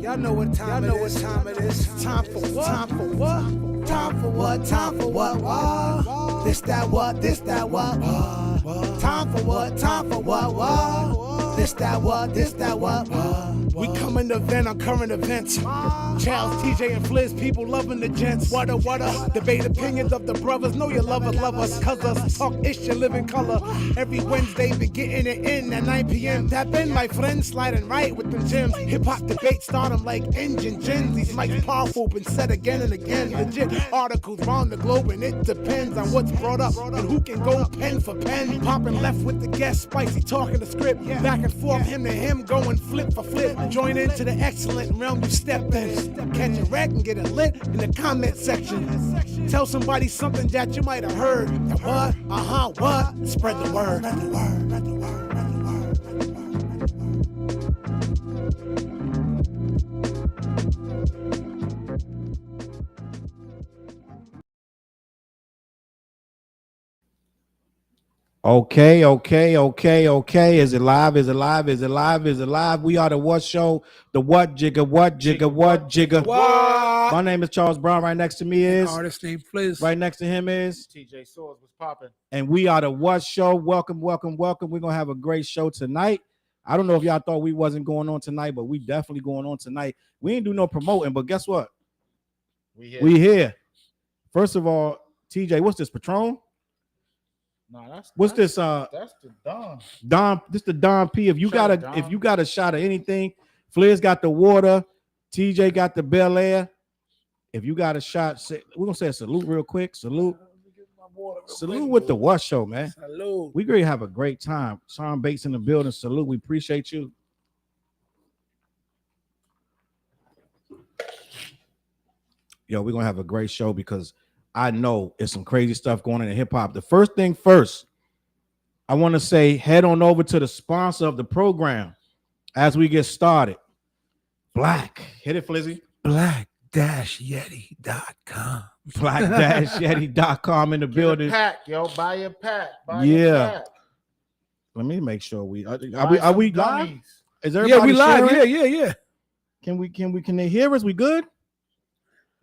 Y'all know what time it is. Time for what? Time for what? Time for what? Time for what? This that what? This that what? Time for what? Time for what? This that what? This that what? We coming to vent on current events. Charles, TJ, and Fliz, people loving the gents. What a debate opinions of the brothers. Know your lovers love us, cuz us talk ish, you live in color. Every Wednesday, be getting it in at 9 p.m. Tap in, my friends, sliding right with them gems. Hip hop debate start them like engine gens. These mics powerful, been said again and again. Legit articles round the globe, and it depends on what's brought up and who can go pen for pen. Popping left with the guest, spicy talking the script. Back and forth, him to him, going flip for flip. Join into the excellent realm you step in. Catch a wreck and get it lit in the comment section. Tell somebody something that you might have heard. And what? What? Spread the word. Spread the word. Spread the word. Okay. Is it live? Is it live? Is it live? Is it live? We are the What Show, the What Jigga, What Jigga, What Jigga. What? My name is Charles Brown. Right next to me is artist named Fliz. Right next to him is TJ Swords was popping. And we are the What Show. Welcome. We're gonna have a great show tonight. I don't know if y'all thought we wasn't going on tonight, but we definitely going on tonight. We ain't do no promoting, but guess what? We here. First of all, TJ, what's this, Patron? No, what's this? That's the Don. This the Don P. If you got a shot of anything, Flair's got the water, TJ got the Bel Air. If you got a shot, we're gonna say a salute real quick. Salute with the What Show, man. Salute. We gonna have a great time. Sean Bates in the building. Salute. We appreciate you. Yo, we're gonna have a great show because I know it's some crazy stuff going on in hip hop. The first thing first, I want to say head on over to the sponsor of the program as we get started. Black. Hit it, Flizzy. Black-Yeti.com. Black-Yeti.com in the building. Pack, yo, buy a pack. Let me make sure we are we live? Is everybody we live? Sharing? Yeah. Can they hear us? We good?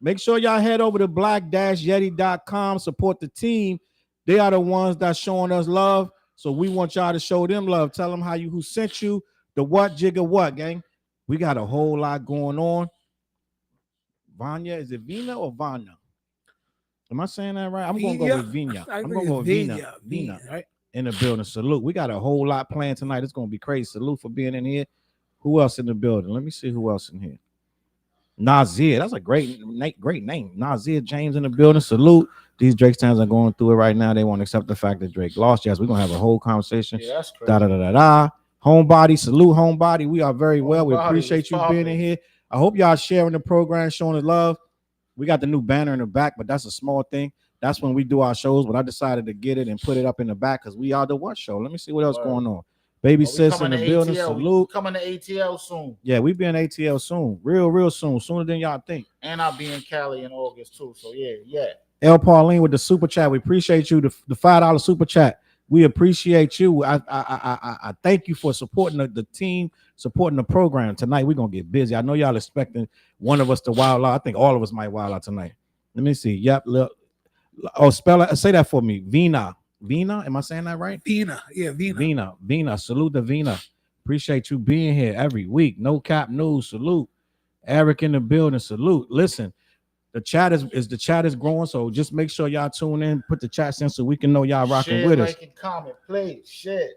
Make sure y'all head over to black-yeti.com. Support the team. They are the ones that's showing us love. So we want y'all to show them love. Tell them who sent you the What Jigga What, gang. We got a whole lot going on. Vanya, is it Vina or Vanya? Am I saying that right? I'm going to go with Vina. I'm going to go with Vina. Vina, right? In the building. Salute. We got a whole lot planned tonight. It's going to be crazy. Salute for being in here. Who else in the building? Let me see who else in here. Nazir, that's a great name. Nazir James in the building. Salute. These Drake stands are going through it right now. They won't accept the fact that Drake lost. Yes, we're gonna have a whole conversation. Yeah, that's crazy. Homebody, salute, homebody. We are very well. We appreciate you being in here. I hope y'all sharing the program, showing the love. We got the new banner in the back, but that's a small thing. That's when we do our shows. But I decided to get it and put it up in the back because we are the What Show. Let me see what else going on. Baby sis in the building. Salute. Coming to ATL soon. Yeah, we be in ATL soon. Real soon. Sooner than y'all think. And I'll be in Cali in August too. So yeah. L. Pauline with the super chat. We appreciate you. The $5 super chat. We appreciate you. I thank you for supporting the team, supporting the program. Tonight we're gonna get busy. I know y'all expecting one of us to wild out. I think all of us might wild out tonight. Let me see. Yep. Look. Oh, spell it. Say that for me. Vina, am I saying that right? Vina. Vina. Salute to Vina. Appreciate you being here every week. No cap news. Salute. Eric in the building. Salute. Listen, the chat is growing, so just make sure y'all tune in, put the chats in so we can know y'all rocking with us. Like and comment, please. Share.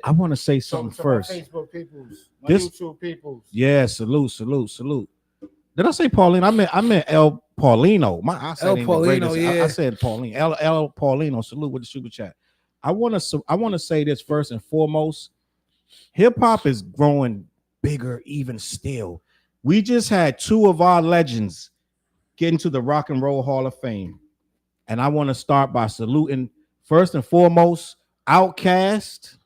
I want to say something first. My Facebook peoples, YouTube peoples. Yeah, salute. Did I say Pauline? I meant El Paulino. I said Pauline. El Paulino. Salute with the super chat. I want to say this first and foremost. Hip hop is growing bigger even still. We just had two of our legends get into the Rock and Roll Hall of Fame. And I want to start by saluting first and foremost Outkast.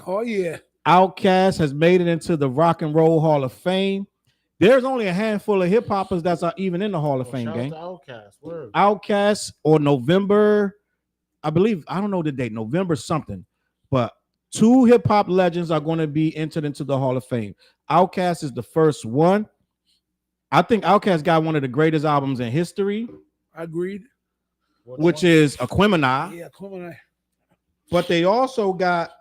Oh yeah. Outkast has made it into the Rock and Roll Hall of Fame. There's only a handful of hip hoppers that's even in the Hall of Fame, gang. Outkast or November, I believe, I don't know the date, November something, but two hip hop legends are going to be entered into the Hall of Fame. Outkast is the first one. I think Outkast got one of the greatest albums in history, Agreed. which is Aquemini. Yeah, Aquemini. But they also got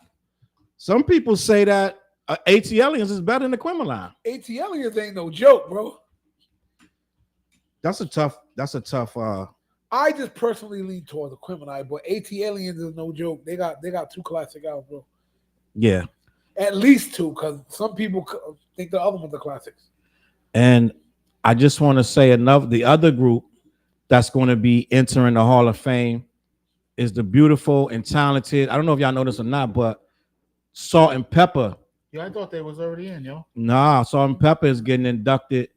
some people say that ATLians is better than Aquemini. ATLians ain't no joke, bro. That's a tough. I just personally lean towards Aquemini, but ATLians is no joke. They got 2 classic albums, bro. Yeah. At least 2, because some people think the other ones are classics. And I just want to say the other group that's going to be entering the Hall of Fame is the beautiful and talented. I don't know if y'all know this or not, but Salt and Pepper. Yeah, I thought they was already in, yo. Nah, Salt and Pepper is getting inducted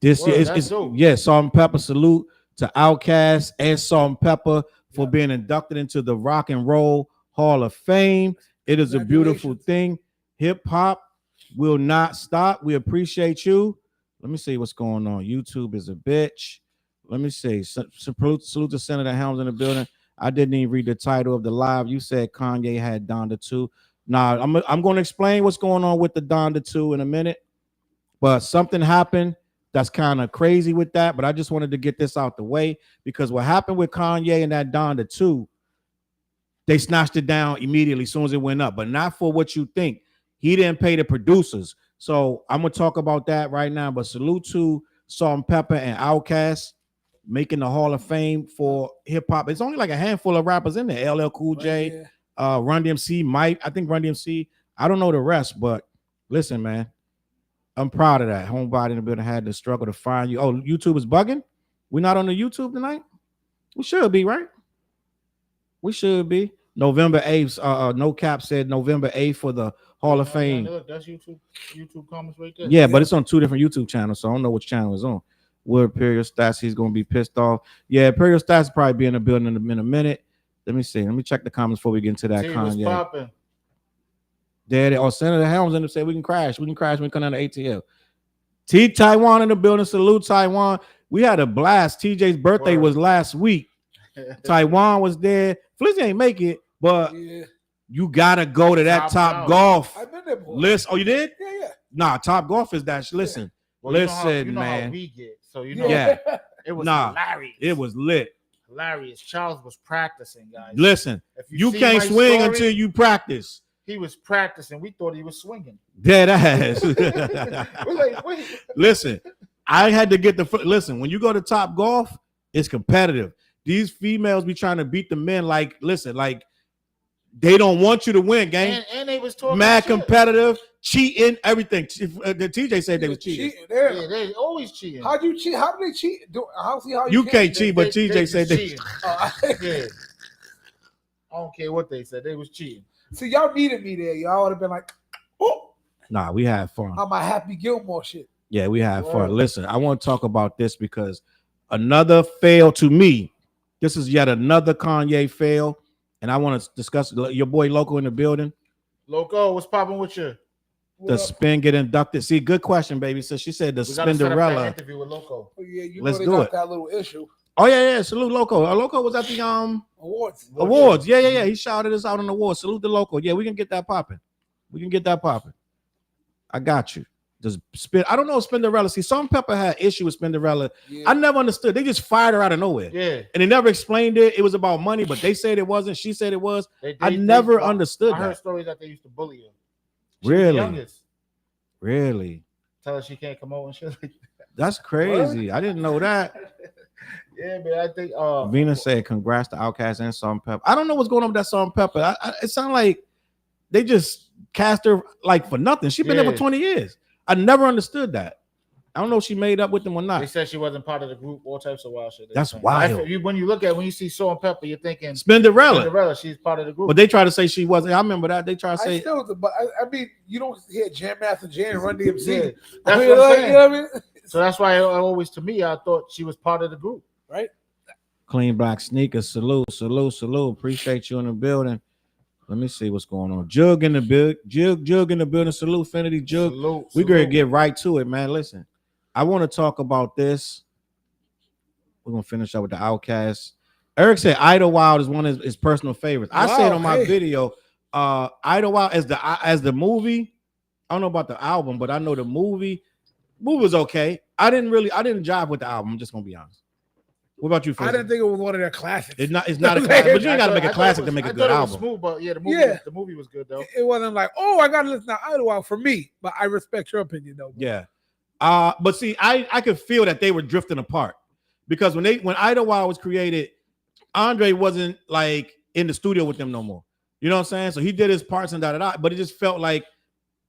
this year. That's dope. Yeah, Salt and Pepper. Salute to Outkast and Salt and Pepper for being inducted into the Rock and Roll Hall of Fame. It is a beautiful thing. Hip hop will not stop. We appreciate you. Let me see what's going on. YouTube is a bitch. Let me see. Salute to Senator Helms in the building. I didn't even read the title of the live. You said Kanye had Donda 2. Nah, I'm going to explain what's going on with the Donda 2 in a minute. But something happened that's kind of crazy with that. But I just wanted to get this out the way because what happened with Kanye and that Donda 2, they snatched it down immediately as soon as it went up. But not for what you think. He didn't pay the producers. So I'm going to talk about that right now. But salute to Salt and Pepper and Outkast making the Hall of Fame for hip hop. It's only like a handful of rappers in there. LL Cool J, Run DMC, Mike. I think Run DMC. I don't know the rest, but listen, man, I'm proud of that. Homebody in the building had to struggle to find you. Oh, YouTube is bugging? We're not on the YouTube tonight? We should be, right? We should be. November 8th, No Cap said November 8th for the Hall of Fame. Look, that's YouTube comments right there. Yeah, but it's on 2 different YouTube channels, so I don't know which channel it's on. Wood Imperial Stats, he's going to be pissed off. Yeah, Imperial Stats will probably be in the building in a minute. Let me see. Let me check the comments before we get into that Kanye. There, or Senator Helms in there say we can crash. We can crash when we come down to ATL. T Taiwan in the building. Salute Taiwan. We had a blast. TJ's birthday was last week. Taiwan was there. Flizzy ain't make it, but you gotta go to that Top Golf. I've been there before. List. Oh, you did? Yeah. Nah, Top Golf is that. Listen, Well, listen, you know man. how we get. So you know, it was hilarious. It was lit. Hilarious. Charles was practicing, guys. Listen, if you can't swing until you practice. He was practicing. We thought he was swinging. Dead ass. We're like, wait. Listen, I had to get listen, when you go to Top Golf, it's competitive. These females be trying to beat the men like, listen, like they don't want you to win, gang. And they was talking mad shit. Competitive, cheating, everything. The TJ said they was cheating. Yeah, they always cheating. How'd you cheat? How do they cheat? How you can't cheat, but TJ said they cheating. Yeah. I don't care what they said. They was cheating. See, y'all needed me there. Y'all would have been like, oh. Nah, we had fun. I'm a Happy Gilmore shit. Yeah, we had fun. Listen, I want to talk about this because another fail to me. This is yet another Kanye fail, and I want to discuss your boy Loco in the building. Loco, what's popping with you? The spin get inducted. See, good question, baby. So she said the Spinderella. Interview with Loco. Oh, yeah, you Let's know they do got it. that little issue. Oh yeah. Salute Loco. Loco was at the awards. Yeah. He shouted us out on the awards. Salute the Loco. Yeah, we can get that popping. I got you. Just spin. I don't know Spinderella. See, Salt and Pepper had issue with Spinderella. Yeah. I never understood. They just fired her out of nowhere. Yeah. And they never explained it. It was about money, but they said it wasn't. She said it was. I never understood I that. heard stories that they used to bully her. Really? Really? Tell her she can't come over and shit like that. That's crazy. I didn't know that. Yeah, man. I think Venus said congrats to Outkast and Salt and Pepper. I don't know what's going on with that Salt and Pepper. It sounds like they just cast her like for nothing. She's been there for 20 years. I never understood that. I don't know if she made up with them or not. They said she wasn't part of the group, all types of wild shit. That's wild. When you see Salt and Pepper, you're thinking Spinderella. She's part of the group. But they try to say she wasn't. I remember that. They try to say. But I mean, you don't hear Jam Master Jay and Run DMC. Yeah, that's what I'm saying. You know what I mean? So that's why I thought she was part of the group. Right? Clean Black Sneakers. Salute. Appreciate you in the building. Let me see what's going on. Jug in the building. Jug in the building. Salute, Finity Jug. We're going to get right to it, man. Listen, I want to talk about this. We're going to finish up with the Outkast. Eric said Idlewild is one of his personal favorites. I said on my video, Idlewild as the movie. I don't know about the album, but I know the movie. Movie was okay. I didn't jive with the album. I'm just gonna be honest. What about you, Fizzy? I didn't think it was one of their classics. It's not a classic, but you ain't gotta make a classic to make a good album. Smooth, but yeah, the movie was good though. It wasn't like, oh, I gotta listen to Idlewild for me, but I respect your opinion though. Bro. Yeah. But see, I could feel that they were drifting apart because when Idlewild was created, Andre wasn't like in the studio with them no more. You know what I'm saying? So he did his parts and da. But it just felt like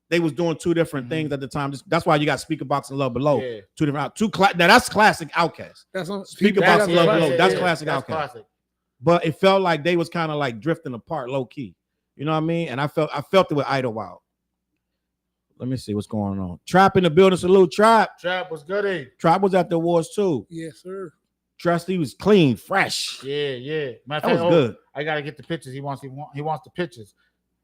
they was doing two different things at the time. That's why you got Speaker Box and Love Below. Yeah. Now that's classic Outkast. That's on Speaker Box and Love Below. That's classic Outkast. Classic. But it felt like they was kind of like drifting apart, low key. You know what I mean? And I felt it with Idlewild. Let me see what's going on. Trap in the building. Salute, Trap. Trap was good. Trap was at the awards too. Yes, sir. Trusty was clean, fresh. Yeah. That was good. I gotta get the pictures. He wants the pictures.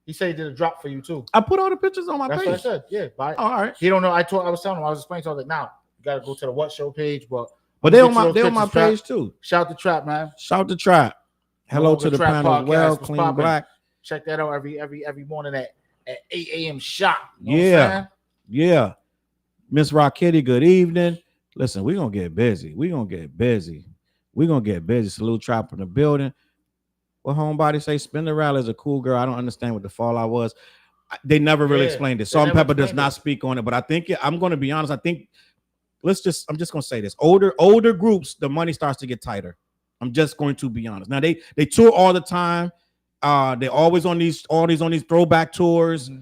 He said he did a drop for you too. I put all the pictures on my page. That's what I said. Yeah. All right. He don't know. I was telling him. I was explaining to him like, now you gotta go to the What Show page, but they on my page too. Shout to Trap, man. Shout to Trap. Hello to the panel as well. Clean Black. Check that out every morning at 8 a.m. sharp. Yeah. Miss Rocketti, good evening. Listen, we're gonna get busy. Salute Trap in the building. What homebody say? Spinderella is a cool girl. I don't understand what the fallout was. They never really explained it. Salt and Pepper does not speak on it, but I think I'm gonna be honest. I think I'm just gonna say this. Older groups, the money starts to get tighter. I'm just going to be honest. Now they tour all the time. They're always on these throwback tours. Mm-hmm.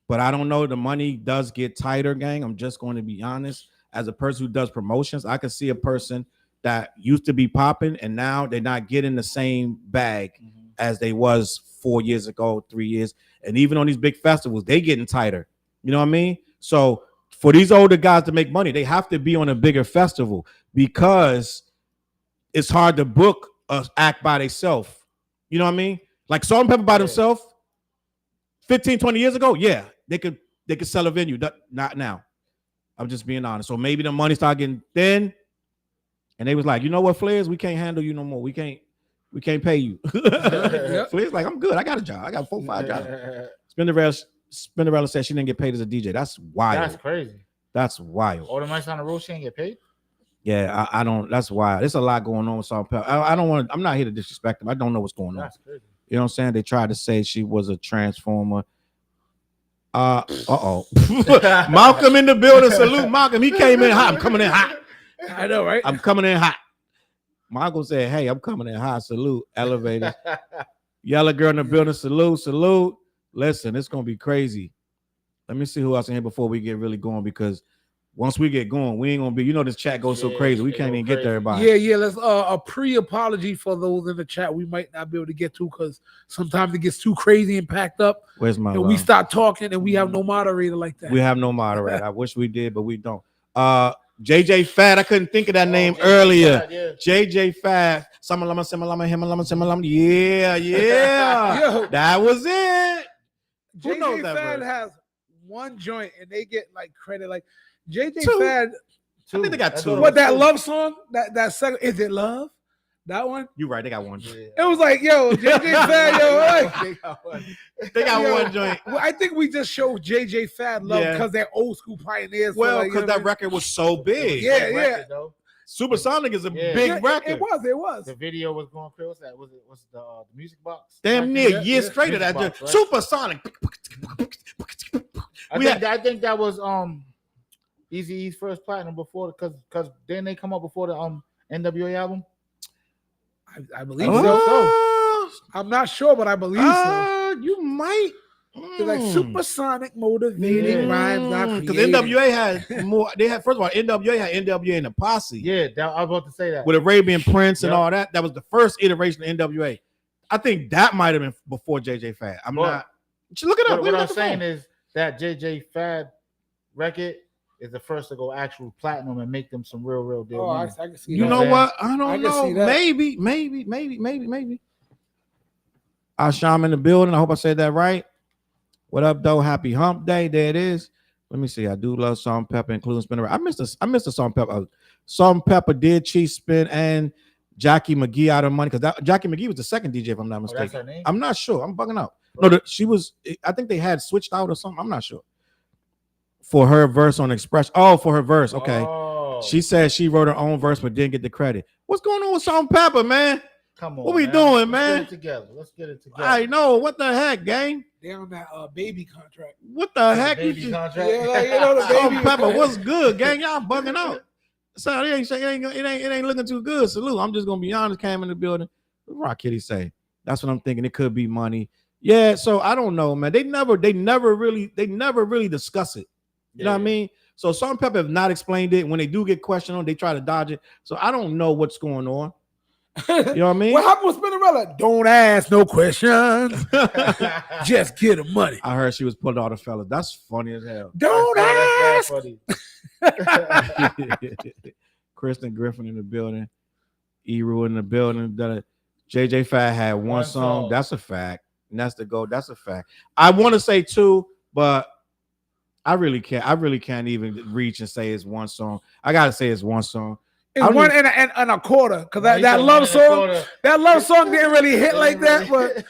But I don't know. The money does get tighter, gang. I'm just going to be honest. As a person who does promotions, I can see a person that used to be popping and now they're not getting the same bag as they was 4 years ago, 3 years. And even on these big festivals, they getting tighter. You know what I mean? So for these older guys to make money, they have to be on a bigger festival because it's hard to book an act by themselves. You know what I mean? Like Salt and Pepper by themselves, 15, 20 years ago, yeah, they could sell a venue. Not now. I'm just being honest. So maybe the money started getting thin, and they was like, you know what, Flares, we can't handle you no more. We can't pay you. Flares like, I'm good. I got a job. I got 4 or 5 jobs. Spinderella said she didn't get paid as a DJ. That's wild. That's crazy. That's wild. All the money on the road, she didn't get paid. Yeah, I don't. That's wild. There's a lot going on with Salt and Pepper. I don't want to. I'm not here to disrespect them. I don't know what's going on. That's crazy. You know what I'm saying? They tried to say she was a transformer. Malcolm in the building. Salute, Malcolm. He came in hot. I'm coming in hot. I know, right? I'm coming in hot. Malcolm said, hey, I'm coming in hot. Salute. Elevator. Yellow girl in the building. Salute. Listen, it's going to be crazy. Let me see who else in here before we get really going, because once we get going, we ain't going to be, this chat goes so crazy. We can't even get to everybody. Yeah. Let's a pre-apology for those in the chat we might not be able to get to because sometimes it gets too crazy and packed up. Where's my and we start talking and we have no moderator like that. We have no moderator. I wish we did, but we don't. JJ Fad, I couldn't think of that name earlier. Fad, yeah. JJ Fad. Yeah. Yo, that was it. JJ Fad has one joint and they get like credit like JJ Fad. I think they got 2. What that love song? That second, is it love? That one? You're right. They got 1. Yeah. It was like, yo, JJ Fad, they got 1 joint. Well, I think we just showed JJ Fad love because they're old school pioneers. Well, because that record was so big. Yeah. Record, Supersonic is a big record. It was. The video was going crazy. What's that? Was the music box? Damn near years straight of that. Box, right? Supersonic. I think that was Eazy-E's first platinum before, because didn't they come up before the NWA album? I believe so. I'm not sure, but I believe so. You might. Like supersonic motivating rhymes. Because NWA had more. They had, first of all, NWA had NWA and the Posse. Yeah, I was about to say that. With Arabian Prince and all that. That was the first iteration of NWA. I think that might have been before JJ Fad. I'm not. Look it up. What I'm saying is that JJ Fad record is the first to go actual platinum and make them some real deal. Oh, I can see that. You know what? I don't know. Maybe. Asham in the building. I hope I said that right. What up, though? Happy Hump Day. There it is. Let me see. I do love Salt and Pepper, including Spinner. I missed the Salt and Pepper. Salt and Pepper did Cheese Spin and Jackie McGee out of money, because Jackie McGee was the second DJ, if I'm not mistaken. That's her name? I'm not sure. I'm bugging out. No, she was. I think they had switched out or something. I'm not sure. For her verse on Express. Oh, for her verse. Okay. She said she wrote her own verse but didn't get the credit. What's going on with Salt and Pepper, man? Come on, What we doing, man? Let's get it together. Let's get it together. I know. What the heck, gang? They on that baby contract. What the heck? Baby You contract. Yeah, like, you know, the Salt baby and Pepper, what's good, gang? Y'all bugging out. So it ain't looking too good. Salute. I'm just gonna be honest. Came in the building. What Rock Kitty say? That's what I'm thinking. It could be money. Yeah. So I don't know, man. They never really discuss it. You know what I mean? So Salt and Pepper have not explained it. When they do get questioned on, they try to dodge it. So I don't know what's going on. You know what I mean? What happened with Spinnerella? Don't ask no questions. Just get the money. I heard she was pulling all the fellas. That's funny as hell. Don't ask. Kristen Griffin in the building. Eru in the building. JJ Fat had one song. That's a fact. And that's the goal. That's a fact. I want to say two, but I really can't even reach and say it's one song. I gotta say it's one song. It's one and a quarter, because that love song didn't really hit like that. But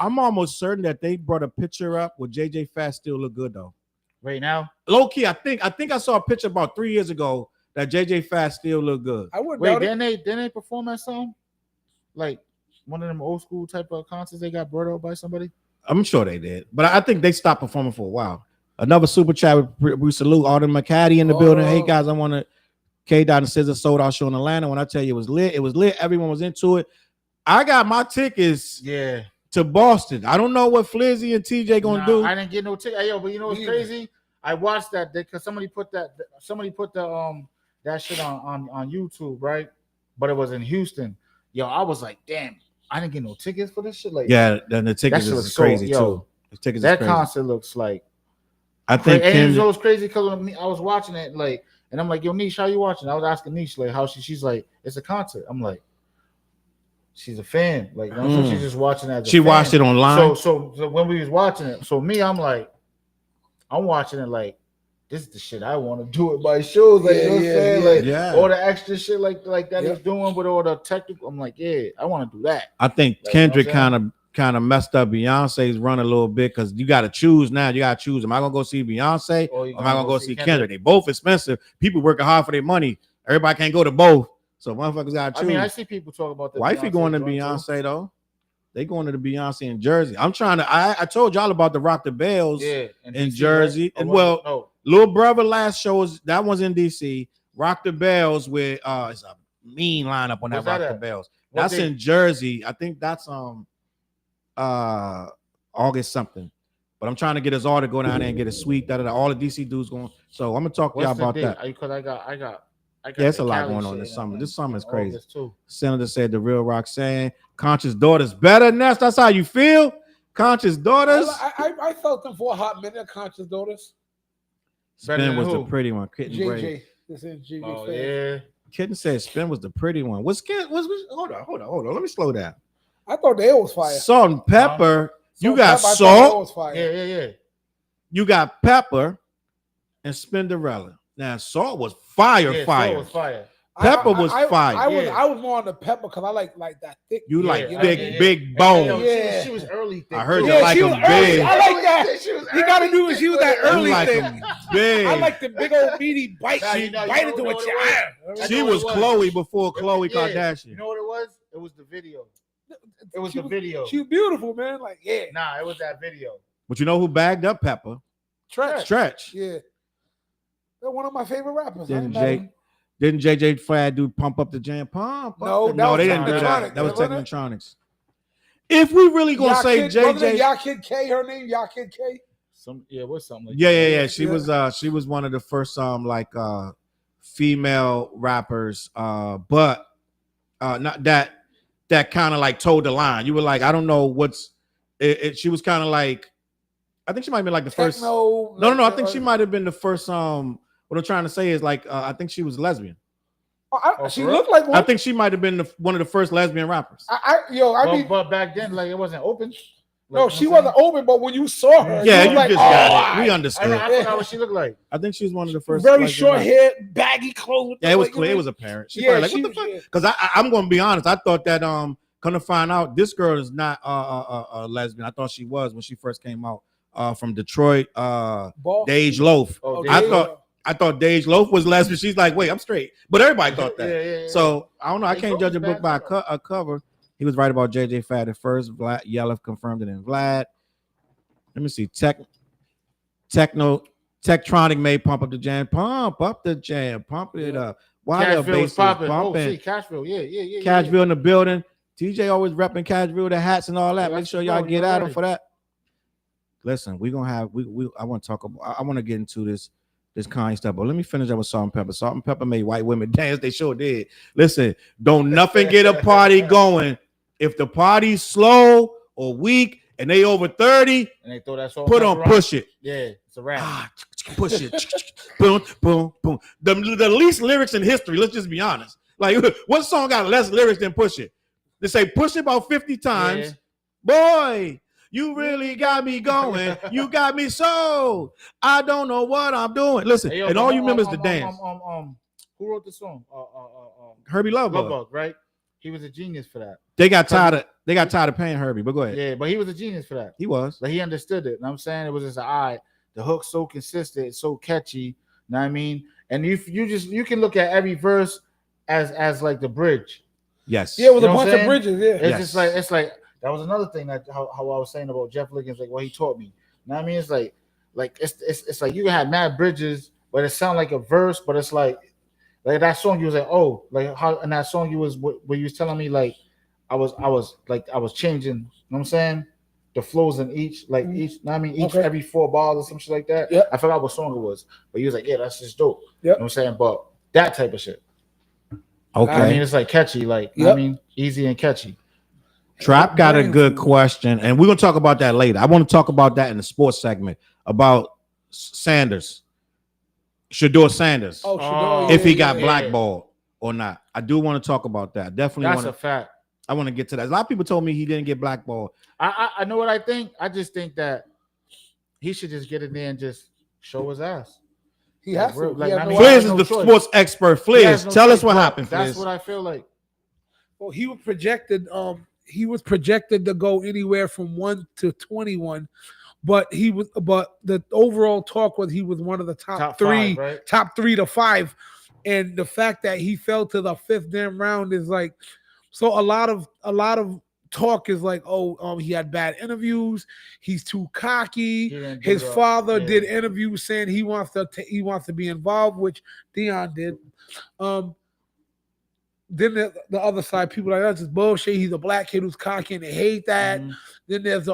I'm almost certain that they brought a picture up with JJ Fat still look good though. Right now, low key, I think I saw a picture about 3 years ago that JJ Fat still look good. I wouldn't. Wait, didn't they perform that song? Like one of them old school type of concerts they got brought out by somebody? I'm sure they did, but I think they stopped performing for a while. Another super chat with Bruce Salute, Alden McCaddy in the building. Hey guys, I want to K Dot and Scissor sold out show in Atlanta. When I tell you it was lit. Everyone was into it. I got my tickets to Boston. I don't know what Flizzy and TJ gonna do. I didn't get no ticket. Hey, yo, but you know what's crazy? I watched that because somebody put the that shit on YouTube, right? But it was in Houston. Yo, I was like, damn, I didn't get no tickets for this shit. Like, yeah, then the tickets is crazy too. The tickets that concert looks like. I think and it was crazy because I was watching it like, and I'm like, yo, Niche, how you watching? I was asking Niche like how she's like, it's a concert. I'm like, she's a fan. Like, you know, so she's just watching it. She watched it online. So when we was watching it, so me, I'm like, I'm watching it like, this is the shit I want to do at my shows. Like, you know what I'm saying? Like, all the extra shit like that he's doing with all the technical. I'm like, yeah, I want to do that. I think like, Kendrick kind of messed up Beyonce's run a little bit because you got to choose now. You got to choose. Am I gonna go see Beyonce or am I gonna go see Kendrick? They both expensive. People working hard for their money. Everybody can't go to both. So motherfuckers got to choose. I mean, I see people talk about the wifey going to Beyonce though. They going to the Beyonce in Jersey. I'm trying to. I told y'all about the Rock the Bells in DC, Jersey. Right? And Little Brother last show that one's in DC. Rock the Bells with it's a mean lineup on that Rock the Bells. That's in Jersey. I think that's August something. But I'm trying to get us all to go down there and get a suite. All the DC dudes going. So I'm gonna talk to y'all about that. Because I got it's a lot going on this summer. This summer is crazy. Senator said the real Roxanne. Conscious Daughters better than that. That's how you feel? Conscious Daughters? I felt them for a hot minute, Conscious Daughters. Spin was the pretty one. JJ. This is JJ. Oh, yeah. Kitten said Spin was the pretty one. Hold on. Let me slow down. I thought they was fire. Salt and Pepper. You got Salt. Yeah. You got Pepper and Spinderella. Now Salt was fire. Salt was fire. Pepper was fire. I was more on the Pepper because I like that thick. You like big bones. She was early thick. I heard you like them big. I like that. You gotta do is she was that early thick. Big. I like the big old meaty bite. She bite into what you. She was Chloe before Khloe Kardashian. You know what it was? It was the video. It was the video. She was beautiful, man. Like, yeah. Nah, it was that video. But you know who bagged up Pepper? Stretch. Yeah. They're one of my favorite rappers. Didn't JJ Fad do Pump Up the Jam? No, they didn't do that. That was Technotronics. If we really gonna say JJ, Yakid K, her name Yakid K. What's something like yeah. She was one of the first female rappers, but not that kind of like toed the line. You were like, I don't know what's it. She was kind of like, I think she might have been like the first. No. I think she might have been the first. What I'm trying to say is like, I think she was lesbian. She looked like one. I think she might have been one of the first lesbian rappers. But back then, like, it wasn't open. No, she wasn't open, but when you saw her, yeah, you just got it. We understood. I forgot what she looked like. I think she was one of the first. Very short hair, baggy clothes. Yeah, it was clear. It was apparent. She probably like, what the fuck? Because I'm going to be honest. I thought that come to find out, this girl is not a lesbian. I thought she was when she first came out from Detroit. Dage Loaf. I thought Dej Loaf was lesbian. She's like, wait, I'm straight. But everybody thought that. Yeah. So I don't know. I Dej can't Loaf judge a is book bad by a cover. He was right about JJ Fad at first. Vlad Yellow confirmed it in Vlad. Let me see. Tektronic may pump up the jam. Pump up the jam. Pump it up. Why the bass is pumping? pumping? Cashville. Yeah. Cashville in the building. TJ always repping Cashville, the hats and all that. Make sure y'all get at him for that. Listen, we're gonna have I want to talk about. I want to get into this Kanye stuff, but let me finish up with Salt and Pepper. Salt and Pepper made white women dance. They sure did. Listen, don't nothing get a party going if the party's slow or weak and they over 30. And they throw that salt. Put on push it. Yeah, it's a rap. Push it. Boom, boom, boom. The least lyrics in history. Let's just be honest. Like, what song got less lyrics than Push It? They say push it about 50 times. Yeah. Boy, you really got me going. You got me sold. I don't know what I'm doing. Listen, hey, and all you remember is the dance. Who wrote the song? Herbie Lovebug, right? He was a genius for that. They got tired of paying Herbie, but go ahead. Yeah, but he was a genius for that. He was. Like he understood it. You know what I'm saying? It was just the hook's so consistent, so catchy. You know what I mean? And you can look at every verse as like the bridge. Yes. Yeah, with a bunch of bridges. Yeah. It's like that was another thing that how I was saying about Jeff Liggins, like what he taught me. You know what I mean? It's like it's like you can have mad bridges, but it sound like a verse, but it's like that song you was like, oh, like how in that song you was where you was telling me like I was changing, you know what I'm saying? The flows in each, like each, you know what I mean, every 4 bars or some shit like that. Yeah. I forgot what song it was, but he was like, yeah, that's just dope. Yeah. You know what I'm saying? But that type of shit. Okay. I mean, it's like catchy, like I mean, easy and catchy. Trap got a good question, and we're gonna talk about that later. I want to talk about that in the sports segment about Sanders, Shedeur Sanders. If he got blackballed or not. I do want to talk about that. Definitely, a fact. I want to get to that. A lot of people told me he didn't get blackballed. I know what I think. I just think that he should just get in there and just show his ass. He has to. Fliz is the sports expert. Fliz, tell us what happened. That's what I feel like. Well, he was projected. He was projected to go anywhere from 1 to 21, but the overall talk was he was one of the top 3, 5, right? Top 3 to 5, and the fact that he fell to the 5th damn round is like, so a lot of talk is like, he had bad interviews, he's too cocky. His father did interviews saying he wants to be involved, which Deion did. Then the other side, people like, that's just bullshit. He's a black kid who's cocky and they hate that. Mm-hmm. Then there's a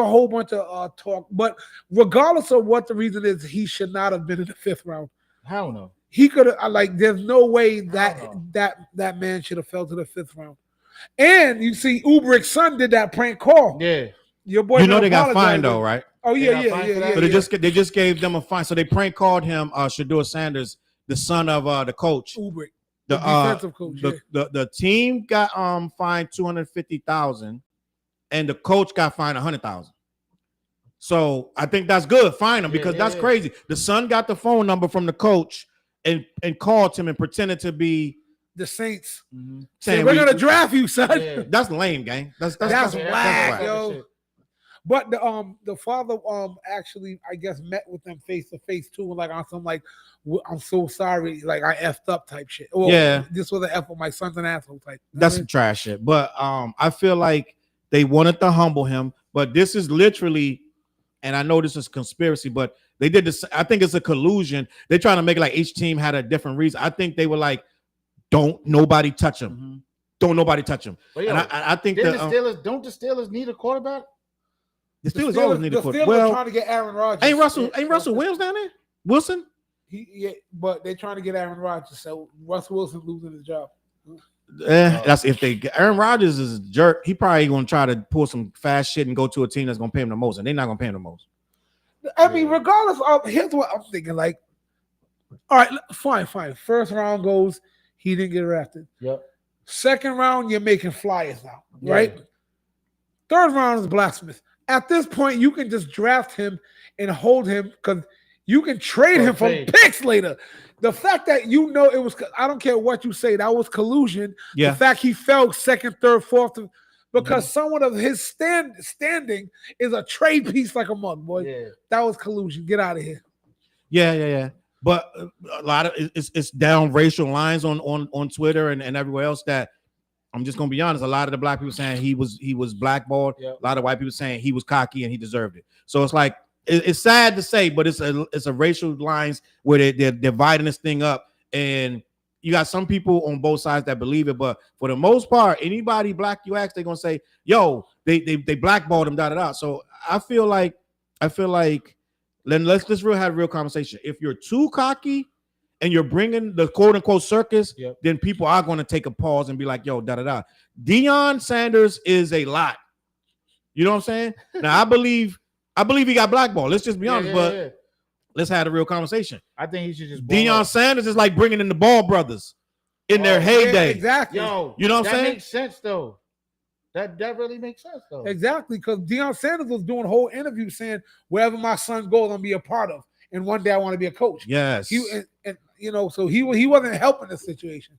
whole bunch of talk. But regardless of what the reason is, he should not have been in the 5th round. Hell no. He could have, there's no way that man should have fell to the 5th round. And you see, Ubrick's son did that prank call. Yeah. Your boy, they got fined though, right? Oh yeah. So they just gave them a fine. So they prank called him Shedeur Sanders, the son of the coach. Ubrick. The defensive coach. The team got fined $250,000, and the coach got fined $100,000. So I think that's good. Fine him because that's crazy. The son got the phone number from the coach and called him and pretended to be the Saints. Mm-hmm. Saying we're gonna draft you, son. Yeah. That's lame, gang. That's whack, yo. But the father actually, I guess, met with them face to face too, like on some like, I'm so sorry, like I effed up type shit. Or, this was an F with my son's an asshole type. That's some trash shit. But I feel like they wanted to humble him, but this is literally, and I know this is conspiracy, but they did this. I think it's a collusion. They're trying to make it like each team had a different reason. I think they were like, don't nobody touch him. Mm-hmm. Don't nobody touch him. Yo, and I think the Steelers need a quarterback? The Steelers always need a quarterback. Well, trying to get Aaron Rodgers. Ain't Russell Williams down there? Wilson? But they're trying to get Aaron Rodgers. So Russell Wilson's losing his job. That's if they. Aaron Rodgers is a jerk. He probably gonna try to pull some fast shit and go to a team that's gonna pay him the most, and they're not gonna pay him the most. I mean, regardless of, here's what I'm thinking. Like, all right, fine. First round goes, he didn't get drafted. Yep. Second round, you're making flyers now, right? Third round is blasphemous. At this point, you can just draft him and hold him because you can trade him for picks later. The fact that it was, I don't care what you say, that was collusion. Yeah. The fact he fell second, third, fourth, because someone of his standing is a trade piece like a mug, boy. Yeah. That was collusion. Get out of here. Yeah. But a lot of it's down racial lines on Twitter and everywhere else that I'm just gonna be honest. A lot of the black people saying he was blackballed. Yep. A lot of white people saying he was cocky and he deserved it. So it's like it's sad to say, but it's a racial lines where they're dividing this thing up, and you got some people on both sides that believe it. But for the most part, anybody black you ask, they're gonna say, "Yo, they blackballed him." Da da da. So I feel like let's have a real conversation. If you're too cocky and you're bringing the quote unquote circus, then people are going to take a pause and be like, yo, da da da. Deion Sanders is a lot. You know what I'm saying? Now I believe he got blackballed. Let's just be honest, but let's have a real conversation. I think he should just Deion Sanders is like bringing in the Ball brothers in their heyday. Exactly. Yo, you know what I'm saying? That makes sense though. That really makes sense though. Exactly, because Deion Sanders was doing a whole interview saying, wherever my son goes, I'm gonna be a part of. And one day I want to be a coach. Yes. And you know, so he wasn't helping the situation.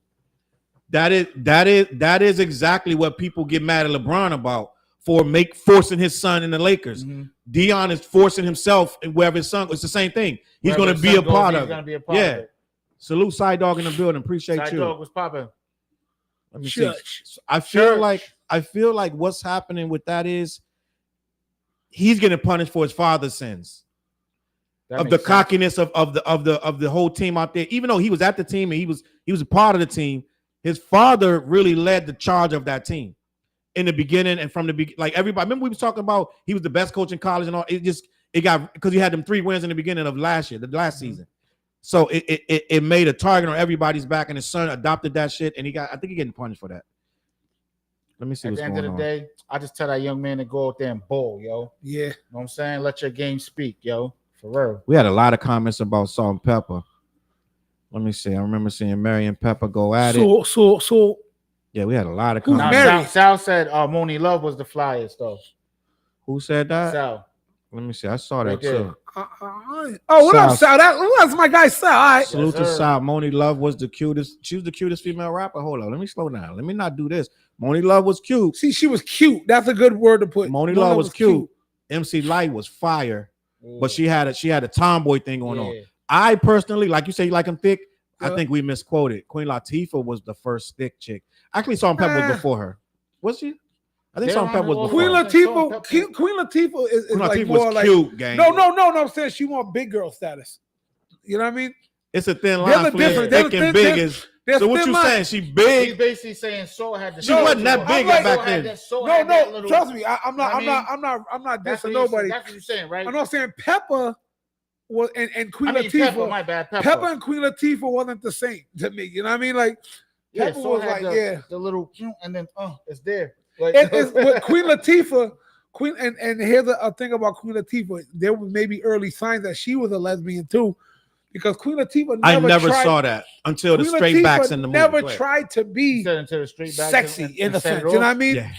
That is exactly what people get mad at LeBron about for forcing his son in the Lakers. Mm-hmm. Deion is forcing himself and wherever his son. It's the same thing. He's going to be a part of it. Yeah. Salute Side Dog in the building. Appreciate you. Side Dog was popping. Let me see. I feel like what's happening with that is he's getting punished for his father's sins. Of the cockiness of the whole team out there, even though he was at the team and he was a part of the team, his father really led the charge of that team in the beginning and from the beginning. Like everybody, remember we was talking about he was the best coach in college and all. It got because he had them 3 wins in the beginning of the last season. So it made a target on everybody's back, and his son adopted that shit, and I think he's getting punished for that. Let me see. At the end of the day, I just tell that young man to go out there and bowl, yo. Yeah, you know what I'm saying? Let your game speak, yo. For real. We had a lot of comments about Salt and Pepper. Let me see. I remember seeing Mary and Pepper go at it. So. Yeah, we had a lot of comments. Now, Sal said Moni Love was the flyest, though. Who said that? Sal. Let me see. I saw that too. What up, Sal? That's my guy, Sal. All right. Salute to Sal. Moni Love was the cutest. She was the cutest female rapper. Hold on. Let me slow down. Let me not do this. Moni Love was cute. See, she was cute. That's a good word to put. Moni Love was cute. MC Light was fire. But she had a tomboy thing going on. I personally, like you say, you like him thick. I think we misquoted. Queen Latifah was the first thick chick. Actually, Salt and Pepper was before her. Was she? I think Salt and Pepper was before Queen Latifah. Queen Latifah is like more like cute, gang. No. I'm saying she want big girl status. You know what I mean? It's a thin line. Thick and big is. So what you saying? She big? He's basically saying Salt had the. She wasn't that big back then. No. Trust me, I'm not dissing nobody. That's what you're saying, right? I'm not saying Pepper was and Queen Latifah. My bad. Pepper and Queen Latifah wasn't the same to me. You know what I mean? Like Pepper was like the little and then it's there. Like, it's with Queen Latifah. And here's a thing about Queen Latifah. There was maybe early signs that she was a lesbian too. Because Queen Latifah never saw that until the straight backs in the movie. Never tried to be sexy in the sense. You know what I mean? Yeah.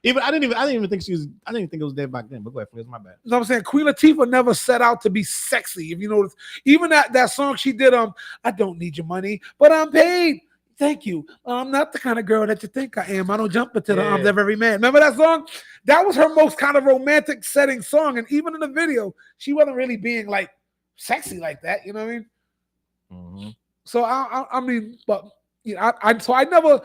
I didn't even think it was there back then. But go ahead, it's my bad. You know what I'm saying? Queen Latifah never set out to be sexy. If you notice, even that song she did, I don't need your money, but I'm paid. Thank you. I'm not the kind of girl that you think I am. I don't jump into the arms of every man. Remember that song? That was her most kind of romantic setting song. And even in the video, she wasn't really being like sexy like that, you know what I mean? Mm-hmm. So I mean, but you know, I never,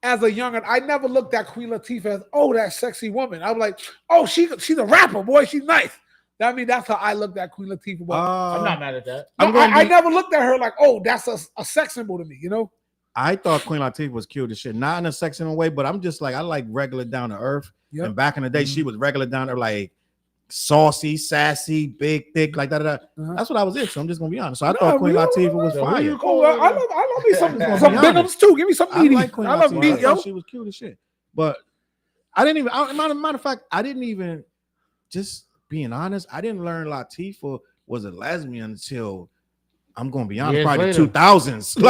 as a youngin, I never looked at Queen Latifah as that sexy woman. I was like, she's a rapper, boy, she's nice. I mean, that's how I looked at Queen Latifah. I'm not mad at that. I never looked at her like, that's a sex symbol to me, you know? I thought Queen Latifah was cute as shit, not in a sexy way, but I'm just like, I like regular down to earth. Yep. And back in the day, she was regular down to earth, like saucy, sassy, big, thick, like that. That's what I was into. So I'm just gonna be honest. So I thought Queen Latifah was fire. I love me some big ups too. Give me some meaty. I love meat, yo. She was cute as shit. But I didn't even. Matter of fact, I didn't even. Just being honest, I didn't learn Latifah was a lesbian until. I'm gonna be honest, probably the 2000s,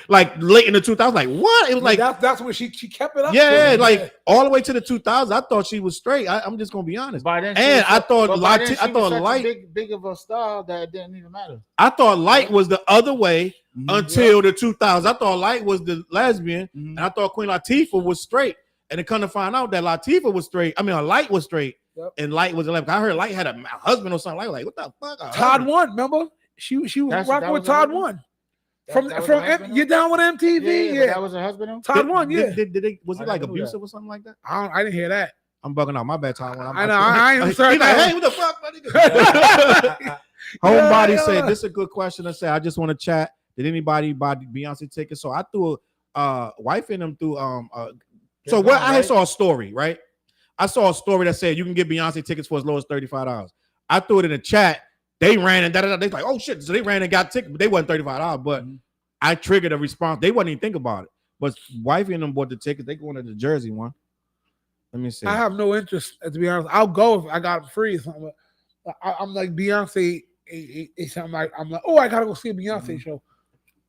like late in the 2000s. Like what? It was like that's when she kept it up. Yeah, like all the way to the 2000s. I thought she was straight. I'm just gonna be honest. And I thought Light big of a star that it didn't even matter. I thought Light was the other way until the 2000s. I thought Light was the lesbian, and I thought Queen Latifah was straight. And it come to find out that Latifah was straight. I mean, Light was straight, and Light was 11. I heard Light had a husband or something. Like what the fuck? Todd won, remember? She was rocking with Todd One. From you down with MTV? Yeah. That was her husband. Todd One. Yeah. Did they? Was it like abusive or something like that? I didn't hear that. I'm bugging out. My bad, Todd One. I am sorry. Like, hey, what the fuck? Homebody said this is a good question to say. I just want to chat. Did anybody buy Beyonce tickets? So I threw wife in them through so what I saw a story, right? I saw a story that said you can get Beyonce tickets for as low as $35. I threw it in the chat. They ran and they like, oh shit. So they ran and got tickets, but they wasn't $35. But I triggered a response. They wouldn't even think about it. But wifey and them bought the tickets. They going to the Jersey one. Let me see. I have no interest, to be honest. I'll go if I got it free or something. I'm like Beyonce. I'm like, oh, I gotta go see a Beyonce show.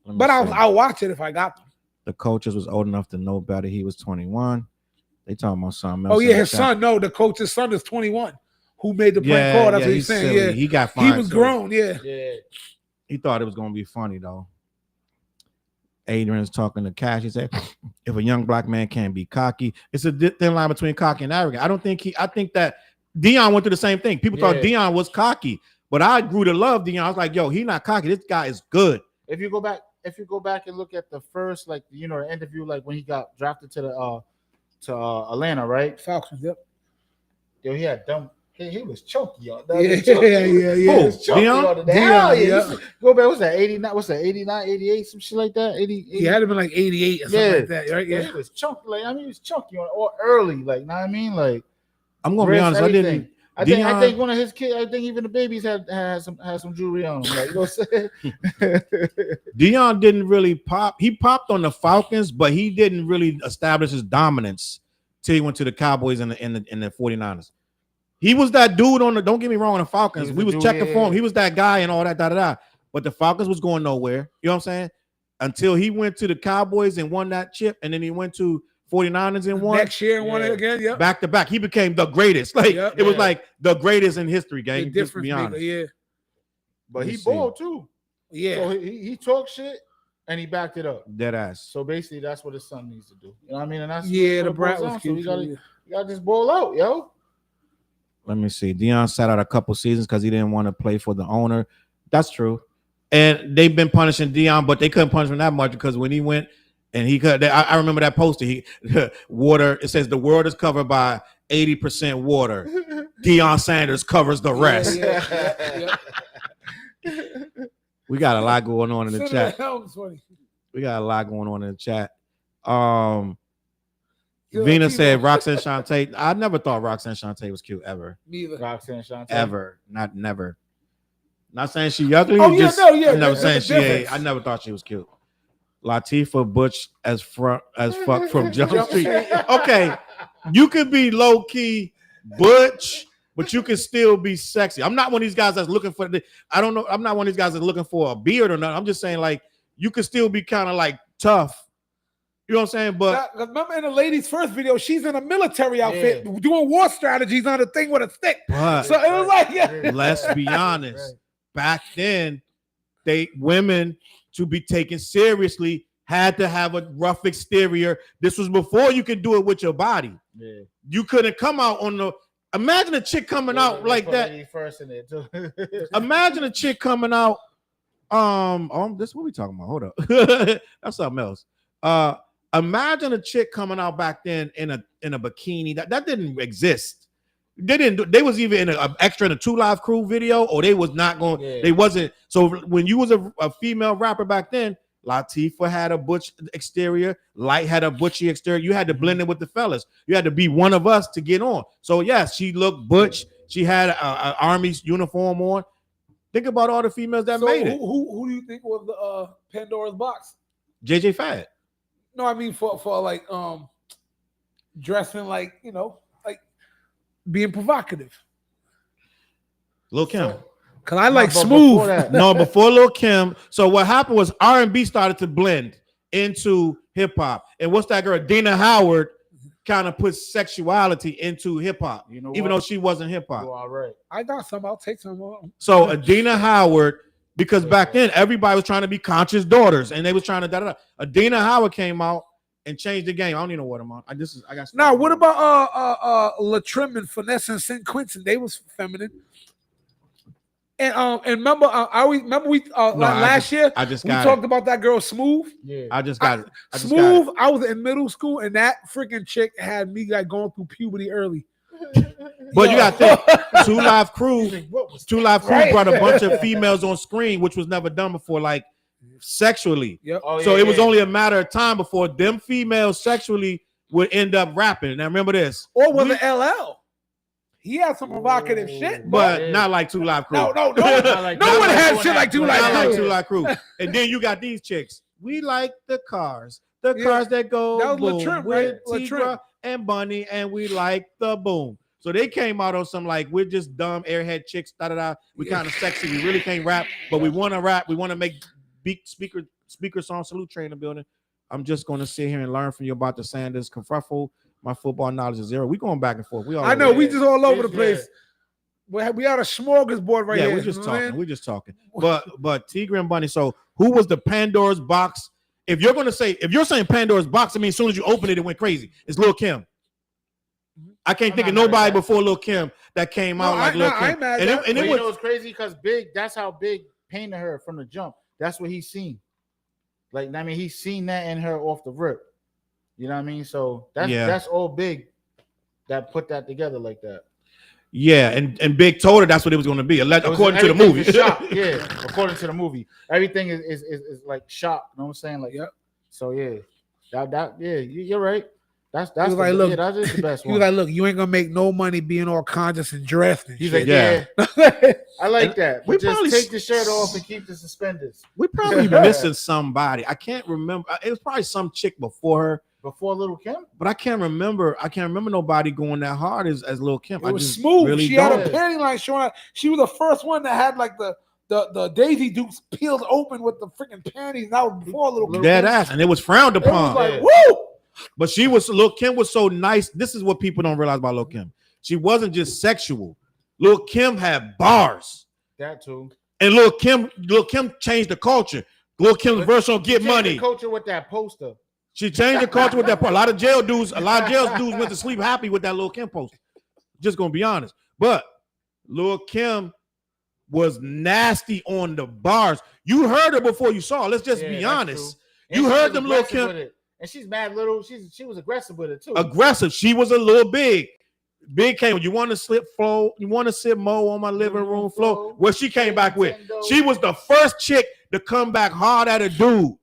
But I'll watch it if I got them. The coaches was old enough to know better. He was 21. They talking about something else. Oh yeah, his son. No, the coach's son is 21. Who made the prank call? That's what he's saying. Silly. Yeah, he got fined. He was grown. Yeah. He thought it was gonna be funny though. Adrian's talking to Cash. He said, "If a young black man can't be cocky, it's a thin line between cocky and arrogant." I think that Dion went through the same thing. People thought Dion was cocky, but I grew to love Dion. I was like, "Yo, he not cocky. This guy is good." If you go back and look at the first, like the interview, like when he got drafted to the Atlanta, right? Falcons. Yep. Yo, he had dumb. He was chunky on that. Yeah. He was chunky on the hell yeah. Go back. What's that? 89? What's that? 89, 88? Some shit like that. 80. He had to been like 88 or something like that, right? Yeah. He was chunky. Like he was chunky on or early. Like, know what I mean? Like, I'm gonna be honest. I think one of his kids. I think even the babies had some jewelry on them. Like, you know what I'm saying? Dion didn't really pop. He popped on the Falcons, but he didn't really establish his dominance till he went to the Cowboys and the 49ers. He was that dude on the. Don't get me wrong, on the Falcons. We was checking for him. He was that guy and all that. But the Falcons was going nowhere. You know what I'm saying? Until he went to the Cowboys and won that chip, and then he went to 49ers and won. Next year and won it again. Yeah. Back to back. He became the greatest. Like it was like the greatest in history, gang. The difference, be honest. Yeah. But he balled too. Yeah. So he talked shit and he backed it up. Dead ass. So basically, that's what his son needs to do. You know what I mean? And that's the brat was cute. So you gotta just ball out, yo. Let me see. Dion sat out a couple seasons because he didn't want to play for the owner. That's true. And they've been punishing Dion, but they couldn't punish him that much because when he went and he could, I remember that poster. Water. It says the world is covered by 80% water. Deion Sanders covers the rest. Yeah. We got a lot going on in the chat. We got a lot going on in the chat. Vina said Roxanne Shante. I never thought Roxanne Shante was cute ever. Neither. Roxanne Shante. Ever. Not never. Not saying she ugly. Oh, yeah, I'm never saying she ain't. I never thought she was cute. Latifah Butch as fuck from Jump Street. Okay. You could be low key butch, but you can still be sexy. I'm not one of these guys that's looking for I'm not one of these guys that's looking for a beard or nothing. I'm just saying, like, you could still be kind of like tough. You know what I'm saying? But remember in the lady's first video, she's in a military outfit doing war strategies on a thing with a stick. So it was like, let's be honest. Back then, women to be taken seriously had to have a rough exterior. This was before you could do it with your body. Yeah. You couldn't come out on the. Imagine a chick coming out like that. First in there too. Imagine a chick coming out. This what we talking about? Hold up. That's something else. Imagine a chick coming out back then in a bikini. That didn't exist. They was even in an extra in a 2 Live Crew video, or they was not going. Yeah. They wasn't. So when you was a female rapper back then, Latifah had a butch exterior, Light had a butchy exterior. You had to blend in with the fellas. You had to be one of us to get on. So yes, she looked butch. She had an army's uniform on. Think about all the females that made it. Who do you think was the Pandora's box? JJ Fad. No, I mean for like dressing like, you know, like being provocative. Lil' Kim. Cause I like smooth. Before Lil' Kim. So what happened was R&B started to blend into hip hop. And what's that girl? Dina Howard kind of put sexuality into hip hop, even though she wasn't hip hop. All right. I got some. I'll take some more. So Adina Howard, because back then everybody was trying to be conscious daughters, and they was trying to Adina Howard came out and changed the game. I don't need no water, man. I got. Now, what about La Trim and Finesse and St. Quentin? They was feminine. And remember, last year we talked about that girl Smooth. Yeah, I just got it. Smooth. I was in middle school, and that freaking chick had me like going through puberty early. But you got to think, Two Live Crew brought a bunch of females on screen, which was never done before, like sexually. Yep. So it was only a matter of time before them females sexually would end up rapping. Now remember this. Or was it LL? He had some provocative shit, but not like Two Live Crew. No one had shit like Two Live Crew. And then you got these chicks. We like the cars that go that was boom with Tigra and Bunny, and we like the boom. So they came out on some like, we're just dumb airhead chicks. We kind of sexy. We really can't rap, but we want to rap. We want to make speaker song. Salute train in the building. I'm just going to sit here and learn from you about the Sanders kerfuffle. My football knowledge is zero. We going back and forth. I know we just all over the place. We had a smorgasbord right here. Yeah, we're just talking. We're just talking. But Tigra and Bunny. So who was the Pandora's box? If you're saying Pandora's box, I mean, as soon as you open it, it went crazy. It's Lil' Kim. I can't think of nobody before Lil' Kim that came out like Lil' Kim. And it was crazy because Big. That's how Big painted her from the jump. That's what he's seen. Like, I mean, he's seen that in her off the rip. You know what I mean? So that's all Big that put that together like that. Yeah, and Big told her that's what it was going to be, according to the movie. Yeah, according to the movie, everything is like shot. You know what I'm saying? Like, So you're right. That's like, look, that's just the best one. He was like, look, you ain't gonna make no money being all conscious and dressed. And He's shit. like, I like that. We just take the shirt off and keep the suspenders. We probably missing somebody. I can't remember. It was probably some chick before her. Before Lil' Kim, but I can't remember nobody going that hard as Lil' Kim. It was Smooth. Really she had a panty line showing out. She was the first one that had like the Daisy Dukes peeled open with the freaking panties. That was before Lil' Kim. Dead ass, and it was frowned upon. It was like, woo! But Lil' Kim was so nice. This is what people don't realize about Lil' Kim. She wasn't just sexual. Lil' Kim had bars. That too. And Lil' Kim changed the culture. Lil' Kim's verse on Get Money. The culture with that poster. She changed the culture with that part. A lot of jail dudes went to sleep happy with that Lil' Kim poster. Just gonna be honest. But Lil' Kim was nasty on the bars. You heard her before you saw her. Let's just be honest. You heard them Lil' Kim. And she's mad little. She was aggressive with it too. Aggressive. She was a little big. Big came. You want to slip flow? You want to sit Mo on my living room floor? What she came back with? She was the first chick to come back hard at a dude.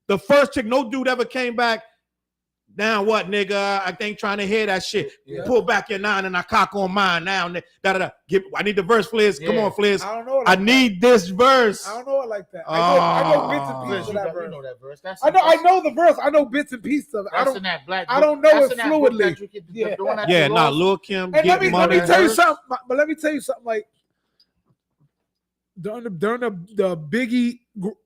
The first chick, no dude ever came back. Now what, nigga? I ain't trying to hear that shit. Yeah. Pull back your 9 and I cock on mine now. I need the verse, Fliz. Come on, Fliz. I need this verse. I don't know it like that. I know bits and pieces of that verse. You know that verse. I know the verse. I know bits and pieces of it. I don't know it fluidly. Lil' Kim. And let me tell you something. But let me tell you something. Like during the Biggie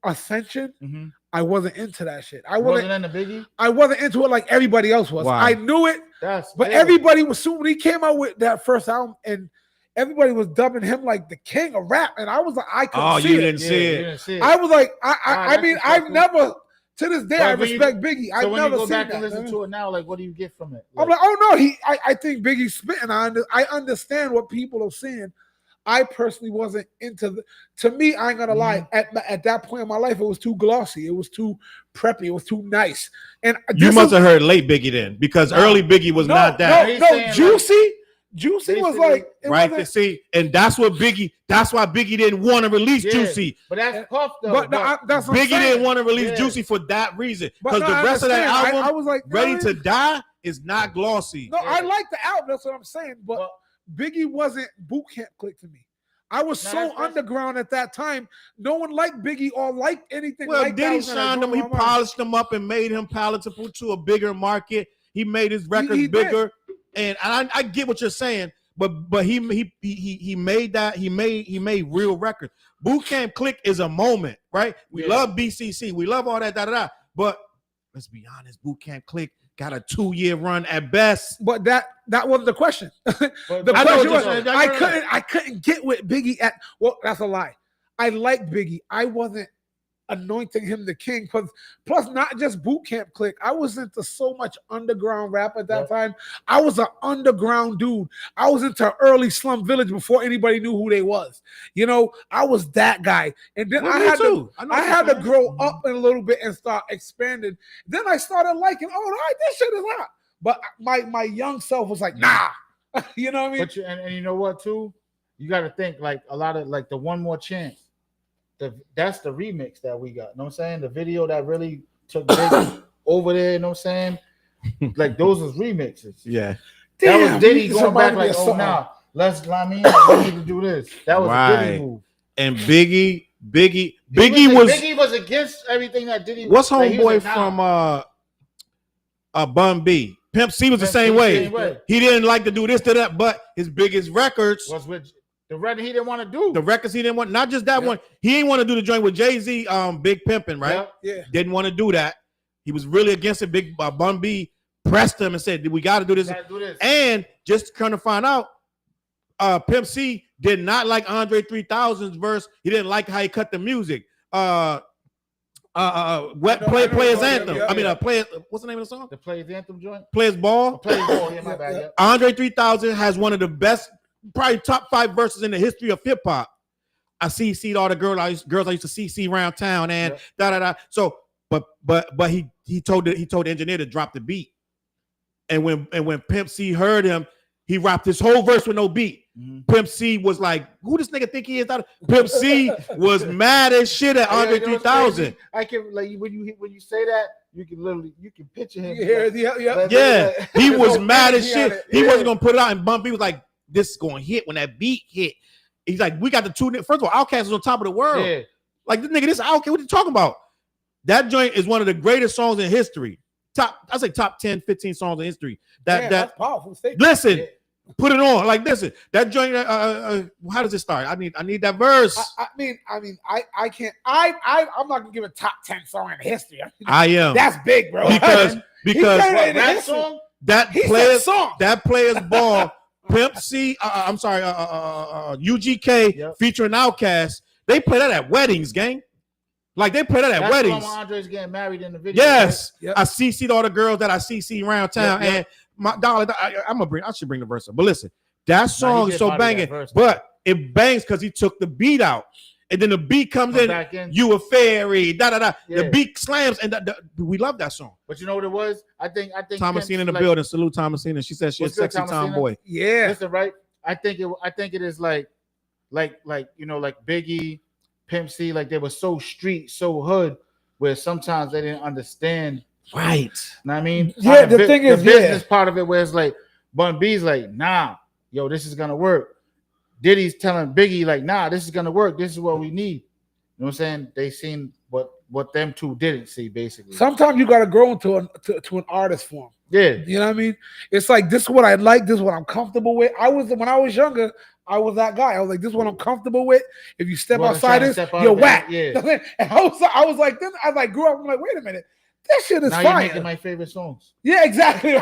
ascension. Mm-hmm. I wasn't into that shit. I wasn't into Biggie. I wasn't into it like everybody else was. Wow. I knew it, but everybody was soon when he came out with that first album, and everybody was dubbing him like the king of rap, and I was like, I couldn't see it. Didn't see it. I was like, I mean, I've never to this day I respect Biggie. So when you go back and listen to it now, like, what do you get from it? I'm like, oh no, I think Biggie's spitting. I understand what people are saying. I personally wasn't into to me, I ain't gonna lie, at that point in my life, it was too glossy, it was too preppy, it was too nice. And you must have heard late Biggie then, because early Biggie was not that. No, Juicy was like right to see, and that's why Biggie didn't want to release Juicy. But that's Puff though. But that's Biggie didn't want to release Juicy for that reason, because the rest of that album, I was like, Ready to Die, is not glossy. No, I like the album. That's what I'm saying, but Biggie wasn't boot camp click to me. I was so underground at that time. No one liked Biggie or liked anything. Well, like then he shined him. He polished him up and made him palatable to a bigger market. He made his records bigger, and I get what you're saying. But he made that. He made real records. Boot camp click is a moment, right? We love BCC. We love all that. But let's be honest, boot camp click got a 2-year run at best. But that wasn't the question. The question was I couldn't get with Biggie at. Well, that's a lie. I liked Biggie. I wasn't anointing him the king. Plus, not just boot camp clique. I was into so much underground rap at that time. I was an underground dude. I was into early Slum Village before anybody knew who they was. You know, I was that guy. And then I had to grow up a little bit and start expanding. Then I started liking, all right, this shit is hot. But my young self was like, nah. You know what I mean? But and you know what too? You got to think like a lot of like the One More Chance. That's the remix that we got. You know what I'm saying? The video that really took Diddy over there. You know what I'm saying? Like those was remixes. Yeah. That was Diddy going back like, oh nah, we need to do this. That was a Diddy move. And Biggie was against everything that Diddy. What's homeboy from Bun B? Pimp C was the same way. He didn't like to do this to that, but his biggest records was with the record he didn't want to do. The records he didn't want, not just that one. He didn't want to do the joint with Jay-Z, Big Pimpin', right? Yeah. Didn't want to do that. He was really against it. Big Bun B pressed him and said, "We got to do this." And just kind of find out, Pimp C did not like Andre 3000's verse. He didn't like how he cut the music. Players Anthem. What's the name of the song? The Players Anthem joint. Players Ball. Players Ball. Yeah, my bad. Andre 3000 has one of the best, probably top 5 verses in the history of hip hop. I see all the girls I used to see around town and da da da. So, but he told the engineer to drop the beat, and when Pimp C heard him, he rapped his whole verse with no beat. Mm-hmm. Pimp C was like, "Who this nigga think he is?" Pimp C was mad as shit at Andre 3000. I can like when you say that, you can picture him. He was mad as shit. He wasn't gonna put it out, and Bumpy was like, "This is gonna hit when that beat hit." He's like, "We got the two." First of all, Outkast was on top of the world. Yeah. Like this nigga, this Outkast. What are you talking about? That joint is one of the greatest songs in history. I say top 10, 15 songs in history. That's powerful statement. Listen. Yeah. Put it on like this. That joint. How does it start? I need that verse. I can't. I'm not gonna give a top 10 song in history. I am. That's big, bro. Because that song. That Players Ball. Pimp C. I'm sorry. UGK featuring Outkast. They play that at weddings, gang. Like they play that at weddings. Andre's getting married in the video. Yes, right? Yep. I CC'd all the girls that I CC around town, and my darling, I should bring the verse up. But listen, that song is so banging, but it bangs because he took the beat out, and then the beat comes in. You a fairy, da da da. Yeah. The beat slams, and we love that song. But you know what it was? I think Thomasina in the building. Salute Thomasina. She said she's a sexy tomboy. Yeah, listen, right? I think it is like you know, like Biggie, Pimp C, like they were so street, so hood, where sometimes they didn't understand. Right. You know what I mean? Yeah, the thing is, the business part of it where it's like Bun B's like, nah, yo, this is gonna work. Diddy's telling Biggie, like, nah, this is gonna work. This is what we need. You know what I'm saying? They seen what them two didn't see, basically. Sometimes you gotta grow into an artist form. Yeah. You know what I mean? It's like this is what I like, this is what I'm comfortable with. When I was younger, I was that guy. I was like, this is what I'm comfortable with. If you step outside this, you're whack. Yeah. And I was like, then I like grew up. I'm like, wait a minute, this shit is now fire. You're making my favorite songs. Yeah, exactly.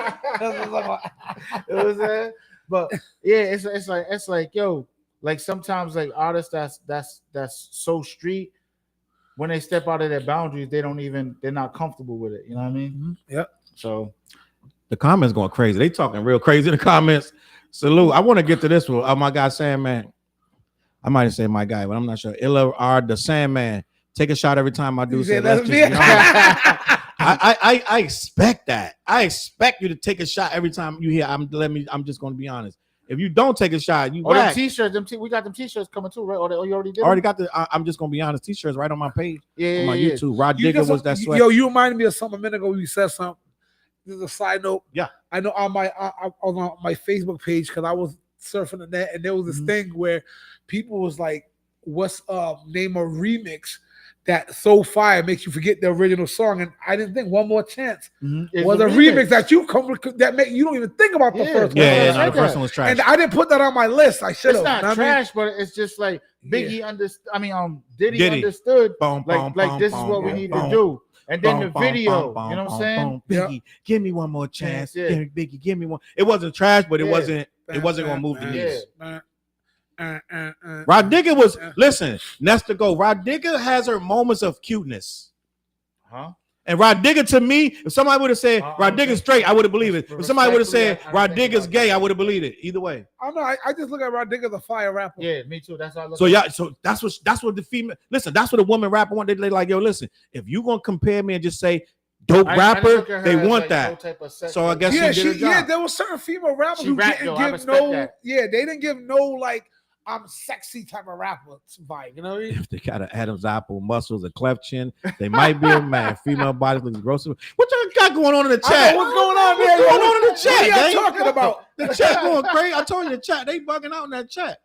But yeah, it's like yo, like sometimes like artists that's so street, when they step out of their boundaries, they're not comfortable with it. You know what I mean? Mm-hmm. Yeah. So the comments going crazy. They talking real crazy in the comments. Salute. I want to get to this one. My guy Sandman. I might say my guy, but I'm not sure. Illa R the Sandman. Take a shot every time I do. I expect that. I expect you to take a shot every time you hear. I'm just going to be honest. If you don't take a shot, you whack. Them t-shirts. We got them t-shirts coming too, right? Or you already did? Already got the. I'm just going to be honest. T-shirts right on my page. Yeah, on my YouTube. Rod Digger was that sweat. Yo, you reminded me of something a minute ago. You said something. This is a side note. Yeah, I know on my Facebook page, because I was surfing the net, and there was this thing where people was like, "What's name a remix that so fire makes you forget the original song?" And I didn't think One More Chance was a remix that you don't even think about the first one. Yeah, the first one was trash, and I didn't put that on my list. I should have. It's not trash, but it's just like Biggie understood. I mean, Diddy understood. Like this is what we need to do. And then the video, you know what I'm saying? Biggie, give me one more chance. Biggie, give me one. It wasn't trash, but it wasn't going to move the needle. Rod Digger was listen. Nesta go. Rod Digger has her moments of cuteness. Huh? And Rod Digger, to me, if somebody would have said Rod Digger's straight, I would have believed it. If somebody would have said Rod Digger's gay, I would have believed it. Either way. I don't know. I just look at Rod Digger as a fire rapper. Yeah, me too. That's how I look. So yeah, so that's what the female. Listen, that's what a woman rapper want. They like, yo, listen. If you gonna compare me and just say dope rapper, they want that. So I guess she did her job. Yeah, there was certain female rappers who didn't give no. Yeah, they didn't give no like. I'm sexy type of rapper vibe, you know what I mean? If they got an Adam's apple, muscles, a cleft chin, they might be a man. Female bodies look gross. What y'all got going on in the chat? What's going on there? What's going on in the chat? What are y'all talking about? The chat going crazy. I told you the chat. They bugging out in that chat.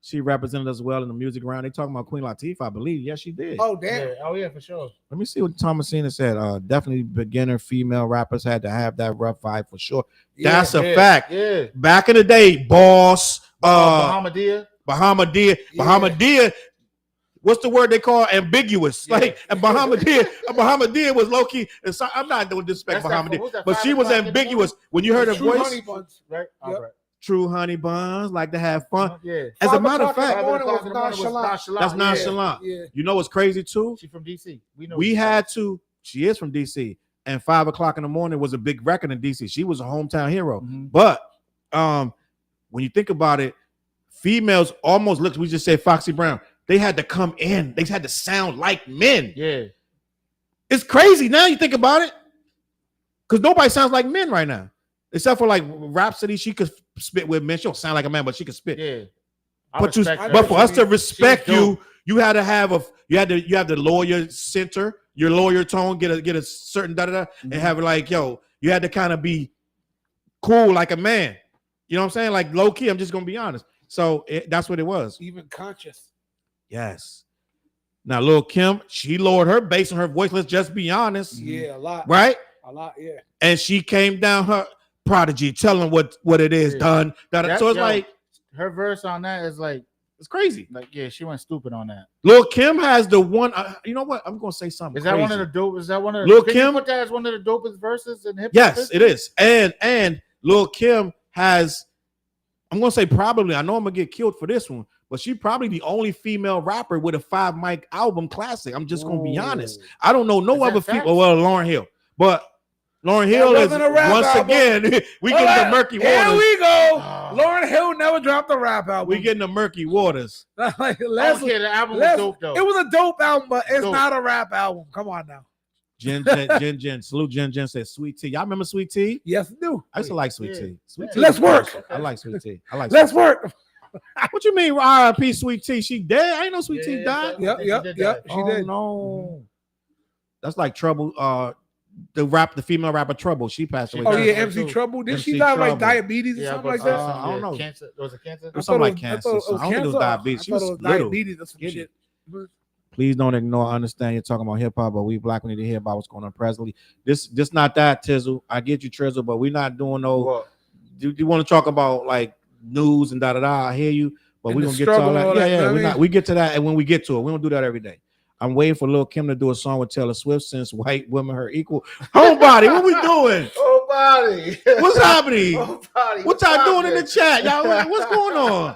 She represented us well in the music round. They talking about Queen Latifah, I believe. Yes, she did. Oh, damn. Yeah. Oh, yeah, for sure. Let me see what Thomasina said. Definitely beginner female rappers had to have that rough vibe for sure. That's a fact. Yeah. Back in the day, Boss, Bahamadia. Bahamadia, what's the word they call ambiguous? Yeah. Like, and Bahamadia was low key. I'm not doing disrespect Bahamadia, but she was ambiguous when you heard her voice. Honey buns, right? Yep. Right. True honey buns, like to have fun. Yeah. As a matter of fact, nonchalant. That's nonchalant. Yeah. You know what's crazy too? She's from DC. She is from DC, and 5 o'clock in the morning was a big record in DC. She was a hometown hero. Mm-hmm. But when you think about it, females almost looked, we just said Foxy Brown. They had to come in. They had to sound like men. Yeah. It's crazy now you think about it. Because nobody sounds like men right now. Except for like Rhapsody, she could spit with men. She don't sound like a man, but she could spit. Yeah. But for us to respect you, you had to have you have the lawyer center, your lawyer tone, get a certain and have it like, yo, you had to kind of be cool like a man. You know what I'm saying? Like low key, I'm just gonna be honest. So that's what it was. Even conscious. Yes. Now, Lil' Kim, she lowered her bass and her voice. Let's just be honest. Yeah, a lot. Right? A lot, yeah. And she came down her Prodigy, telling what it is done. So it's like her verse on that is like it's crazy. Like she went stupid on that. Lil' Kim has the one. You know what? I'm gonna say something. Is that crazy. One of the dope? Is that one of Lil' Kim? Put that as one of the dopest verses in hip hop? Yes, it is. And Lil' Kim has. I'm gonna say probably. I know I'm gonna get killed for this one, but she probably the only female rapper with a 5 mic album classic. I'm just gonna be honest. I don't know no other people. Well, Lauryn Hill, but Lauryn Hill is once again we get the murky waters. Here we go. Lauryn Hill never dropped a rap album. We get in the murky waters. Like, the album was dope though. It was a dope album, but it's not a rap album. Come on now. Jen, salute Jen says Sweet Tea. Y'all remember Sweet Tea? Yes, I do. I used to like Sweet Tea. Sweet Tea. Let's work. I like Sweet Tea. Let's work. What you mean, R.I.P. Sweet Tea? She dead? I ain't know Sweet Tea died. Yep. She did. No, that's like Trouble. The female rapper Trouble. She passed away. Oh yeah, MC Trouble. Did she die like diabetes or something like that? I don't know. Cancer? Was it cancer? Something like cancer. I don't think it was diabetes. She was little. Diabetes or some shit. Please don't ignore. I understand you're talking about hip hop, but we black need to hear about what's going on presently. This not that Tizzle. I get you, Trizzle, but we're not doing no. What? Do you want to talk about like news and da? I hear you, but we're gonna get to all that. Yeah. We get to that, and when we get to it, we don't do that every day. I'm waiting for Lil' Kim to do a song with Taylor Swift since white women are equal. Homebody, what we doing? Homebody. What's happening? Homebody. What y'all doing in the chat? Y'all, what's going on?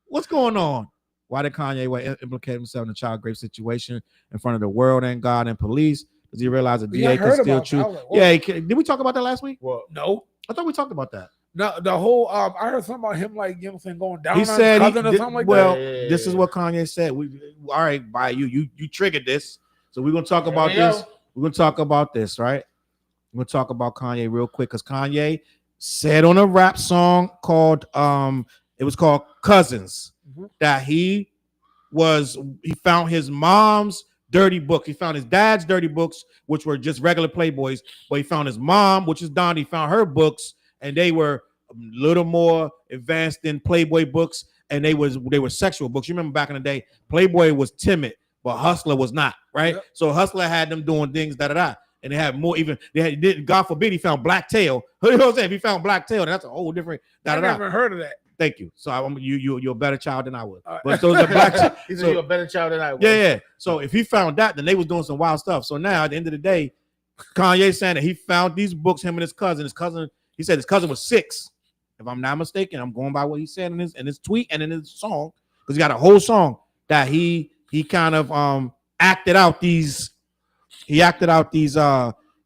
What's going on? Why did Kanye West implicate himself in a child rape situation in front of the world and God and police? Does he realize the DA can still choose? Yeah, did we talk about that last week? Well, no. I thought we talked about that. No, the whole I heard something about him like, you know what I'm saying, going down. He said or something like well, that. this is what Kanye said. All right, by you triggered this. So we're gonna talk about this. We're gonna talk about this, right? We're gonna talk about Kanye real quick because Kanye said on a rap song called it was called Cousins that he found his mom's dirty book. He found his dad's dirty books, which were just regular Playboys, but he found his mom, which is Donda. He found her books, and they were a little more advanced than Playboy books, and they were sexual books. You remember back in the day, Playboy was timid, but Hustler was not, right? Yep. So Hustler had them doing things and they had more. Even they had, God forbid, he found Black Tail. You know what I'm saying? If he found Black Tail, that's a whole different. I never heard of that. Thank you. So you're a better child than I was. But so the black. You're a better child than I was. Yeah. So if he found that, then they was doing some wild stuff. So now at the end of the day, Kanye saying that he found these books. Him and his cousin. He said his cousin was 6. if I'm not mistaken. I'm going by what he said in his tweet and in his song, because he got a whole song that he kind of acted out these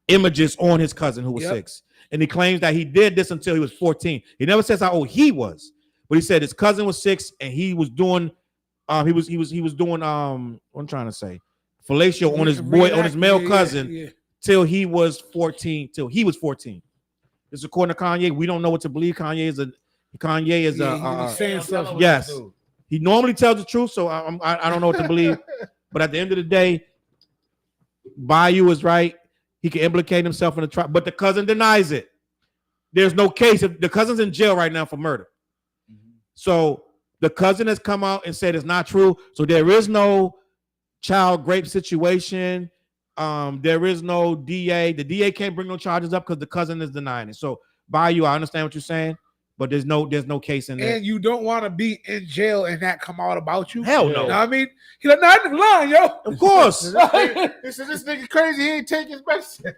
images on his cousin who was 6, and he claims that he did this until he was 14. He never says how old he was, but he said his cousin was 6 and he was doing he was doing what I'm trying to say, fellatio on his male cousin till he was 14. This is according to Kanye. We don't know what to believe. Kanye is saying stuff. Yes, he normally tells the truth, so I don't know what to believe. But at the end of the day, Bayou is right. He can implicate himself in the trial, but the cousin denies it. There's no case. The cousin's in jail right now for murder. So the cousin has come out and said it's not true. So there is no child rape situation. There is no DA. The DA can't bring no charges up because the cousin is denying it. So Bayou, I understand what you're saying, but there's no case in there. And you don't want to be in jail and that come out about you. Hell no. You know what I mean? He's like, not lying, yo. Of course. He said this nigga crazy. He ain't taking his medicine.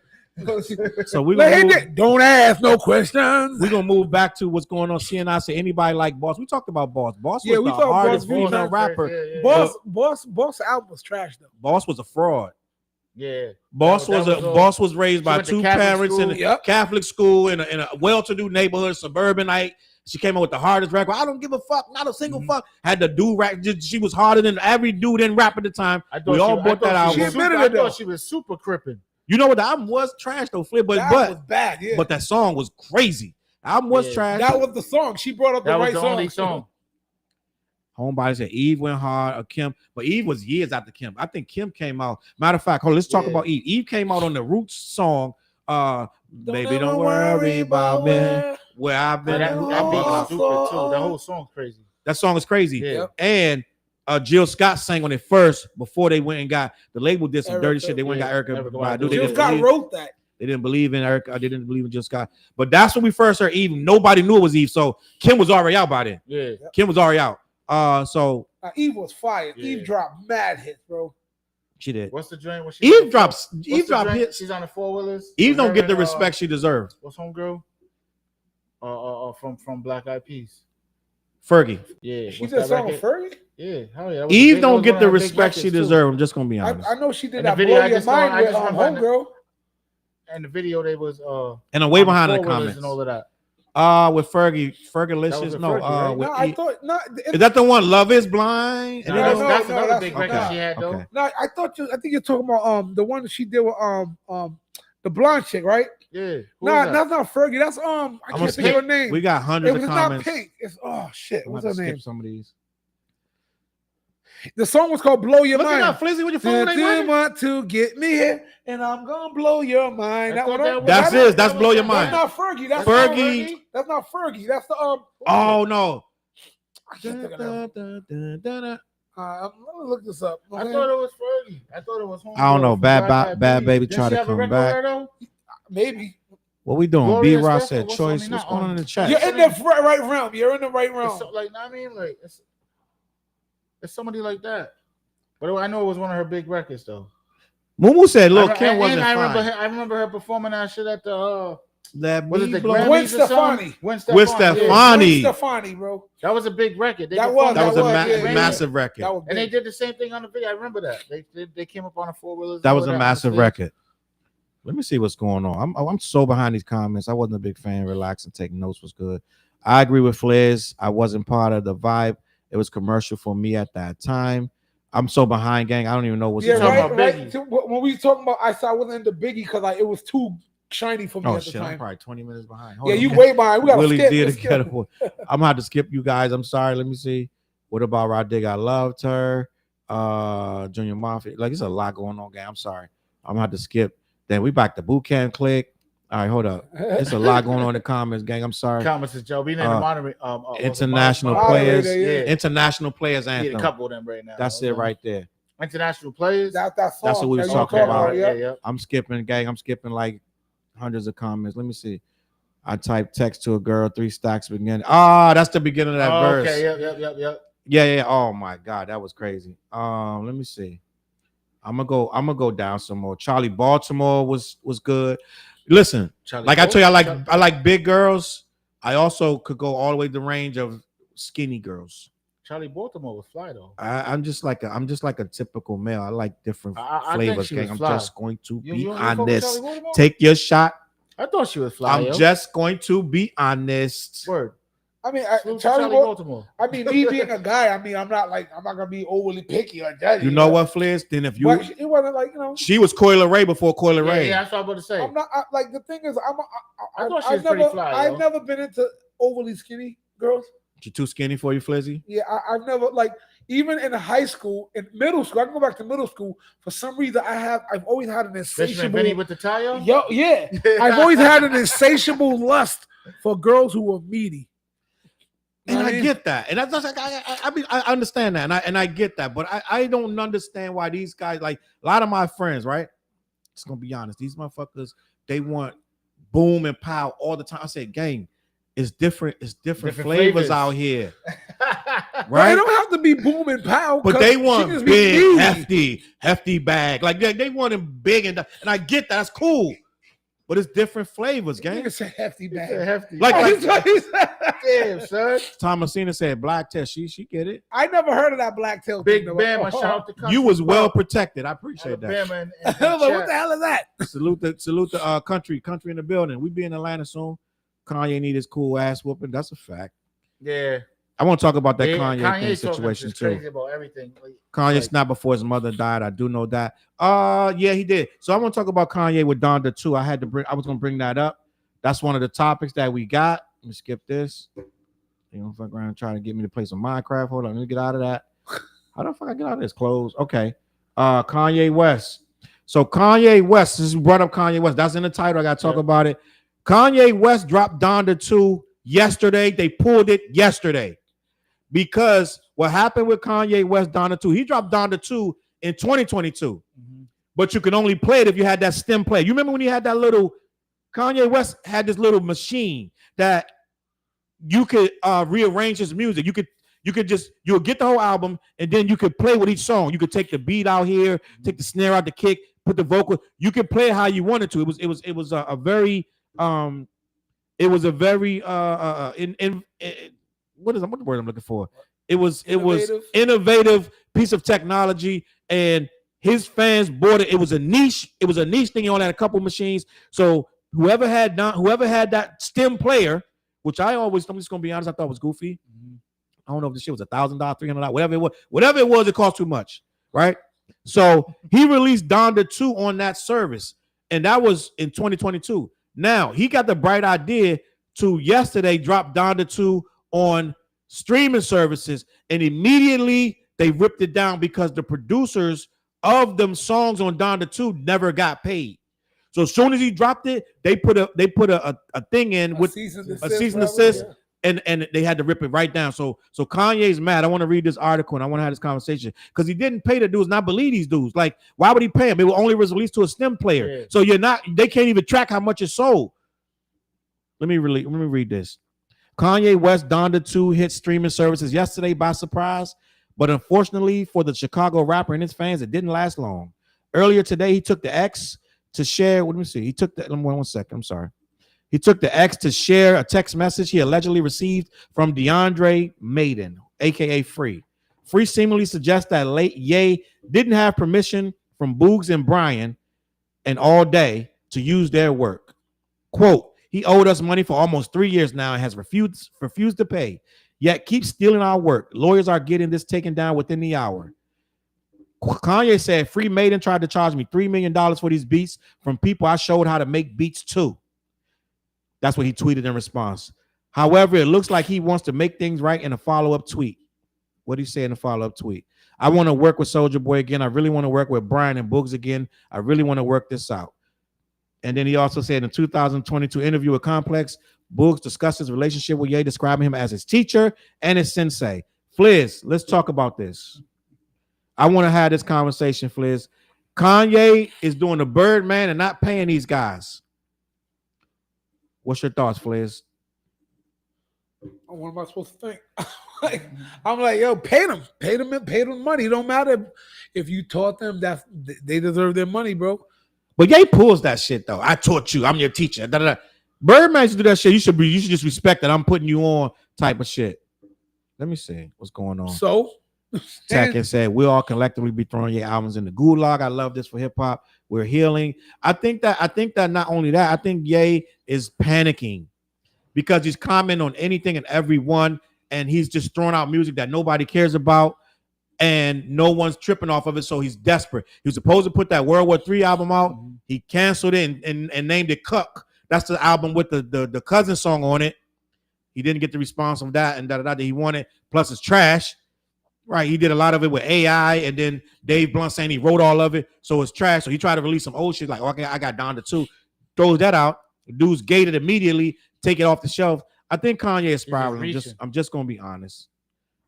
So we don't ask no questions. We're gonna move back to what's going on. CNI said anybody like Boss. We talked about Boss. Boss was the hardest female rapper. Boss album was trash though. Boss was a fraud. Yeah. Boss was raised by 2 parents in a Catholic school in a well-to-do neighborhood, suburbanite. She came up with the hardest record. I don't give a fuck, not a single fuck. Had the dude rap. She was harder than every dude in rap at the time. We all bought that album. I thought she was super crippin'. You know what? The album was trash though, Flip, but was bad. Yeah. But that song was crazy. The album was trash. That was the song. She brought up the right song. Only song. Homebody said Eve went hard, or Kim, but Eve was years after Kim. I think Kim came out. Matter of fact, let's talk about Eve. Eve came out on the Roots song. Baby, don't worry about me. Where I've been. That beat stupid too. That whole song's crazy. That song is crazy. Yeah. And Jill Scott sang on it first before they went and got the label did some dirty shit. They went and got Erica Badu. Jill Scott wrote that. They didn't believe in Erica. They didn't believe in Jill Scott. But that's when we first heard Eve. Nobody knew it was Eve. So Kim was already out by then. Yeah. Kim was already out. So Eve was fired. Yeah. Eve dropped mad hits, bro. She did. What's the joint? Eve dropped hits. She's on the 4-wheelers. Eve don't get the respect she deserves. What's homegirl? From Black Eyed Peas. Fergie. Yeah. She did a song with Fergie? Yeah. Hell yeah. Eve don't get the respect she deserves. I'm just gonna be honest. I know she did that Blow Your Mind with homegirl. And the video they was and I'm way behind the comments and all of that. With Fergalicious. No, right? with I thought is that the one? Love is Blind. No, that's another big record she had though. No, I think you're talking about the one that she did with the blonde chick, right? Yeah. No, that's not Fergie. That's I can't think of her name. We got hundreds of comments. It's not Pink. It's shit. What's her name? Some of these. The song was called "Blow Your Mind." Look at Flizzy with your phone. You want to get me here, and I'm gonna blow your mind. That's "Blow Your Mind." That's not Fergie. That's Fergie. That's not Fergie. That's the Oh no. I can't think of that. I'm gonna look this up. I thought it was Fergie. I thought it was. I don't know. Bad baby try to come back. Maybe. What we doing? B Ross said choice. What's going on in the chat? You're in the right realm. You're in the right realm. So, I mean, it's somebody like that. But I know it was one of her big records though. Mumu said, "Look, Kim wasn't fine." I remember her performing that shit at the was it the Gwen Stefani? With Stefani, bro. That was a big record. That was a massive record. And they did the same thing on the video. I remember that. They came up on a 4-wheeler. That was a massive record. Let me see what's going on. I'm so behind these comments. I wasn't a big fan. Relax and take notes was good. I agree with Fliz. I wasn't part of the vibe. It was commercial for me at that time. I'm so behind, gang. I don't even know what's talking about. Right. When we talking about, I wasn't into Biggie because it was too shiny for me at the time. I'm probably 20 minutes behind. You way behind. We got to skip. I'm gonna have to skip you guys. I'm sorry. Let me see. What about Roddig? I loved her. Junior Mafia. It's a lot going on, gang. I'm sorry. I'm gonna have to skip. Then we back to boot camp click. All right, hold up. There's a lot going on in the comments, gang. I'm sorry. Comments is Joe. We need to monitor international players. International players anthem. Need a couple of them right now. That's it right there. International players. That's what we was talking about. Yeah. I'm skipping, gang. I'm skipping like hundreds of comments. Let me see. I typed text to a girl, 3 stacks beginning. That's the beginning of that verse. Okay. Yep. Yeah. Oh my God, that was crazy. Let me see. I'm gonna go down some more. Charlie Baltimore was good. Listen, I tell you, I like big girls. I also could go all the way to the range of skinny girls. Charlie Baltimore was fly though. I'm just like a typical male. I like different flavors. Gang. I'm just going to be honest. Take your shot. I thought she was fly. I'm just going to be honest. Word. I mean, Charlie Baltimore. I mean, me being a guy, I mean, I'm not gonna be overly picky like that. You know what, Fliz? Then if you, but it wasn't like she was Coyle Ray before Coyle Ray. Yeah, that's what I'm about to say. I'm not like the thing is, I thought she was pretty fly. I've never been into overly skinny girls. She too skinny for you, Flizzy? Yeah, I've never like even in high school, in middle school. I can go back to middle school. For some reason, I've always had an insatiable. Benny with the tire. Yeah. I've always had an insatiable lust for girls who were meaty. And I get that, and that's like I understand that, and I get that, but I don't understand why these guys, like a lot of my friends, right? Just gonna be honest, these motherfuckers, they want boom and pow all the time. I said, gang, it's different flavors out here, right? They don't have to be boom and pow, but they want big, hefty bag, like they want them big, and I get that, that's cool. But it's different flavors, gang. It's a hefty bag. Like damn, son. Thomasina said black tail. She get it. I never heard of that black tail. Big Bama, shout out to country. You was well protected. I appreciate that. What the hell is that? Salute the country in the building. We be in Atlanta soon. Kanye need his cool ass whooping. That's a fact. Yeah. I want to talk about that Kanye situation too. Crazy about everything. Kanye snapped before his mother died. I do know that. Yeah, he did. So I want to talk about Kanye with Donda too. I was gonna bring that up. That's one of the topics that we got. Let me skip this. You know, fuck around trying to get me to play some Minecraft. Hold on, let me get out of that. How the fuck I get out of this? Close. Okay. Kanye West. So Kanye West. This is brought up Kanye West. That's in the title. I gotta talk about it. Kanye West dropped Donda 2 yesterday. They pulled it yesterday. Because what happened with Kanye West Donda 2, he dropped Donda 2 in 2022. But you can only play it if you had that stem player. You remember when he had that little, Kanye West had this little machine that you could rearrange his music. You'll get the whole album and then you could play with each song. You could take the beat out here, take the snare out, the kick, put the vocal. You could play it how you wanted to. It was a very what the word I'm looking for? It was innovative piece of technology, and his fans bought it. It was a niche thing. He only had a couple machines. So whoever had that stem player, which I'm just gonna be honest, I thought was goofy. I don't know if the shit was $1,000, $300, whatever it was, it cost too much, right? So he released Donda 2 on that service, and that was in 2022. Now he got the bright idea to yesterday drop Donda 2 on streaming services, and immediately they ripped it down because the producers of them songs on Donda 2 never got paid. So as soon as he dropped it, they put a thing in with a cease and desist, and they had to rip it right down. So Kanye's mad. I want to read this article and I want to have this conversation because he didn't pay the dudes, and I believe these dudes. Like, why would he pay him? It only was released to a stem player. Yeah. So they can't even track how much it sold. Let me read this. Kanye West Donda 2 hit streaming services yesterday by surprise, but unfortunately for the Chicago rapper and his fans, it didn't last long. Earlier today, he took the X to share. Let me see. He took the 1 second. I'm sorry. He took the X to share a text message he allegedly received from DeAndre Maiden, aka Free. Free seemingly suggests that late Ye didn't have permission from Boogs and Brian and All Day to use their work. Quote, he owed us money for almost 3 years now and has refused to pay, yet keeps stealing our work. Lawyers are getting this taken down within the hour. Kanye said Free Maiden tried to charge me $3 million for these beats from people I showed how to make beats to. That's what he tweeted in response. However, it looks like he wants to make things right in a follow-up tweet. What did he say in the follow-up tweet? I want to work with Soulja Boy again. I really want to work with Brian and Boogs again. I really want to work this out. And then he also said in a 2022 interview with Complex, Boogs discussed his relationship with Ye, describing him as his teacher and his sensei. Fliz, let's talk about this. I want to have this conversation, Fliz. Kanye is doing the Birdman and not paying these guys. What's your thoughts, Fliz? What am I supposed to think? I'm like, yo, pay them money. It don't matter if you taught them that they deserve their money, bro. But Ye pulls that shit though. I taught you. I'm your teacher. Da-da-da. Birdman used to do that shit. You should just respect that I'm putting you on type of shit. Let me see what's going on. So Tekken said we all collectively be throwing your albums in the gulag. I love this for hip hop. We're healing. I think that not only that, I think Ye is panicking because he's commenting on anything and everyone, and he's just throwing out music that nobody cares about, and no one's tripping off of it. So he's desperate. He was supposed to put that World War III album out. He canceled it and named it Cuck. That's the album with the cousin song on it. He didn't get the response from that and that he wanted. Plus, it's trash. Right, he did a lot of it with AI, and then Dave Blunt saying he wrote all of it, so it's trash. So he tried to release some old shit like, okay, I got Donda 2, throws that out. The dude's gated immediately, take it off the shelf. I think Kanye is spiraling. I'm just going to be honest.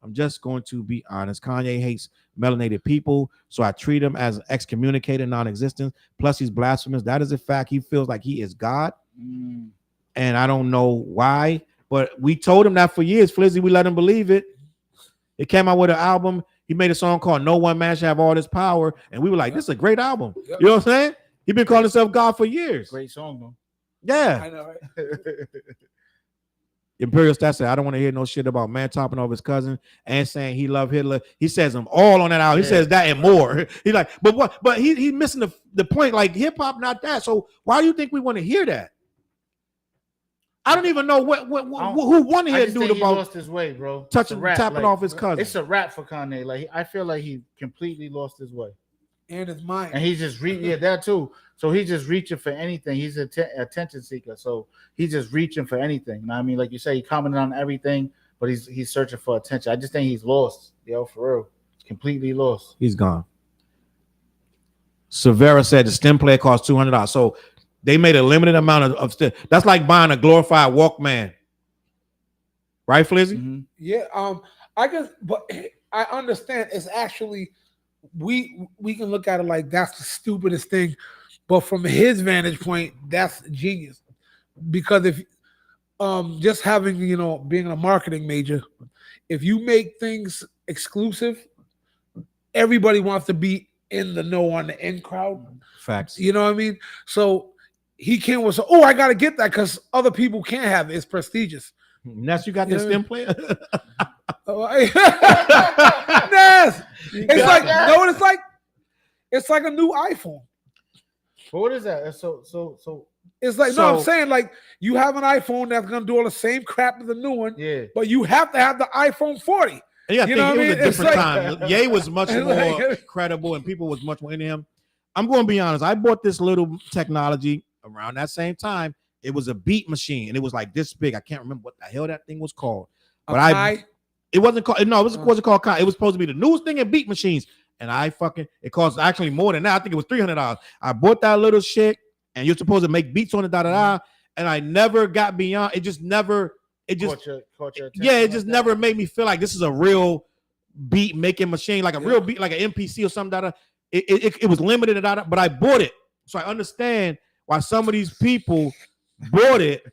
Kanye hates melanated people, so I treat him as excommunicated, non-existent. Plus, he's blasphemous. That is a fact. He feels like he is God, and I don't know why, but we told him that for years. Flizzy, we let him believe it. It came out with an album. He made a song called No One Man Should Have All This Power. And we were like, this is a great album. Yep. You know what I'm saying? He been calling himself God for years. Great song, though. Yeah. I know, right? Imperial Stat said, I don't want to hear no shit about man topping off his cousin and saying he loved Hitler. He says them all on that album. Yeah. He says that and more. He's like, but what? But he's missing the point. Like hip hop, not that. So why do you think we want to hear that? I don't even know who won here dude about. He lost his way, bro. Tapping off his cousin. It's a rap for Kanye. Like I feel like he completely lost his way and his mind. And he's just that too. So he's just reaching for anything. He's an attention seeker. So he's just reaching for anything. You know what I mean? Like you say, he commented on everything, but he's searching for attention. I just think he's lost, for real. Completely lost. He's gone. Severa said the stem player costs $200. So they made a limited amount of stuff. That's like buying a glorified Walkman. Right, Flizzy? Mm-hmm. Yeah. I guess, but I understand it's actually we can look at it like that's the stupidest thing. But from his vantage point, that's genius. Because if just having, being a marketing major, if you make things exclusive, everybody wants to be in the know on the in crowd. Facts. You know what I mean? So he came with, I got to get that because other people can't have it. It's prestigious. Unless you got the stem player. Yes. It's like, know what it's like? It's like a new iPhone. But what is that? So it's like, no, I'm saying like you have an iPhone that's going to do all the same crap as the new one. Yeah. But you have to have the iPhone 40. Yeah, you know what I mean? It was a different time. Ye was much more credible and people was much more into him. I'm going to be honest. I bought this little technology around that same time. It was a beat machine and it was like this big. I can't remember what the hell that thing was called. But it wasn't called, no, it wasn't called Kai. It was supposed to be the newest thing in beat machines. And it cost actually more than that. I think it was $300. I bought that little shit and you're supposed to make beats on it, and I never got beyond. It just never, caught your it just never made me feel like this is a real beat making machine, like a real beat, like an MPC or something. It was limited, but I bought it. So I understand why some of these people bought it,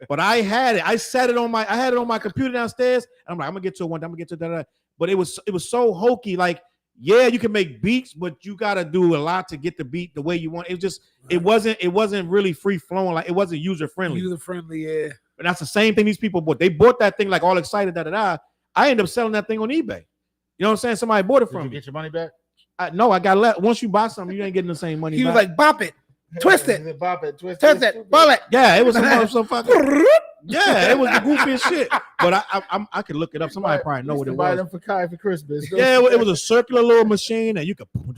but I had it. I had it on my computer downstairs. And I'm like, I'm gonna get to it one day. I'm gonna get to that. But it was so hokey. Like, yeah, you can make beats, but you gotta do a lot to get the beat the way you want. It wasn't really free flowing. Like it wasn't user friendly. Yeah. And that's the same thing these people bought. They bought that thing like all excited. I ended up selling that thing on eBay. You know what I'm saying? Somebody bought it from me. Get your money back? No, I got left. Once you buy something, you ain't getting the same money. He back. was like, bop it. Twist it. Bop it. Twist it. Bop it. Yeah, it was some fucking. Yeah, it was the goofiest shit. But I could look it up. Somebody probably know what it was. Buy them for Kai for Christmas. Yeah, it was a circular little machine, and you could and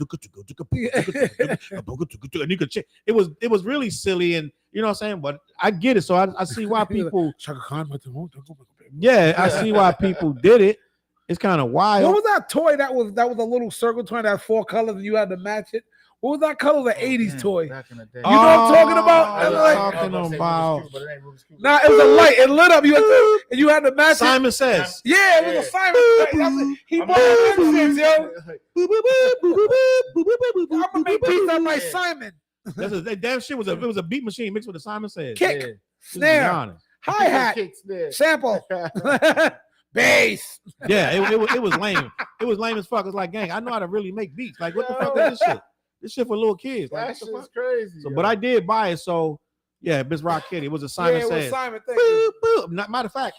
you could check. It was really silly, and you know what I'm saying. But I get it, so I see why people. Yeah, I see why people did it. It's kind of wild. What was that toy that was a little circle toy that had 4 colors and you had to match it? What was that color? The 80s toy. Back in the day. You know what I'm talking about? Nah, it was a light. It lit up. You had to match Simon it. Says. Yeah, it was a Simon. He bought it, yo. I'm gonna make beats out like Simon. That damn shit was a beat machine mixed with a Simon Says. Kick, snare, hi-hat, sample, bass. Yeah, it was lame. It was lame as fuck. It's like, gang, I know how to really make beats. Like, what the fuck is this shit? This shit for little kids. Like, that shit's crazy. So, but I did buy it. So Yeah, Biz Rock Kitty. It was a Simon Says. Simon. Boop, boop. Matter of fact,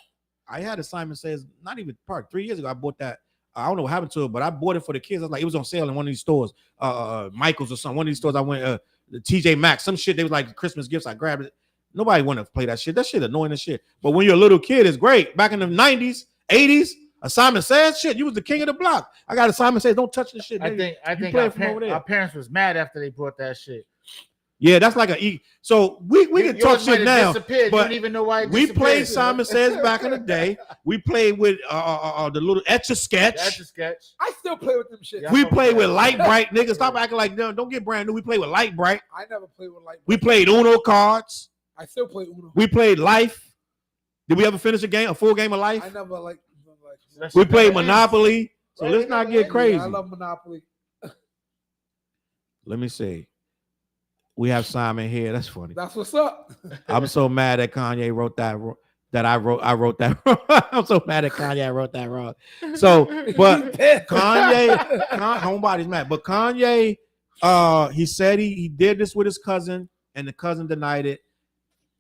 I had a Simon Says not even part 3 years ago. I bought that. I don't know what happened to it, but I bought it for the kids. I was like, it was on sale in one of these stores, Michael's or something. One of these stores I went, the TJ Maxx, some shit. They was like Christmas gifts. I grabbed it. Nobody want to play that shit. That shit annoying as shit. But when you're a little kid, it's great. Back in the 90s, 80s, a Simon Says shit. You was the king of the block. I got a Simon Says, don't touch this shit. I think our parents was mad after they brought that shit. Yeah, that's like so we can talk shit now, but you don't even know why we played Simon Says back in the day. We played with the little Etch-a-Sketch. I still play with them shit. We played with Light Bright, niggas. Stop acting like don't get brand new. We played with Light Bright. I never played with Light Bright. We played Uno cards. I still play Uno. We played Life. Did we ever finish a full game of Life? I never like. We played Monopoly. So let's not get crazy. I love Monopoly. Let me see. We have Simon here. That's funny. That's what's up. I'm so mad that Kanye wrote that. That I wrote that wrong. I'm so mad at Kanye. I wrote that wrong. So, but Kanye, nobody's mad. But Kanye, he said he did this with his cousin, and the cousin denied it.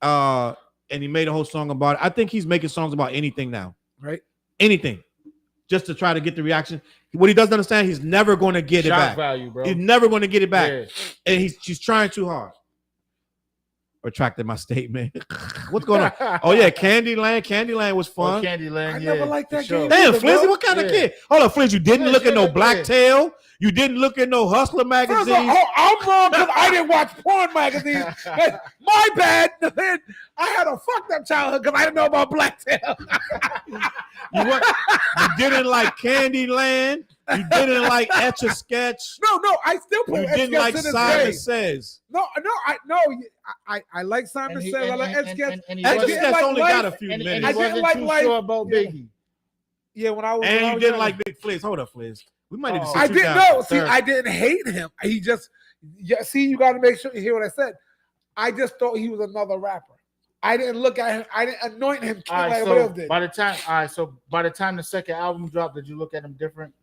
And he made a whole song about it. I think he's making songs about anything now. Right? Anything. Just to try to get the reaction. What he doesn't understand, he's never going to get it back. Value, bro. He's never going to get it back. Yeah. And he's trying too hard. Retracted my statement. What's going on? Oh, yeah, Candyland. Candyland was fun. Candyland, I never liked that game. Damn, Flizzy, what kind of kid? Hold on, Flizzy, you didn't look at no Blacktail. You didn't look at no Hustler magazine. I'm wrong because I didn't watch porn magazines. My bad. I had a fucked up childhood because I didn't know about Blacktail. You didn't like Candyland. You didn't like Etch-a-Sketch. No, I still play. You didn't like Simon Says. I like Simon Says. I like Etch-a-Sketch. Etch-a-Sketch only got a few minutes. I didn't like Life. Sure about Biggie. Yeah, when I was. And you didn't like Big Fliz. Hold up, Fliz. We might need to. I didn't know. See, I didn't hate him. He just. Yeah, see, you got to make sure you hear what I said. I just thought he was another rapper. I didn't look at him. I didn't anoint him king like what else did. By the time the second album dropped, did you look at him different?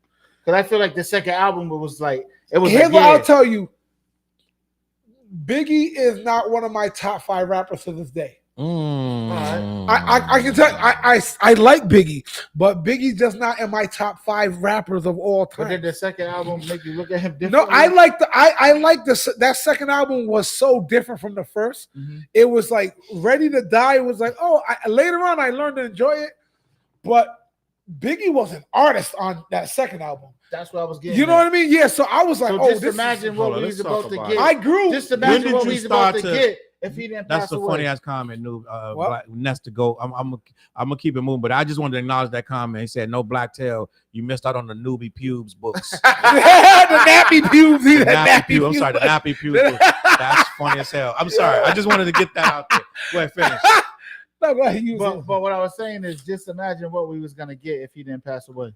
Because I feel like the second album was like it was. Here's what I'll tell you. Biggie is not one of my top 5 rappers to this day. I can tell you, I like Biggie, but Biggie's just not in my top 5 rappers of all time. But did the second album make you look at him differently? No, I like that second album was so different from the first. Mm-hmm. It was like Ready to Die. It was like, later on I learned to enjoy it, but Biggie was an artist on that second album. That's what I was getting. You know what I mean? Yeah. So I was like, just imagine what we was about to get. I grew. Just imagine what we was about to get. If he didn't pass That's a away. funny ass comment, Noob. Nest to go. I'm gonna keep it moving, but I just wanted to acknowledge that comment. He said, "No Blacktail, you missed out on the Newbie Pubes books." The nappy pubes. The nappy pubes. Books. That's funny as hell. I'm sorry. I just wanted to get that out there. Go ahead, finish. But what I was saying is, just imagine what we was gonna get if he didn't pass away.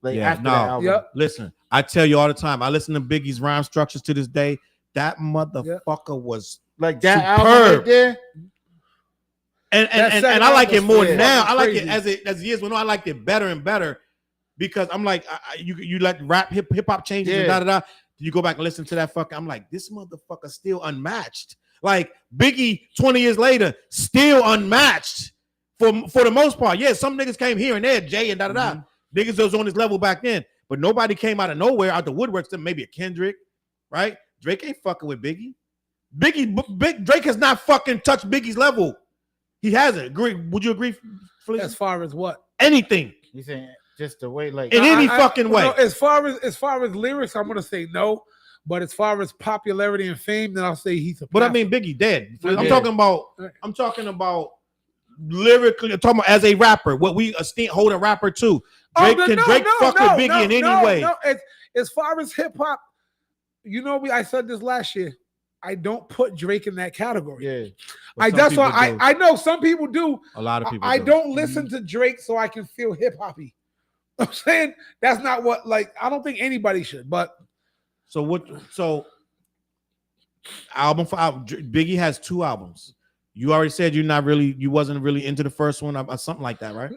After that album. Yep. Listen, I tell you all the time. I listen to Biggie's rhyme structures to this day. That motherfucker was like that superb. album right there. And I like it more now. I like it as years went on. I liked it better and better because I'm like, you let rap hip hop changes and da da da. You go back and listen to that fucker. I'm like, this motherfucker still unmatched. Like Biggie, 20 years later, still unmatched for the most part. Yeah, some niggas came here and there, Jay and da da da. Niggas was on his level back then, but nobody came out of nowhere, out the woodworks. Maybe a Kendrick, right? Drake ain't fucking with Biggie. Drake has not fucking touched Biggie's level. He hasn't. Agree? Would you agree, Felicia? As far as what? Anything. You saying just the way, like in any fucking way. No, as far as lyrics, I'm gonna say no. But as far as popularity and fame, then I'll say he's a. But I mean, Biggie dead. I'm talking about lyrically. I'm talking about as a rapper. What we hold a rapper to. Drake fuck with Biggie in any way. No. As far as hip hop, I said this last year. I don't put Drake in that category. Yeah, that's why I know some people do. A lot of people. I don't listen to Drake so I can feel hip hoppy. I'm saying that's not what I don't think anybody should. But so album for album. Biggie has 2 albums. You already said you wasn't really into the first one or something like that, right?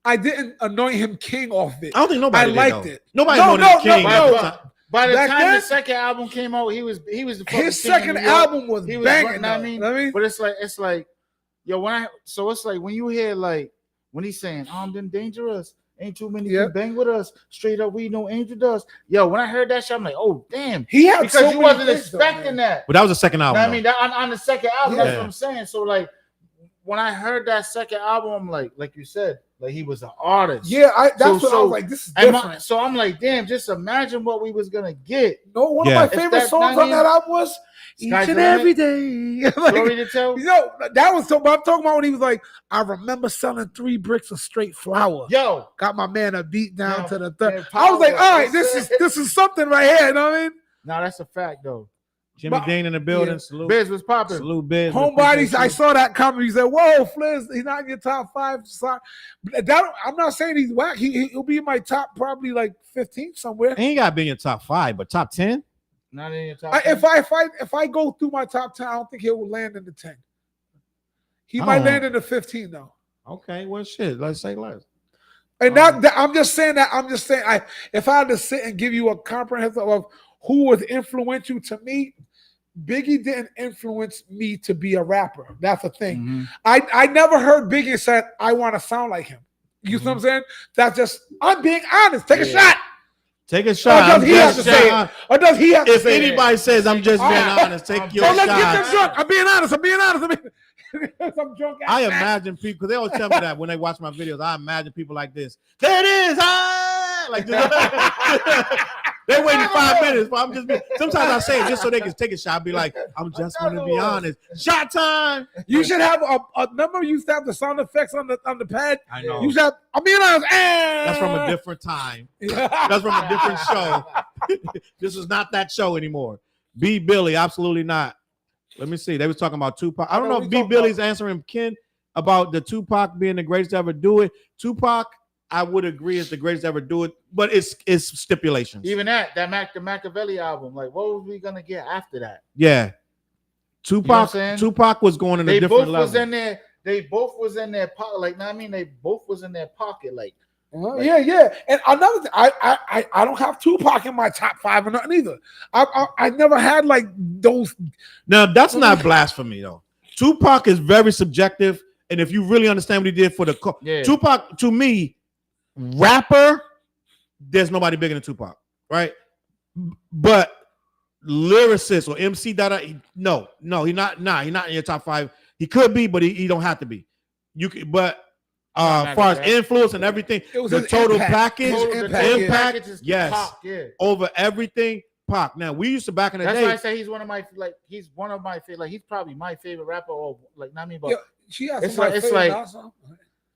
I didn't anoint him king off it. I don't think nobody. I liked it. Nobody anointed him king. By the time the second album came out, he was the his second album was banging. I mean, but it's like, yo, it's like when you hear like when he's saying, "I'm them dangerous, ain't too many can bang with us, straight up we know Angel does." Yo, when I heard that shit, I'm like, oh damn, because you wasn't expecting that. But that was the second album. I mean, on the second album, that's what I'm saying. So like, when I heard that second album, I'm like you said. Like he was an artist. Yeah, that's what I was like. This is different. So I'm like, damn, just imagine what we was gonna get. No, one of my favorite songs on that album was Each and Every Day. Like, Story to Tell. You know, that was so. But I'm talking about when he was like, I remember selling 3 bricks of straight flour. Yo, got my man a beat down to the third. I was like, all right, this is something right here. You know what I mean? No, that's a fact though. Jimmy Dean in the building. Salute. Biz was popping. Salute Biz. Homebodies, I saw that comment. He said, whoa, Fliz, he's not in your top 5. I'm not saying he's whack. He'll be in my top probably like 15 somewhere. He ain't got to be in your top 5, but top 10? Not in your top 10. If I go through my top 10, I don't think he'll land in the 10. He might land in the 15 though. Okay, well shit. Let's say less. And I'm just saying if I had to sit and give you a comprehensive of who was influential to me, Biggie didn't influence me to be a rapper. That's the thing. Mm-hmm. I never heard Biggie say, I want to sound like him. You know what I'm saying? That's just, I'm being honest. Take a shot. Take a shot. Or does he have to say it? Or does he have to say it? If anybody says I'm just being honest, take your shot. Let's get them drunk. I'm being honest. I'm drunk. I imagine people, because they always tell me that when they watch my videos, I imagine people like this. There it is. Like this. They're waiting 5 minutes, but I'm just. Sometimes I say it just so they can take a shot. I'll be like, I'm just going to be honest. Shot time. You should have a number. You used to have the sound effects on the pad. I know. You should have. I'm being honest. That's from a different time. That's from a different show. This is not that show anymore. B. Billy, absolutely not. Let me see. They was talking about Tupac. I don't know if B. Billy's answering Ken about the Tupac being the greatest to ever do it. Tupac, I would agree, is the greatest to ever do it, but it's stipulations. Even the Machiavelli album, like what was we gonna get after that? Yeah, Tupac was going in a different level. They both was in their pocket. Like, I mean, they both was in their pocket. Like, yeah. And another thing, I don't have Tupac in my top 5 or nothing either. I never had like those. Now that's not blasphemy though. Tupac is very subjective, and if you really understand what he did for the Tupac, to me, rapper, there's nobody bigger than Tupac, right? But lyricist or MC, no, he's not in your top 5. He could be, but he don't have to be. You could, but as far as influence and everything, the total package, impact, yes, Pac, over everything. Pac. Now we used to back in the day. That's why I say he's one of my favorite. Like he's probably my favorite rapper. Or like not me, but it's like.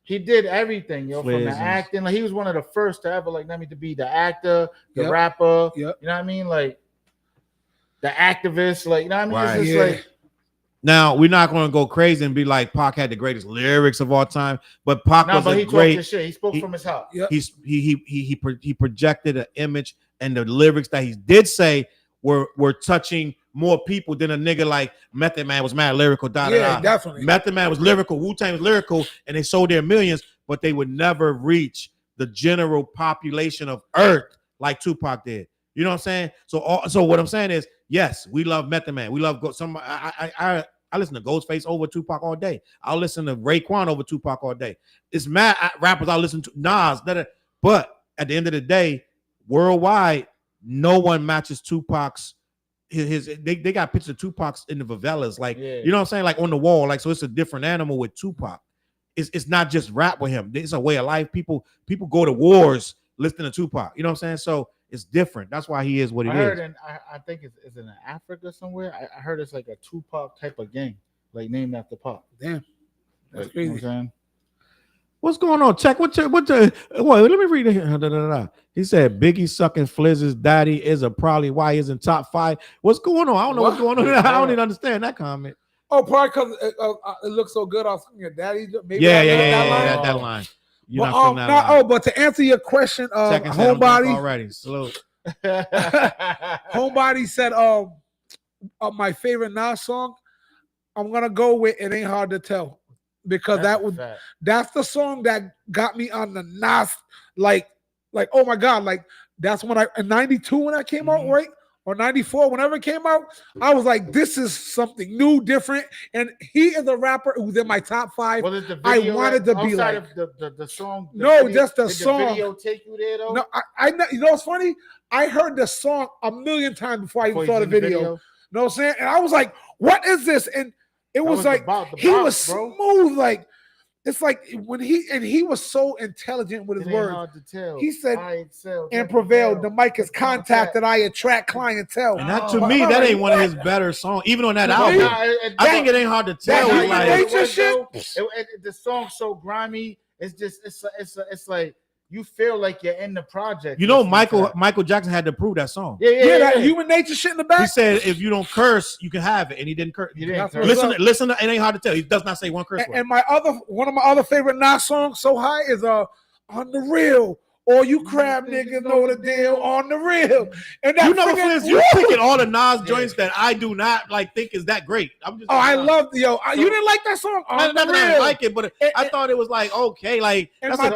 He did everything, from the acting. Like he was one of the first to ever, to be the actor, the rapper. You know what I mean? Like the activist. Like, you know what I mean? It's just like. Now we're not going to go crazy and be like Pac had the greatest lyrics of all time, but Pac was he great. His shit. He spoke from his heart. Yep. He projected an image, and the lyrics that he did say were touching more people than a nigga like Method Man was mad lyrical. Definitely. Method Man was lyrical. Wu-Tang was lyrical, and they sold their millions, but they would never reach the general population of Earth like Tupac did. You know what I'm saying? So what I'm saying is, yes, we love Method Man. We love I listen to Ghostface over Tupac all day. I'll listen to Raekwon over Tupac all day. It's mad rappers I listen to Nas, but at the end of the day, worldwide, no one matches Tupac's. They got pictures of Tupac's in the favelas, you know what I'm saying, like on the wall, so it's a different animal with Tupac. It's not just rap with him. It's a way of life. People go to wars listening to Tupac. You know what I'm saying? So it's different. That's why he is what he is. I think it's in Africa somewhere. I heard it's like a Tupac type of gang, like named after Pac. Damn, that's crazy. You know what I'm saying? What's going on? Check what? Let me read it. He said Biggie sucking Flizz's daddy is probably why he's in top 5. What's going on? I don't know what's going on. I don't even understand that comment. Oh, probably because it looks so good. I was thinking your daddy. Maybe that line. But to answer your question, Homebody already. Salute. Homebody said, my favorite Nas song. I'm gonna go with "It Ain't Hard to Tell" because that's the song that got me on the Nas, like oh my god, like That's when in 92 when I came out, right? Or 94, whenever it came out, I was like, this is something new, different. And he is a rapper who's in my top 5. I wanted to be like the song. Just the song. Did the video take you there though? No, I you know what's funny? I heard the song a million times before I even saw the video. You know what I'm saying? And I was like, what is this? And it was like he was smooth, like it's like when he was so intelligent with his words. Hard to tell. He said, and prevailed. The mic is contact that I attract clientele. And that to me, that ain't one of his better songs. Even on that album, I think it ain't hard to tell. The song's so grimy. It's just it's like you feel like you're in the project. You know, Michael Jackson had to prove that song. Yeah, that human nature shit in the back. He said, if you don't curse, you can have it, and he didn't curse. Listen. It ain't hard to tell. He does not say one curse word. And one of my other favorite Nas songs, So High, is On the Real. All you crab niggas know the deal, On the Real. And that you picking all the Nas joints that I do not think is that great. I'm just I love you didn't like that song? I didn't like it, but I thought it was like okay, like that's a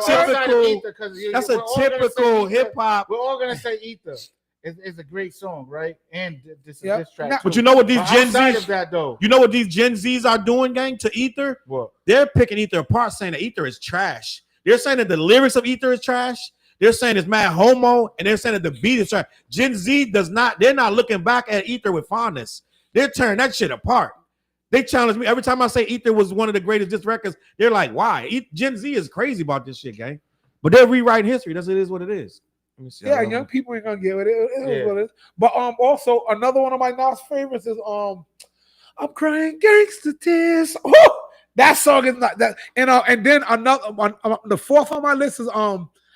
typical hip hop. We're all gonna say Ether. It's a great song, right? And this track. But you know what these Gen Zs that though? You know what these Gen Zs are doing, gang, to Ether? What? They're picking Ether apart, saying that Ether is trash. They're saying that the lyrics of Ether is trash. They're saying it's mad homo, and they're saying that the beat is trash. Gen Z they're not looking back at Ether with fondness. They're tearing that shit apart. They challenge me every time I say Ether was one of the greatest disc records. They're like, why? Gen Z is crazy about this shit, gang. But they're rewriting history. It is what it is. Let me see. Yeah, young people ain't gonna get it. It is what it is. But also another one of my Nas favorites is I'm crying gangster tears. Oh, that song is not that. And then another one, the fourth on my list is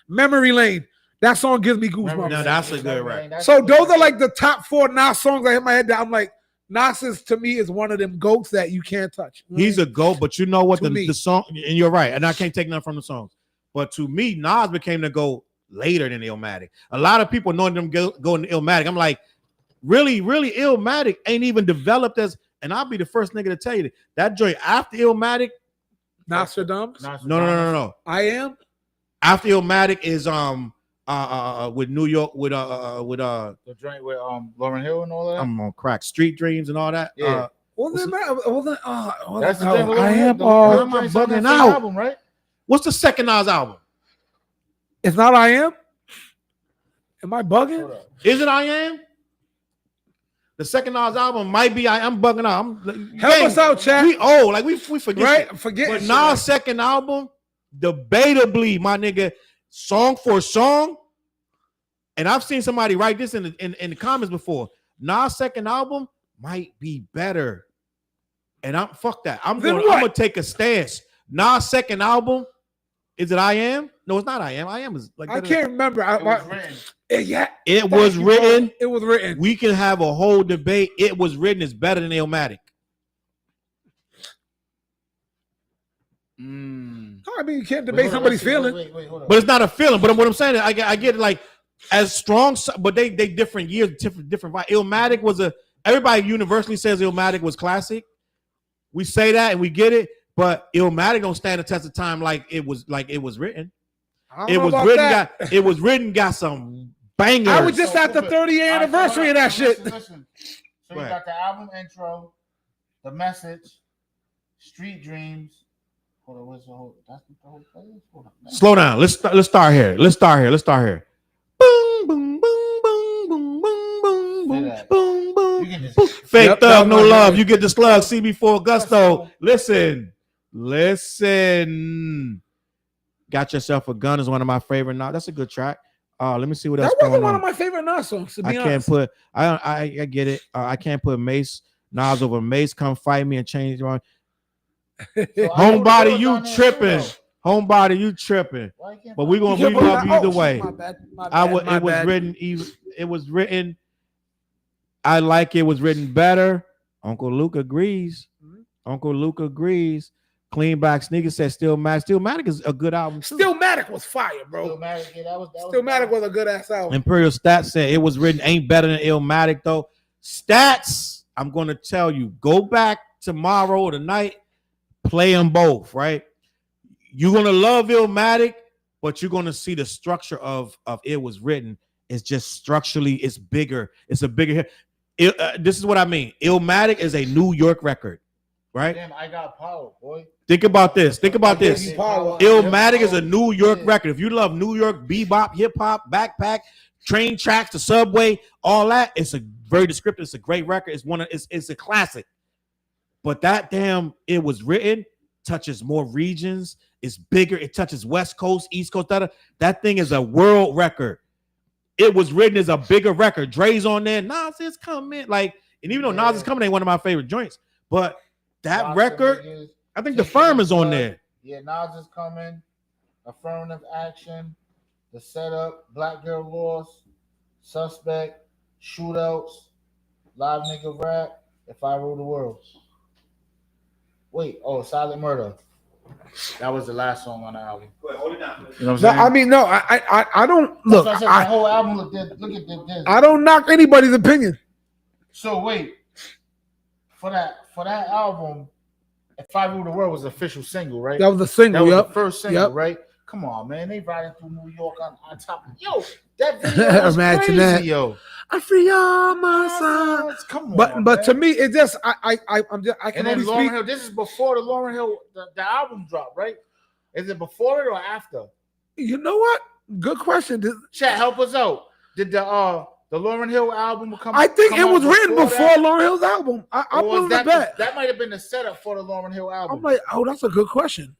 Memory Lane. That song gives me goosebumps. No, that's a good right. So those are like the top 4 Nas songs I hit my head down. I'm like, Nas to me is one of them goats that you can't touch. He's a goat, but you know what the song, and you're right, and I can't take nothing from the songs. But to me, Nas became the GOAT later than Illmatic. A lot of people knowing them go into Illmatic. I'm like, really, Illmatic ain't even developed as, and I'll be the first nigga to tell you that joint after Illmatic. Nostradamus? No. I Am. After Illmatic is with New York with the joint with Lauryn Hill and all that. I'm on crack. Street Dreams and all that. Yeah. That's the I Am. Am I bugging out? Album, right? What's the second Nas album? It's not I Am. Am I bugging? Is it I Am? The second Nas album might be I Am bugging out. Help us out, chat. We old, like we forget. Right? Forget. But Nas' second album, debatably, my nigga, song for song. And I've seen somebody write this in the comments before. Nas' second album might be better. And fuck that. I'm gonna take a stance. Nas' second album, is it I Am? No, it's not I Am. I Am is like I can't remember. It was written. It was written. We can have a whole debate. It was written is better than Illmatic. I mean, you can't debate somebody's feeling. Wait, hold on. But it's not a feeling. But what I'm saying is I get it like as strong, but they different years, different. Illmatic was everybody universally says Illmatic was classic. We say that and we get it, but Illmatic don't stand the test of time like it was written. It was written, got some bangers. I was just at the 30th anniversary of that shit. Listen. So you got the album intro, the message, Street Dreams. Hold on, what's the whole? That's the whole playlist. Hold on. Slow down. Let's start here. Boom, boom, boom, boom, boom, boom, boom, boom, boom, boom. Fake thug, no love. You get the slug. CB4 Gusto. Listen. Got Yourself a Gun is one of my favorite. Now that's a good track. Let me see what else. That wasn't one of my favorite Nas songs. To be honest, I get it. I can't put Nas over Mace. Come fight me and change your. Homebody, you tripping. Homebody, you tripping. But we're gonna beat up either way. It was written. I like it was written better. Uncle Luke agrees. Cleanback Sneaker said Stillmatic is a good album. Stillmatic was fire, bro. Stillmatic was a good ass album. Imperial Stats said it was written ain't better than Illmatic though. Stats, I'm gonna tell you, go back tomorrow or tonight, play them both, right? You're gonna love Illmatic, but you're gonna see the structure of it was written, it's just structurally, it's bigger. It's a bigger hit. This is what I mean. Illmatic is a New York record, right? Damn, I got power, boy. Think about this. Illmatic is a New York Yeah. record. If you love New York bebop, hip hop, backpack, train tracks, the subway, all that, it's a very descriptive. It's a great record. It's a classic. But that damn, it was written, touches more regions. It's bigger. It touches West Coast, East Coast. That thing is a world record. It was written as a bigger record. Dre's on there. Nas is coming. Like, and even though Nas is coming, ain't one of my favorite joints. But that record, I think The Firm is on there. Yeah, Nas is coming. Affirmative Action. The Setup. Black Girl Lost. Suspect. Shootouts. Live Nigga Rap. If I Rule the World. Wait, Silent Murder. That was the last song on the album. Wait, hold it down. You know what I'm saying? I mean, no, I don't look. That's what I said, the whole album look at this. I don't knock anybody's opinion. So wait, for that album, If I Rule the World was the official single, right? That was the single. That was the first single, right? Come on, man, they riding through New York on top. Yo, that video was Imagine crazy, that. yo. I free all my sons. Come on, but man. to me, it just I can And then only Lauryn speak. Hill. This is before the Lauryn Hill the album dropped, right? Is it before it or after? You know what? Good question. Chat, help us out. Did the Lauryn Hill album come? I think come it out was written before that? Lauryn Hill's album. I'm willing to bet. That might have been the setup for the Lauryn Hill album. I'm like, oh, that's a good question.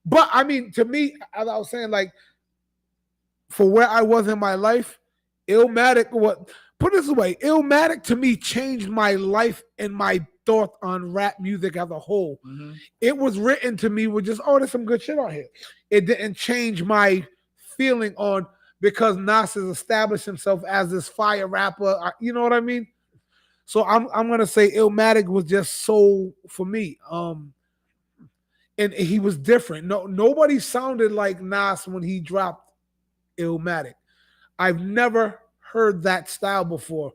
But I mean, to me, as I was saying, like, for where I was in my life, Illmatic, put it this way, Illmatic to me changed my life and my thought on rap music as a whole. Mm-hmm. It was written to me with just, there's some good shit on here. It didn't change my feeling on because Nas has established himself as this fire rapper. You know what I mean? So I'm gonna say Illmatic was just so for me. And he was different. Nobody sounded like Nas when he dropped Illmatic. I've never heard that style before.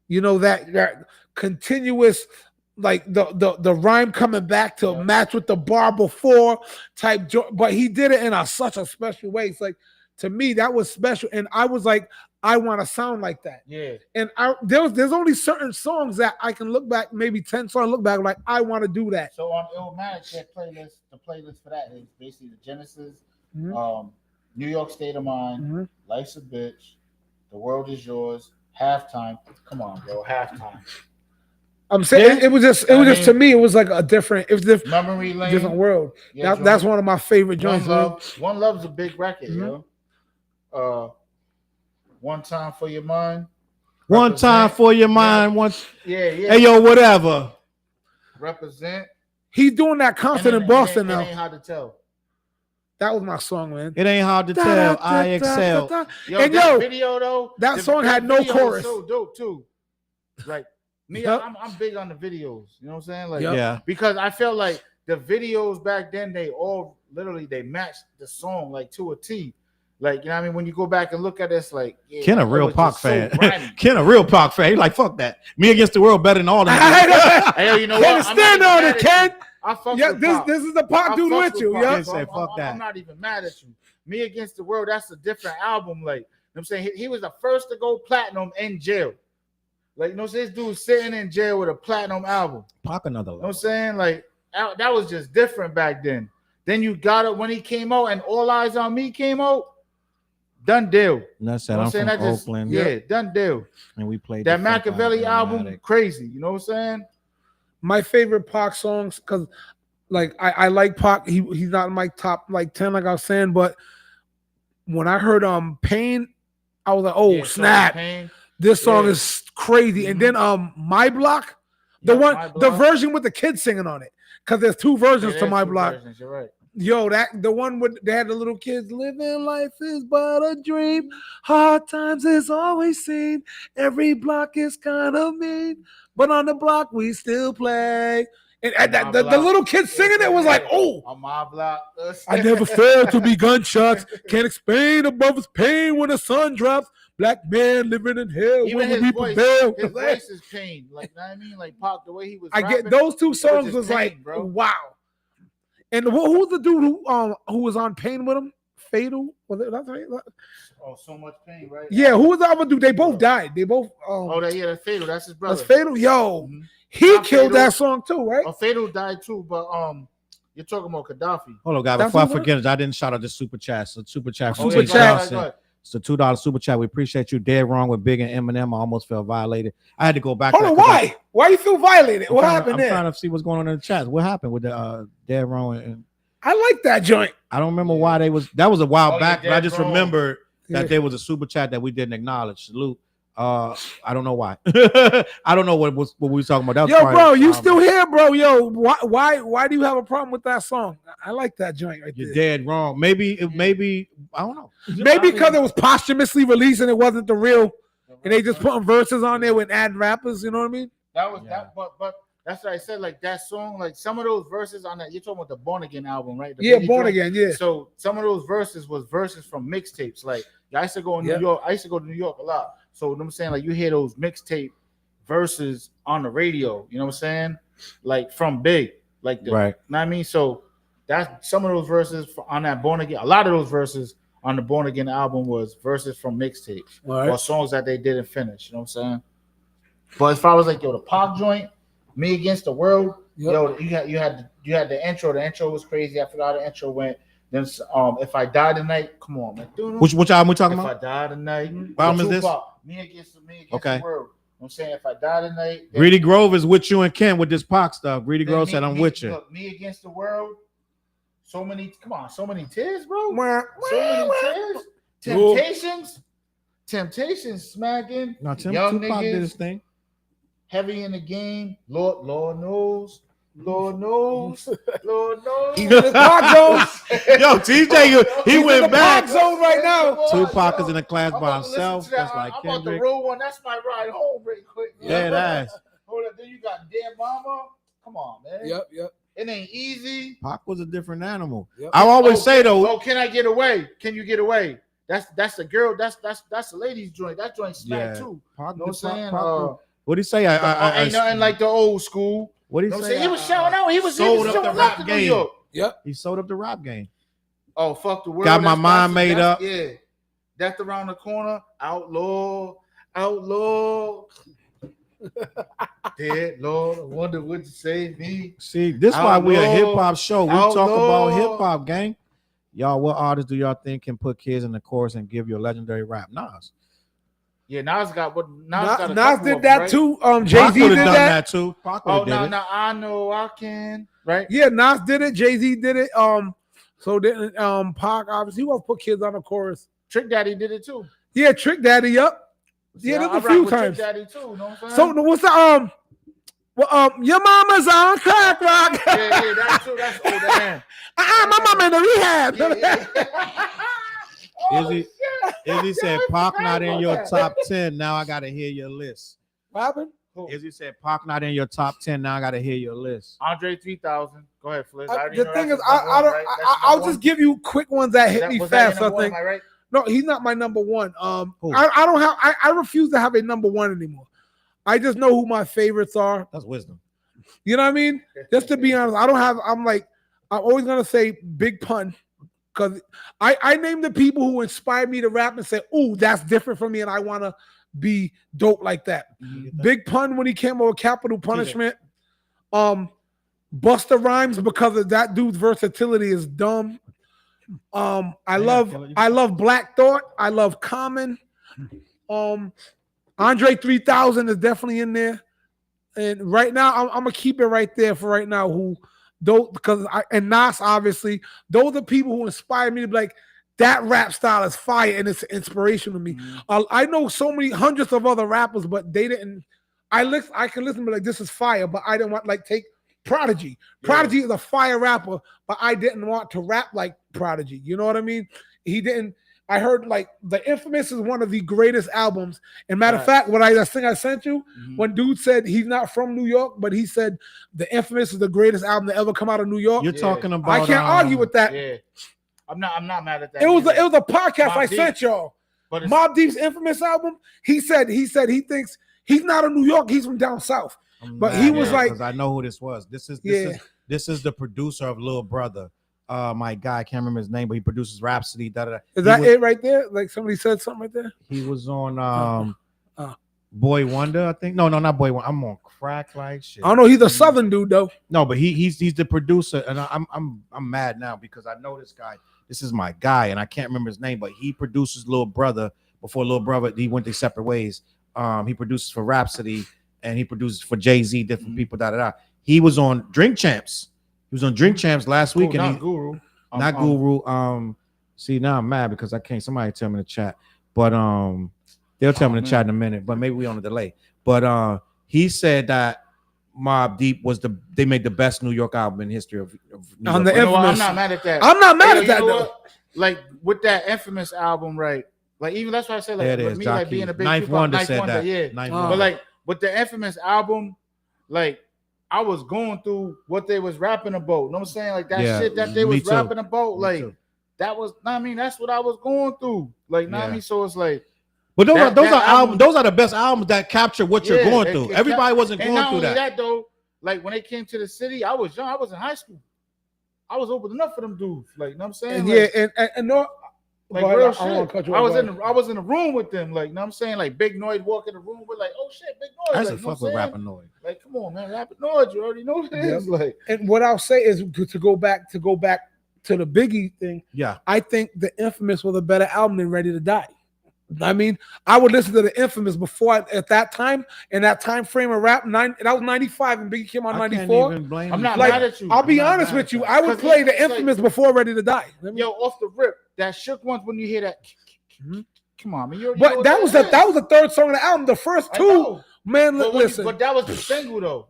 You know, that continuous, like the rhyme coming back to match with the bar before type, but he did it in such a special way. It's like, to me, that was special. And I was like, I want to sound like that. Yeah. And there's only certain songs that I can look back, maybe 10 songs, look back, like, I want to do that. So on Illmatic, the playlist for that is basically the Genesis, New York State of Mind, Life's a Bitch, The World Is Yours, Halftime. Come on, bro, Halftime. I'm saying it was just to me, it was like a different, it was different, Memory Lane, different world. Yeah, that's one of my favorite joints. One Love's a big record, yo. One Time for Your Mind. One Time for Your Mind. Yeah. Hey, yo, whatever. Represent. He's doing that concert in Boston now. It ain't hard to tell. That was my song, man. It ain't hard to tell. I excel. That video though, that song had no chorus. So dope too. Like me, I'm big on the videos. You know what I'm saying? Like, yeah. Because I felt like the videos back then, they matched the song like to a T. Like, you know what I mean? When you go back and look at this, like, Ken a real Pac fan. Ken a real Pac fan. He like, fuck that. Me Against the World better than all that. Hey, you know what? Stand on it, Ken. I fuck with Pac. This is the Pac dude with you. Yeah. Say fuck that. I'm not even mad at you. Me Against the World, that's a different album. Like, you know what I'm saying? He was the first to go platinum in jail. Like, you know, this dude sitting in jail with a platinum album. Pac another level. You know what I'm saying? Like, that was just different back then. Then you got it when he came out and All Eyes on Me came out. Done deal. That's it. I'm from Oakland. Yeah, done deal. And we played that Machiavelli album, crazy. You know what I'm saying? My favorite Pac songs, because like I like Pac. He's not in my top like 10, like I was saying, but when I heard Pain, I was like, snap. This song is crazy. And then My Block, the version with the kids singing on it. Because there's two versions to My Block. You're right. Yo, the one with they had the little kids living life is but a dream. Hard times is always seen. Every block is kind of mean, but on the block we still play. And the little kids singing it was like, on my block. I never failed to be gunshots. Can't explain above his pain when the sun drops. Black man living in hell. Even his voice is pain. Like, you know what I mean? Like Pac, the way he was. I get those two songs was pain, like, bro. Wow. And who's the dude who was on Pain with him? Fatal? Was it that's right? Oh, So Much Pain, right? Yeah, who was the other dude? They both died. They both. That's Fatal. That's his brother. That's Fatal. Yo, he Not killed Fatal. that song too, right? Fatal died too, but you're talking about Gaddafi. Hold on, guys. Before I forget it, I didn't shout out the super chat. So super chat. Super chat. It's a $2 super chat. We appreciate you. Dead wrong with Big and Eminem. I almost felt violated. I had to go back. Hold on, why? Why you feel violated? What happened there? I'm trying to see what's going on in the chat. What happened with the Dead wrong? And I like that joint. I don't remember why they was. That was a while back, but I just wrong. Remembered that there was a super chat that we didn't acknowledge. Salute. I don't know why. I don't know what we were talking about. That was yo, bro, you still here, bro? Yo, why do you have a problem with that song? I like that joint right there. You're dead wrong. Maybe I don't know. Maybe because it was posthumously released and it wasn't the real, and they just putting verses on there with add rappers. You know what I mean? That was that, but that's what I said. Like that song, like some of those verses on that. You're talking about the Born Again album, right? Born Again. Yeah. So some of those verses was verses from mixtapes. Like I used to go in New York. I used to go to New York a lot. So you know what I'm saying, like you hear those mixtape verses on the radio. You know what I'm saying? Like from Big, like right. You know what I mean? So that's some of those verses on that Born Again. A lot of those verses on the Born Again album was verses from mixtapes or songs that they didn't finish. You know what I'm saying? But as far as like the Pac joint, Me Against the World, yo, you had the intro. The intro was crazy. I forgot how the intro went. Then If I Die Tonight, come on, man. Which album we talking about? If I Die Tonight. What album is this? Me Against the World. You know what I'm saying? If I Die Tonight. Greedy Grove is with you and Ken with this Pac stuff. Greedy Grove said I'm with you. Look, Me Against the World. So many tears, bro. So many tears. Temptations smacking. No, Young Tupac niggas did his thing. Heavy in the game. Lord knows. Lord knows. He's in the Pac zone. Yo, TJ, he went back. Pac zone right now. Tupac is in a class by himself. That's like I'm about to Kendrick. roll one. That's my ride home, real quick. Yeah, that's. Hold up. Then you got Dead Mama. Come on, man. Yep. It ain't easy. Pac was a different animal. Yep. I always say though. Oh, can I get away? Can you get away? That's a girl. That's the ladies' joint. That joint smack too. Pac, you know what I'm saying? What did he say? Ain't nothing like the old school. What did he say? He was showing out. He was sold up the rap game. New York. Yep. He sold up the rap game. Oh, fuck the world. Got my mind made up. Yeah. Death Around the Corner. Outlaw. Dead Lord, I wonder what you save me. See, this is why we're a hip hop show. We talk about hip hop, gang. Y'all, what artists do y'all think can put kids in the chorus and give you a legendary rap? Nas. Yeah, Nas got what Nas did that too. Jay-Z did that too. Oh, no, I know I can. Right? Yeah, Nas did it. Jay-Z did it. So then Pac obviously was put kids on the chorus. Trick Daddy did it too. Yeah, Trick Daddy. Yep. Yeah, there's a few times. Trick Daddy too. You know what I'm saying? So what's the your mama's on crack rock. Yeah, that's true. That's old man. My mama in the rehab. Izzy said, Pac not in your top 10. Now I gotta hear your list. What happened? Izzy said, Pac not in your top 10. Now I gotta hear your list. Andre 3000. Go ahead, Fliz. The thing is, I'll just give you quick ones that hit me fast. I think. Right? No, he's not my number one. I refuse to have a number one anymore. I just know who my favorites are. That's wisdom. You know what I mean? Just to be honest, I'm always gonna say Big Pun. Because I name the people who inspired me to rap and say, "Ooh, that's different from me, and I want to be dope like that." Big Pun when he came over Capital Punishment. Busta Rhymes because of that dude's versatility is dumb. I love Black Thought. I love Common. Andre 3000 is definitely in there. And right now, I'm gonna keep it right there for right now. And Nas, obviously, those are people who inspire me to be like, that rap style is fire and it's inspiration to me. I know so many hundreds of other rappers, but they didn't. I can listen to like, this is fire, but I didn't want take Prodigy. Prodigy is a fire rapper, but I didn't want to rap like Prodigy. You know what I mean? He didn't. I heard The Infamous is one of the greatest albums. And matter of fact, I think I sent you, when dude said he's not from New York, but he said The Infamous is the greatest album to ever come out of New York. You're talking about. I can't argue with that. Yeah, I'm not mad at that. It was a podcast I sent y'all. But Mobb Deep's Infamous album. He said he thinks he's not in New York. He's from down south. But he was like, because I know who this was. This is the producer of Lil Brother. my guy, I can't remember his name, but he produces Rhapsody. Is that it right there? Like somebody said something right there. He was on Boy Wonder, I think. No, not Boy Wonder. I'm on crack like shit. I don't know. He's a Southern dude though. No, but he's the producer, and I'm mad now because I know this guy. This is my guy, and I can't remember his name, but he produces Little Brother. Before Little Brother, he went their separate ways. He produces for Rhapsody, and he produces for Jay-Z, different people. He was on Drink Champs. He was on Drink Champs last week, and not Guru. Not Guru. See, now I'm mad because I can't. Somebody tell me in the chat, but they'll tell me in the chat in a minute. But maybe we on a delay. But he said that Mobb Deep was they made the best New York album in history of New York. I'm not mad at that. I'm not mad at that though. Like with that Infamous album, right? Like even that's why I said like with me like being a big Ninth Wonder said Wonder, that. Yeah. But like with the Infamous album, like I was going through what they was rapping about. You know what I'm saying? Like that shit that they was rapping about. Like that was, I mean, that's what I was going through. Like, I mean, so it's like, but those are albums. Those are the best albums that capture what you're going through. Everybody wasn't going through that. That though, like when they came to the city, I was young. I was in high school. I was old enough for them dudes. Like, you know what I'm saying? And like, and no, like real shit. I was in the room with them. Like, you know what I'm saying? Like Big Noid walk in the room with like, oh shit, Big Noid. That's like, a fuck with Rapper Noid. Like, come on, man, Rapper Noid. You already know what it is. Like, and what I'll say is to go back to the Biggie thing. Yeah, I think the Infamous was a better album than Ready to Die. I mean, I would listen to the Infamous before at that time, in that time frame of rap. That was 95 and Biggie came out 94. I'm not mad at you. I'll be honest with you. I would play the Infamous before Ready to Die. Yo, off the rip, that shook ones when you hear that. Come on, man. But that was the third song of the album. The first two, man, listen. But that was the single though,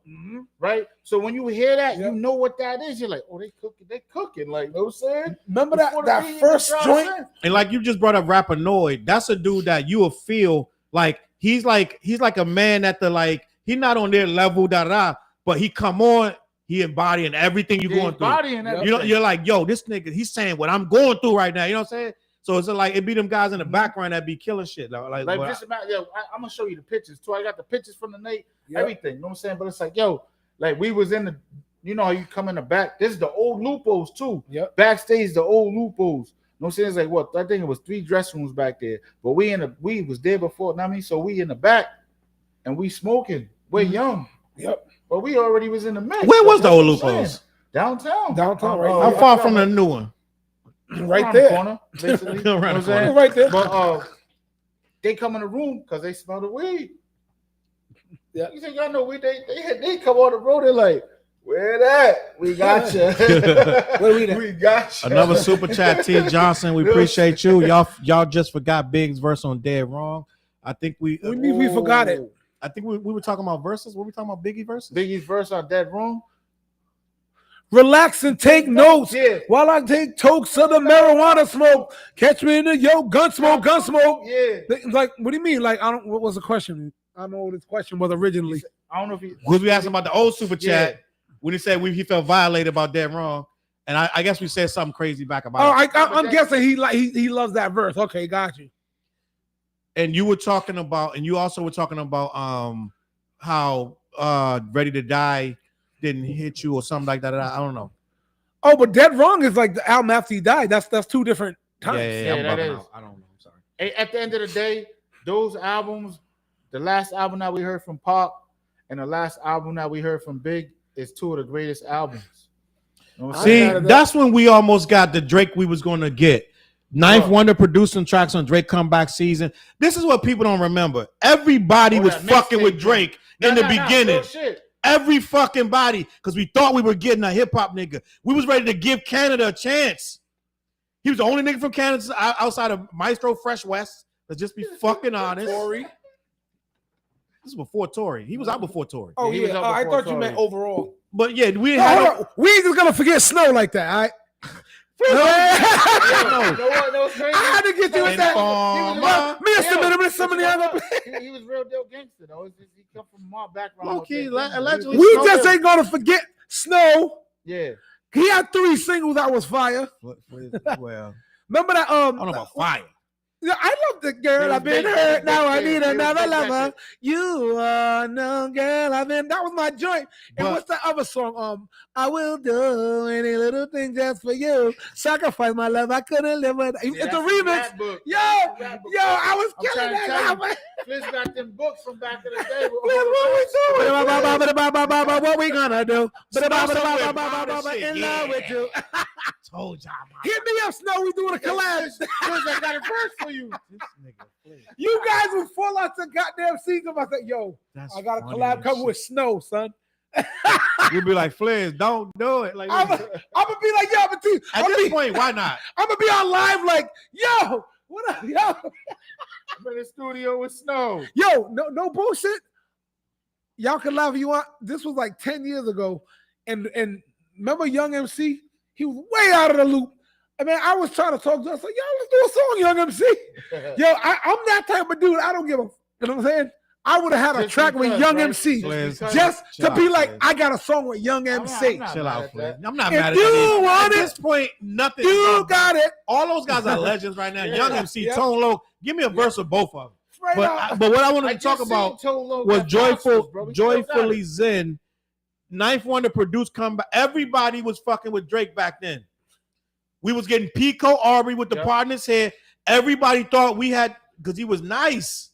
right? So when you hear that, you know what that is. You're like, oh, they cooking. Like, you know what I'm saying? Remember that first joint? And like you just brought up Rapper Noid. That's a dude that you will feel like he's like a man at the like he's not on their level, but he come on. He embodying everything you're going through. You know, you're like, yo, this nigga, he's saying what I'm going through right now. You know what I'm saying? So it's like it be them guys in the background that be killing shit. Like just about, yo, I'm gonna show you the pictures too. I got the pictures from the night, everything. You know what I'm saying? But it's like, yo, like we was in the, you know how you come in the back. This is the old loopholes too. Yep. Backstage, the old loopholes. You know what I'm saying? It's like what I think it was 3 dressing rooms back there. But we was there before. You know what I mean? So we in the back and we smoking. We're young. Yep. But we already was in the mix. Where was the old loopholes? Downtown. Right. How far from the new one? Right there, the corner, basically. Right there. But they come in the room because they smell the weed. Yeah, you think y'all know weed? They come on the road. They're like, where that? We got you. We got you. Another super chat, T Johnson. We appreciate you. Y'all just forgot Big's verse on Dead Wrong. I think we forgot it. I think we were talking about verses. What were we talking about? Biggie verses? Biggie's verse on Dead Wrong. Relax and take notes while I take tokes of the marijuana smoke. Catch me in the gun smoke. Yeah. Like, what do you mean? Like, what was the question? I don't know what his question was originally. I don't know if because we asked him about the old super chat when he said he felt violated about Dead Wrong, and I guess we said something crazy back about it. I'm guessing he loves that verse. Okay, got you. And you were talking about, and you also were talking about how Ready to Die didn't hit you or something like that. I don't know. Oh, but Dead Wrong is like the album after he died. That's 2 different times. Yeah, that is. I don't know. I'm sorry. At the end of the day, those albums, the last album that we heard from Pop and the last album that we heard from Big is 2 of the greatest albums. You know See, that's when we almost got the Drake we was going to get. Ninth Wonder producing tracks on Drake comeback season. This is what people don't remember. Everybody was fucking with Drake in the beginning. Every fucking body, because we thought we were getting a hip hop nigga. We was ready to give Canada a chance. He was the only nigga from Canada outside of Maestro Fresh West. Let's just be fucking honest. Tory. This is before Tory. He was out before Tory. Oh, yeah. I thought you meant overall. But yeah, we ain't just gonna forget Snow like that, all right? I had to get you with that. He was real dope gangster though. He come from my background. Okay, allegedly. We just ain't gonna forget Snow. Yeah, he had 3 singles that was fire. Well, remember that? I don't know about fire. I love the girl. I've been hurt. Now I need another lover. You are no girl. That was my joint. And what's the other song? I will do any little thing just for you. Sacrifice my love. I couldn't live with. It's a remix. Yo, I was killing that. Fliz got them books from back in the day. What we gonna do? In love with you. Told y'all. Hit me up, Snow. We doing a collab. I got a verse for you. You guys will fall out to goddamn season. I said, yo, I got a collab coming with Snow, son. You'll be like, Fliz, don't do it. Like, I'm gonna be like, yo, but at this point, why not? I'm gonna be on live like, yo, what up, yo? I'm in the studio with Snow. Yo, no bullshit. Y'all can laugh if you want. This was like 10 years ago. And remember Young MC? He was way out of the loop. I mean, I was trying to talk to us like, yo, let's do a song, Young MC. Yo, I'm that type of dude. I don't give a, you know what I'm saying? I would have had a track with Young MC just to be like, I got a song with Young MC. Chill out, Fliz. I'm not mad at you. At this point, nothing. You got it. All those guys are legends right now. Young MC, Tone Loc. Give me a verse of both of them. But what I wanted to talk about was Joyfully Zen. Ninth Wonder produced comeback. Everybody was fucking with Drake back then. We was getting Pico Aubrey with the partners here. Everybody thought we had because he was nice,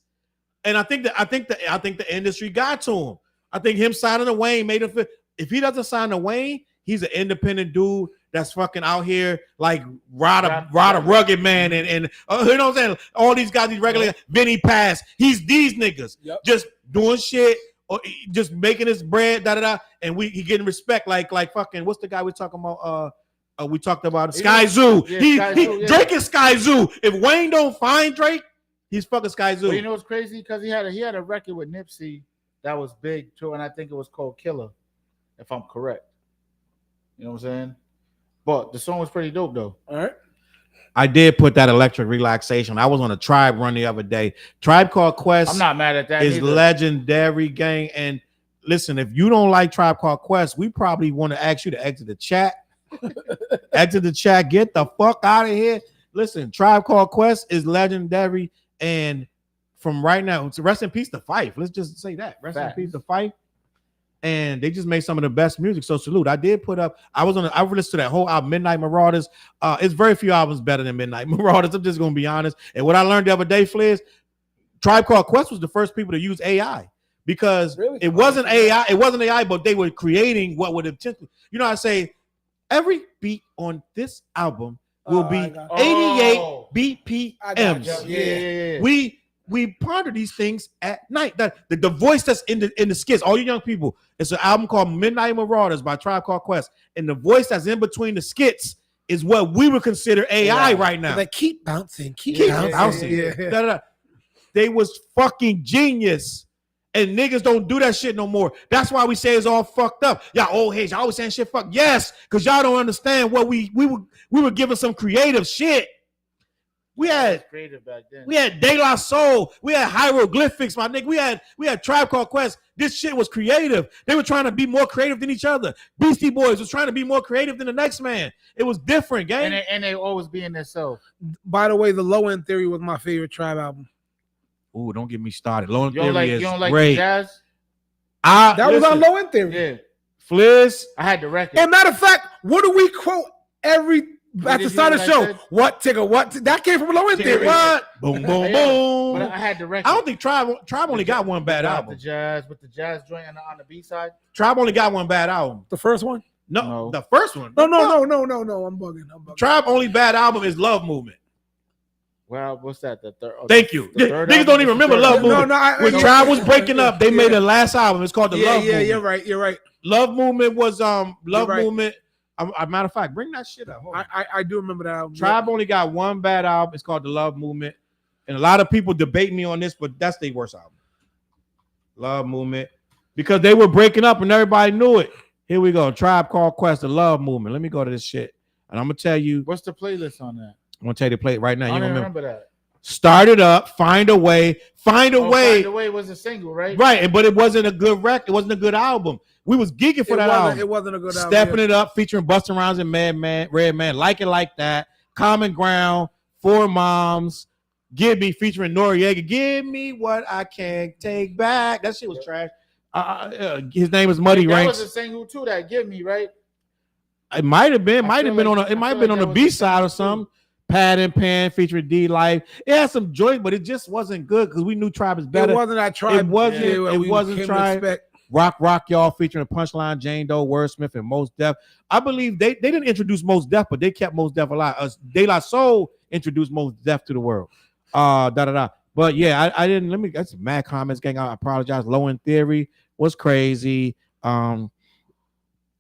and I think the industry got to him. I think him signing to Wayne made him feel. If he doesn't sign to Wayne, he's an independent dude that's fucking out here like Rod a Rugged Man and you know what I'm saying. All these guys, these regular Vinny Pass. He's these niggas just doing shit. Or just making his bread, and he getting respect like fucking what's the guy we talking about? We talked about Sky Zoo. Drake is Sky Zoo. If Wayne don't find Drake, he's fucking Sky Zoo. Well, you know what's crazy? Because he had a record with Nipsey that was big too, and I think it was called Killer, if I'm correct. You know what I'm saying? But the song was pretty dope though. All right. I did put that Electric Relaxation. I was on a Tribe run the other day. Tribe Called Quest. I'm not mad at that. Is legendary, gang. And listen, if you don't like Tribe Called Quest, we probably want to ask you to exit the chat. Exit the chat. Get the fuck out of here. Listen, Tribe Called Quest is legendary. And from right now, it's rest in peace to Fife. Let's just say that. Rest in peace to Fife. And they just made some of the best music. So salute. I did put up. I listened to that whole album, Midnight Marauders. It's very few albums better than Midnight Marauders. I'm just gonna be honest. And what I learned the other day, Fliz, Tribe Called Quest was the first people to use AI because it wasn't AI. It wasn't AI, but they were creating what would have. You know, I say every beat on this album will be 88 BPMs. Yeah. We ponder these things at night. The voice that's in the skits, all you young people, it's an album called Midnight Marauders by Tribe Called Quest. And the voice that's in between the skits is what we would consider AI right now. They keep bouncing, keep bouncing. Yeah. They was fucking genius. And niggas don't do that shit no more. That's why we say it's all fucked up. Y'all old heads, y'all always saying shit fuck. Yes, because y'all don't understand what we were giving some creative shit. We had creative back then. We had De La Soul. We had hieroglyphics, my nigga. We had Tribe Called Quest. This shit was creative. They were trying to be more creative than each other. Beastie Boys was trying to be more creative than the next man. It was different, gang. And they always being themselves. By the way, the Low End Theory was my favorite Tribe album. Ooh, don't get me started. Low End Theory is you don't like great. Jazz? That was on Low End Theory. Yeah. Fliz. I had the record. And matter of fact, what do we quote every at the start of the show? What ticker? What? That came from Low End Theory. What? Boom, boom, boom. But I had the record. I don't think Tribe only got one bad album. With the jazz joint on the B side. Tribe only got one bad album. The first one? No. The first one. No. I'm bugging. Tribe only bad album is Love Movement. Well, what's that? The third. Thank you. Niggas don't even remember Love Movement. When Tribe was breaking up, they made the last album. It's called the Love Movement. Yeah, you're right. Love Movement was Love Movement. Matter of fact, bring that shit up. I do remember that album. Tribe only got one bad album. It's called the Love Movement, and a lot of people debate me on this, but that's their worst album. Love Movement, because they were breaking up and everybody knew it. Here we go. Tribe Called Quest, the Love Movement. Let me go to this shit, and I'm gonna tell you. What's the playlist on that? I'm gonna tell you to play it right now. I You don't remember that. Start it up. Find a way. Find a way. Find a Way was a single, right? Right, but it wasn't a good record. It wasn't a good album. We was geeking for that album. It wasn't a good album. Stepping it up, featuring Busta Rhymes and Red Man, Like It Like That, Common Ground, Four Moms, Give Me featuring Noriega. Give me what I can't take back. That shit was trash. His name is Muddy Ranks. That was the single too. That Give Me, right? It might have been. It might have been on the B side or something. Pad and Pan featuring D Life. It had some joy, but it just wasn't good because we knew Tribe is better. It wasn't that Tribe. It wasn't Tribe. Rock Y'all featuring Punchline, Jane Doe, Wordsmith, and Mos Def. I believe they didn't introduce Mos Def, but they kept Mos Def alive. De La Soul introduced Mos Def to the world. But yeah, I didn't. That's mad comments, gang. I apologize. Low in Theory was crazy. I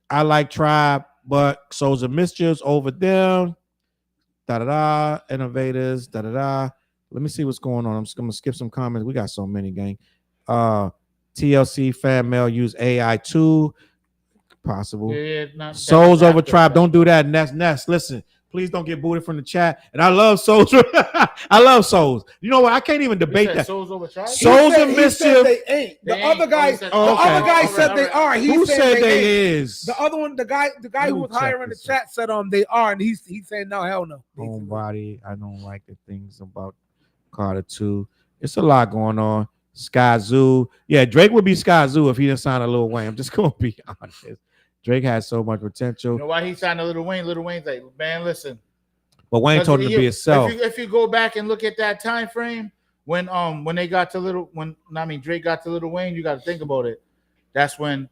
like Tribe, but Souls of Mischiefs over them. Innovators. Let me see what's going on. I'm just gonna skip some comments. We got so many, gang. TLC fan mail use AI too. Possible. Souls over Tribe. Don't do that. Ness. Listen, please don't get booted from the chat. And I love Souls. I love Souls. You know what? I can't even debate that. Souls over Tribe. Souls of Mischief. They ain't. The other guy said they are. Who said they is? The other one, the guy who was higher in the chat said they are, and he's saying no, hell no. Homebody. I don't like the things about Carter 2. It's a lot going on. Sky Zoo. Yeah, Drake would be Sky Zoo if he didn't sign a Lil Wayne. I'm just gonna be honest. Drake has so much potential. You know why he signed a Lil Wayne? Lil Wayne's like, man, listen. But Wayne told him to be himself. If you go back and look at that time frame when Drake got to Lil Wayne, you got to think about it. That's when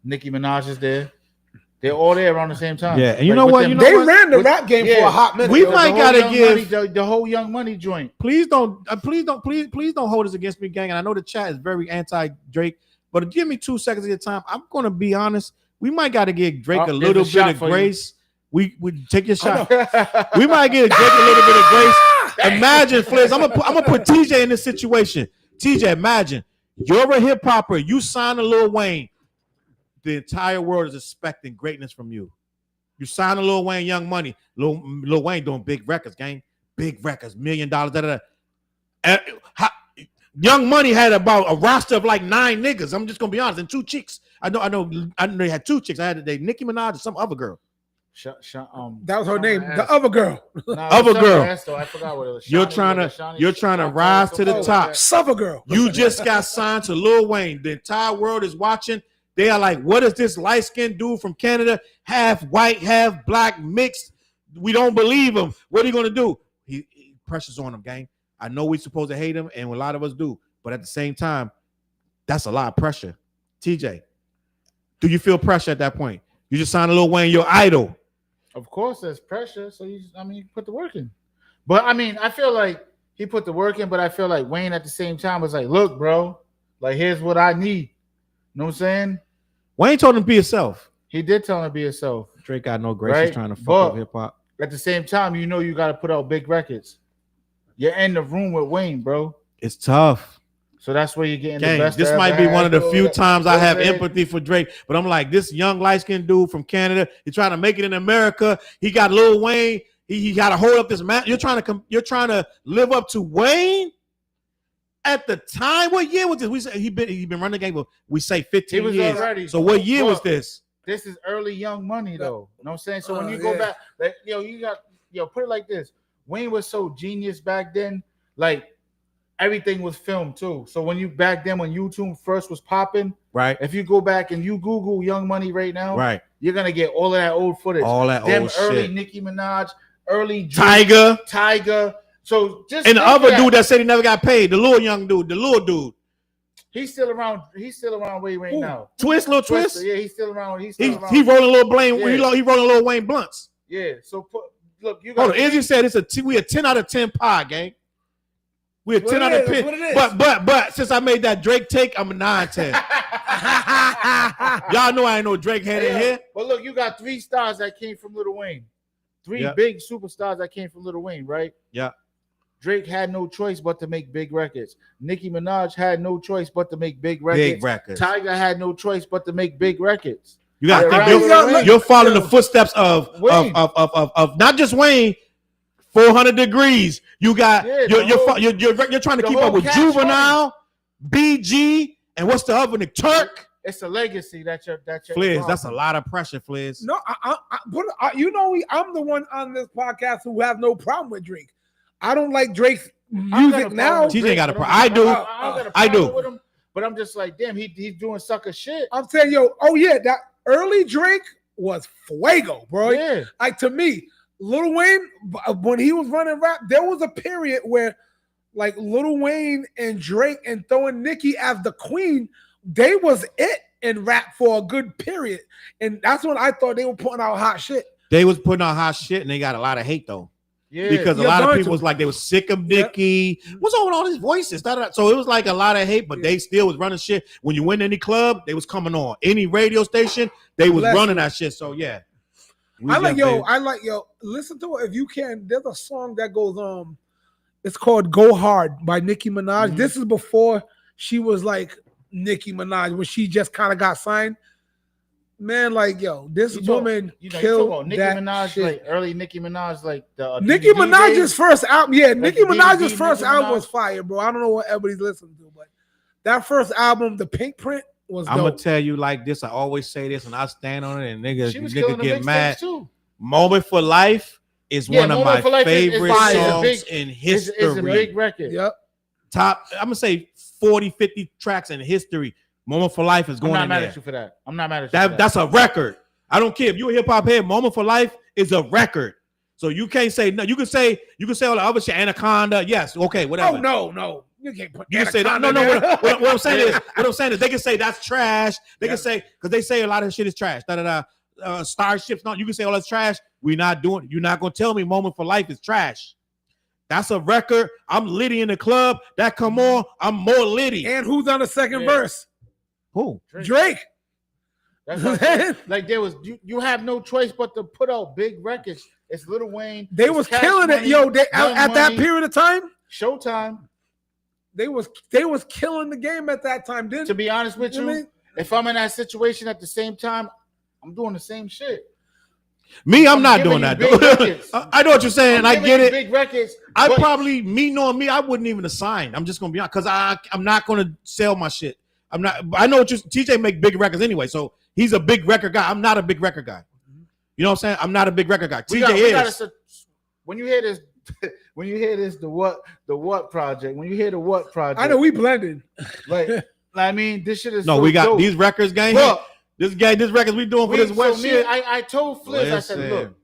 Nicki Minaj is there. They're all there around the same time. Yeah, and you know what? They ran the rap game for a hot minute. We might gotta give the whole Young Money joint. Please don't hold this against me, gang. And I know the chat is very anti-Drake, but give me 2 seconds of your time. I'm gonna be honest. We might gotta give Drake a little bit of grace. We take your shot. We might give Drake a little bit of grace. Imagine, Fliz. I'm gonna put TJ in this situation. TJ, imagine you're a hip hopper. You sign a Lil Wayne. The entire world is expecting greatness from you. You sign a Lil Wayne, Young Money. Lil Wayne doing big records, gang. Big records, $1 million. Young Money had about a roster of like 9 niggas. I'm just gonna be honest, and 2 chicks. I know they had 2 chicks. I had Nicki Minaj and some other girl. That was her name. The other girl. Other girl. I forgot what it was. You're trying to rise to the top. Suffer girl. You just got signed to Lil Wayne. The entire world is watching. They are like, what is this light-skinned dude from Canada, half white, half black, mixed? We don't believe him. What are you gonna do? He pressure's on him, gang. I know we're supposed to hate him, and a lot of us do, but at the same time, that's a lot of pressure. TJ, do you feel pressure at that point? You just signed a Lil Wayne, your idol. Of course, there's pressure. So you put the work in. But I feel like he put the work in, but I feel like Wayne at the same time was like, look, bro, like here's what I need. You know what I'm saying? Wayne told him to be himself. He did tell him to be himself. Drake got no grace. Right? He's trying to fuck up hip hop. At the same time, you got to put out big records. You're in the room with Wayne, bro. It's tough. So that's where you're getting the best. This might be one of the few times I have empathy for Drake. But I'm like, this young light-skinned dude from Canada, he's trying to make it in America. He got Lil Wayne. He got to hold up this man. You're trying to live up to Wayne. At the time, what year was this? We say he been running the game, but we say 15 years. Already, so what year was this? This is early Young Money, though. You know what I'm saying? So when you go back, like, put it like this. Wayne was so genius back then, like everything was filmed too. So when YouTube first was popping, right? If you go back and you Google Young Money right now, right, you're gonna get all of that old footage. All that old early shit. Nicki Minaj, early Tiger. So just and the other dude that said he never got paid, the little young dude, the little dude. He's still around. He's still around way right now. Twist. Yeah, he's still around. He rolling little Blaine. Yeah. He rolling little Wayne blunts. Yeah. So look, you got. Izzy said we a 10 out of 10 pod, gang. We a 10 out of 10. But since I made that Drake take, I'm a 9-10. Y'all know I ain't no Drake head in here. But look, you got 3 stars that came from Lil Wayne. 3 big superstars that came from Lil Wayne, right? Yeah. Drake had no choice but to make big records. Nicki Minaj had no choice but to make big records. Tiger had no choice but to make big records. You got to think you're following the footsteps of not just Wayne. 400 Degrees. You got you're trying to keep up with Juvenile, BG, and what's the other one? Turk. It's a legacy that you're Fliz, that's a lot of pressure, Fliz. No, I'm the one on this podcast who have no problem with Drake. I don't like Drake's music now. TJ got a problem. I do. I do. With him, but I'm just like, damn, he's doing sucker shit. I'm saying, yo, oh yeah, that early Drake was fuego, bro. Yeah. Like to me, Lil Wayne, when he was running rap, there was a period where like Lil Wayne and Drake and throwing Nicki as the queen, they was it in rap for a good period. And that's when I thought they were putting out hot shit. They was putting out hot shit and they got a lot of hate though. Yeah. Because a lot of people was like, they was sick of Nicki. What's on with all these voices? So it was like a lot of hate, but they still was running shit. When you went to any club, they was coming on. Any radio station, they was running that shit. So yeah. I like yo, listen to it if you can. There's a song that goes, it's called Go Hard by Nicki Minaj. This is before she was like Nicki Minaj, when she just kind of got signed. Man, like yo, this woman killed Nicki that Minaj, shit. like early Nicki Minaj, like the Nicki Minaj's first album. Yeah, Nicki Minaj's first Nicki album Minaj. was fire, bro. I don't know what everybody's listening to, but that first album, The Pink Print, was dope. I'm gonna tell you like this. I always say this, and I stand on it. And niggas get mad. Too. "Moment for Life" is one of my favorite songs in history. It's a big record. Yep. Top, I'm gonna say 40, 50 tracks in history. "Moment for Life" is going in there. I'm not mad at you for that. I'm not mad at you. That's a record. I don't care if you're a hip hop head. "Moment for Life" is a record. So you can't say no. You can say all the other shit. Anaconda, yes, okay, whatever. Oh no. You can't put. You can say that. No. What I'm saying is, they can say that's trash. They can say, because they say a lot of shit is trash. Starships. No, you can say all that's trash. We're not doing. You're not gonna tell me "Moment for Life" is trash. That's a record. I'm litty in the club. That come on, I'm more litty. And who's on the second verse? Who? Drake. That's like there was. You have no choice but to put out big records. It's Lil Wayne. They was killing it, yo. At that period of time, Showtime. They was killing the game at that time. To be honest with you, if I'm in that situation at the same time, I'm doing the same shit. I'm not doing that though. I know what you're saying. I get it. Big records. I probably, knowing me, I wouldn't even assign. I'm just gonna be honest, because I'm not gonna sell my shit. I'm not. I know what TJ make big records anyway, so he's a big record guy. I'm not a big record guy. You know what I'm saying? I'm not a big record guy. TJ is. When you hear this, the what project? When you hear the what project? I know we blended. Like, I mean, this shit is. No, so we got dope. These records, gang. Look, this records we doing for this wet shit. I told Fliz, I said, look,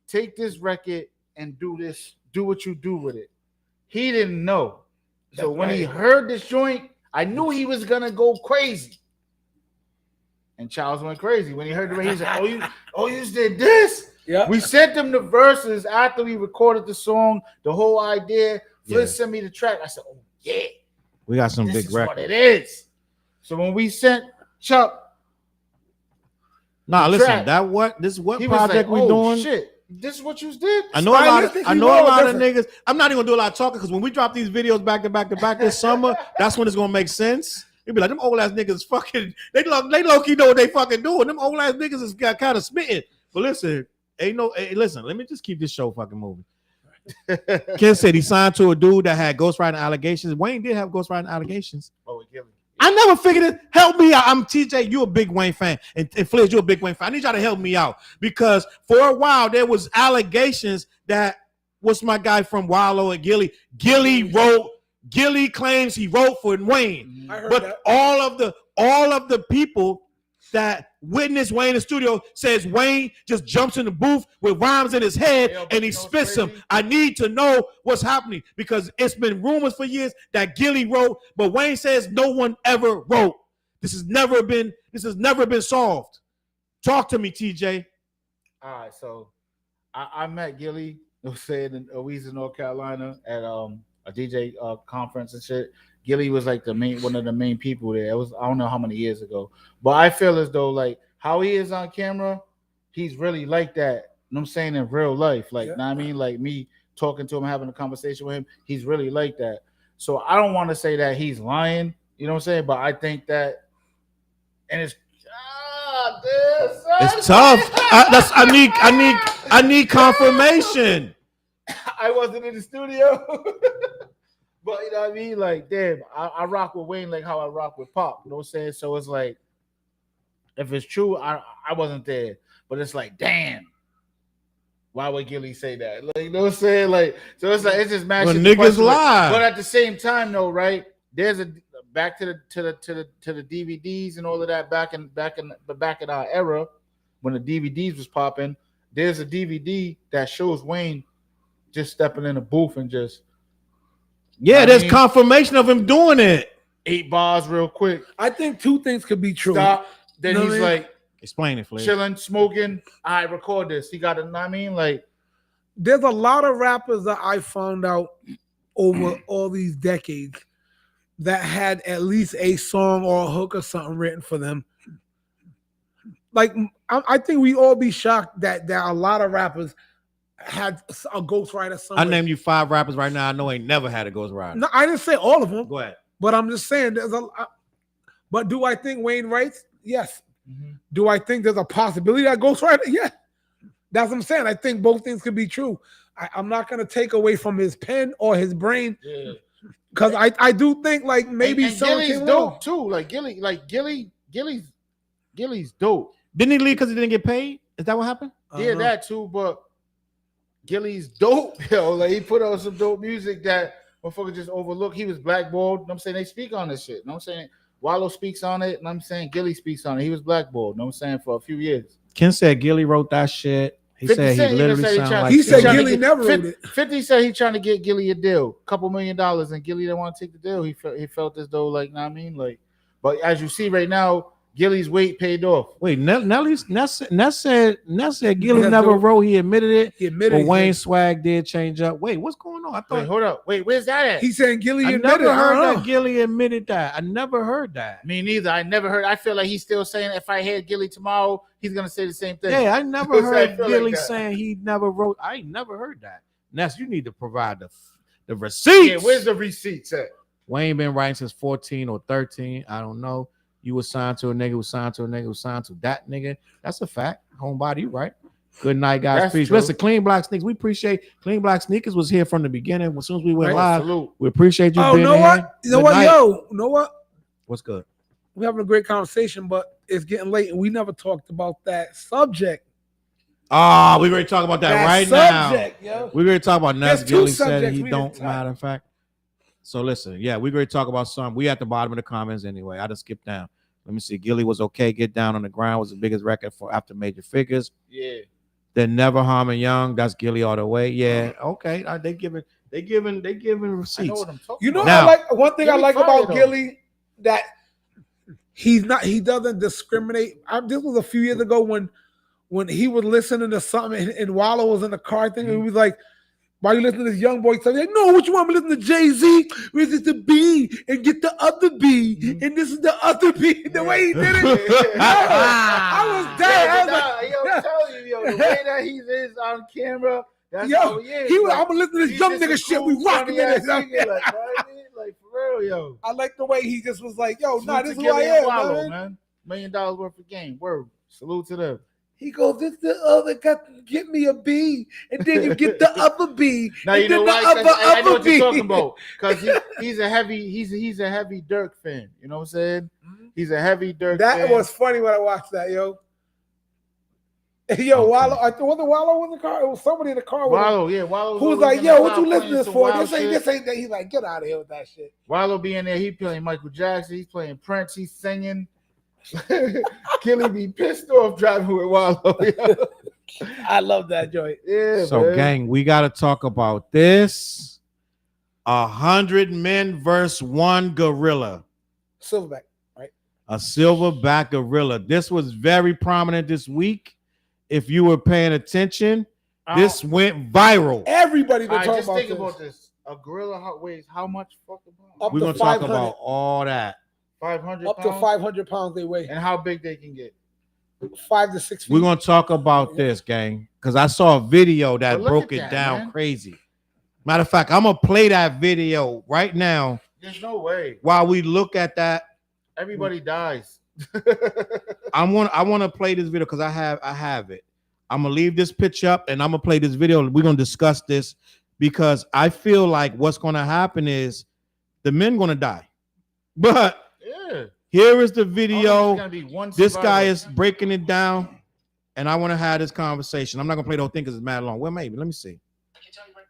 take this record and do what you do with it. He didn't know. So when he heard this joint, I knew he was gonna go crazy. And Charles went crazy. When he heard the record, he said, oh, you just did this? Yeah. We sent him the verses after we recorded the song, the whole idea. Fliz sent me the track. I said, oh yeah. We got some big records. What it is. So when we sent Chuck. Nah, listen, this project we doing? Shit, this is what you did. I know a lot of niggas. I'm not even gonna do a lot of talking, because when we drop these videos back to back this summer, that's when it's gonna make sense. It'd be like them old ass niggas fucking. They low key know what they fucking doing. Them old ass niggas is kind of smitten. But listen, listen. Let me just keep this show fucking moving. Ken said he signed to a dude that had ghostwriting allegations. Wayne did have ghostwriting allegations. Oh, we killed him. I never figured it. Help me out. I'm TJ. You're a big Wayne fan, and Fliz, you're a big Wayne fan. I need y'all to help me out, because for a while there was allegations that what's my guy from Wallow and Gilly claims he wrote for Wayne, but all of the people that witnessed Wayne in the studio says Wayne just jumps in the booth with rhymes in his head and he spits them. I need to know what's happening, because it's been rumors for years that Gilly wrote, but Wayne says no one ever wrote. This has never been solved. Talk to me, TJ. All right, so I met Gilly, saying in Louisa, North Carolina, at a DJ conference and shit. Gilly was like one of the main people there. It was, I don't know how many years ago, but I feel as though like how he is on camera, he's really like that. You know what I'm saying, in real life, like, know what I mean, like me talking to him, having a conversation with him, he's really like that. So I don't want to say that he's lying, you know what I'm saying, but I think that, and it's tough. I need confirmation. I wasn't in the studio. But you know what I mean? Like, damn, I rock with Wayne like how I rock with Pop. You know what I'm saying? So it's like, if it's true, I wasn't there. But it's like, damn. Why would Gilly say that? Like, you know what I'm saying? Like, so it's like it's just mad when shit. Niggas lie. But at the same time, though, right? There's a back to the DVDs and all of that back in our era when the DVDs was popping. There's a DVD that shows Wayne just stepping in a booth and just there's confirmation of him doing it. 8 bars real quick. I think 2 things could be true. Stop. Then he's like, explain it, Flair. Chilling, smoking. I record this. He got it. Like, there's a lot of rappers that I found out over all these decades that had at least a song or a hook or something written for them. Like, I think we all be shocked that there are a lot of rappers had a ghostwriter somewhere. I named you 5 rappers right now. I know ain't never had a ghostwriter. No, I didn't say all of them. Go ahead. But I'm just saying there's but do I think Wayne writes? Yes. Mm-hmm. Do I think there's a possibility that ghostwriter? Yeah. That's what I'm saying. I think both things could be true. I'm not going to take away from his pen or his brain. Yeah. Because I do think like maybe and Gilly's dope too. Like Gilly's dope. Didn't he leave because he didn't get paid? Is that what happened? Yeah, that too. But Gilly's dope, yo. Like he put out some dope music that motherfucker just overlooked. He was blackballed. You know what I'm saying? They speak on this shit. You know what I'm saying? Wallow speaks on it. You know what I'm saying? Gilly speaks on it. He was blackballed. You know what I'm saying? For a few years. Ken said Gilly wrote that shit. He said he literally sounded like... He said Gilly never wrote it. 50 said he trying to get Gilly a deal. $2 million. And Gilly didn't want to take the deal. He felt as though, like, you know what I mean? Like, but as you see right now, Gilly's weight paid off. Wait, Ness said Gilly never wrote. He admitted it. But Wayne Swag did change up. Wait, what's going on? I thought. Wait, hold up. Wait, where's that at? He said Gilly admitted. I never heard that Gilly admitted that. I never heard that. Me neither. I never heard. I feel like he's still saying if I hear Gilly tomorrow, he's gonna say the same thing. Yeah, I never heard Gilly saying he never wrote. I never heard that. Ness, you need to provide the receipts. Yeah, where's the receipts at? Wayne been writing since 14 or 13. I don't know. You was signed to a nigga, was signed to a nigga, was signed to that nigga. That's a fact. Homebody, you right. Good night, guys. That's Peace. True. Listen, Clean Black Sneakers. We appreciate Clean Black Sneakers was here from the beginning. As soon as we went live, salute. We appreciate you being here. You know what? You know what? What's good? We're having a great conversation, but it's getting late and we never talked about that subject. Oh, we're going to talk about that right subject, now. Yo. We're going to talk about Ness Gilly said he don't, matter of fact. So listen, yeah, we're going to talk about some. We at the bottom of the comments anyway. I just skipped down. Let me see. Gilly was okay. Get Down on the Ground was the biggest record for after Major Figures. Yeah. Then Never Harming Young. That's Gilly all the way. Yeah. Okay. They giving receipts. I know what I'm talking you know, about. I like one thing I like about Gilly that he doesn't discriminate. This was a few years ago when he was listening to something and Wallow was in the car thing and he was like, why you listening to this young boy? Like, no, what you want me to listen to Jay-Z? This is the B and get the other B. And this is the other B. The way he did it. I was dead. I'm telling you, the way that he is on camera, that's how he is. I'm going to listen to this young nigga shit. We rocking it. Like, for real, yo. I like the way he just was like, yo, this is who I am, Wallow, man. $1 million worth of game. Word. Salute to them. He goes, this the other got to get me a B, and then you get the other B. Now you know why? I know what you're talking about because he's a heavy Dirk fan. You know what I'm saying? He's a heavy Dirk. That was funny when I watched that, yo. Yo, Wallow. I thought the Wallow in the car. It was somebody in the car. Wallow, yeah, Wallow. Who was like, yo, what you listening to this for? This ain't that. He's like, get out of here with that shit. Wallow being there, he playing Michael Jackson. He's playing Prince. He's singing. Gilly be pissed off driving with Wallow. I love that joint. Yeah. So, man. Gang, we got to talk about this. 100 men versus one gorilla. Silverback, right? A silverback gorilla. This was very prominent this week. If you were paying attention, this went viral. Everybody been talking about this. Think about this. A gorilla weighs how much fucking pounds? We're going to talk about all that. 500 up pounds? to 500 pounds they weigh. And how big they can get? 5 to 6 feet. We're going to talk about this, gang, because I saw a video that broke it down, man. Crazy. Matter of fact, I'm going to play that video right now. There's no way. While we look at that. Everybody dies. I want to play this video because I have it. I'm going to leave this pitch up and I'm going to play this video. We're going to discuss this because I feel like what's going to happen is the men going to die. But here is the video. This guy is breaking it down. and I want to have this conversation. I'm not gonna play the whole thing because it's mad long. Well, maybe. Let me see. I can tell you right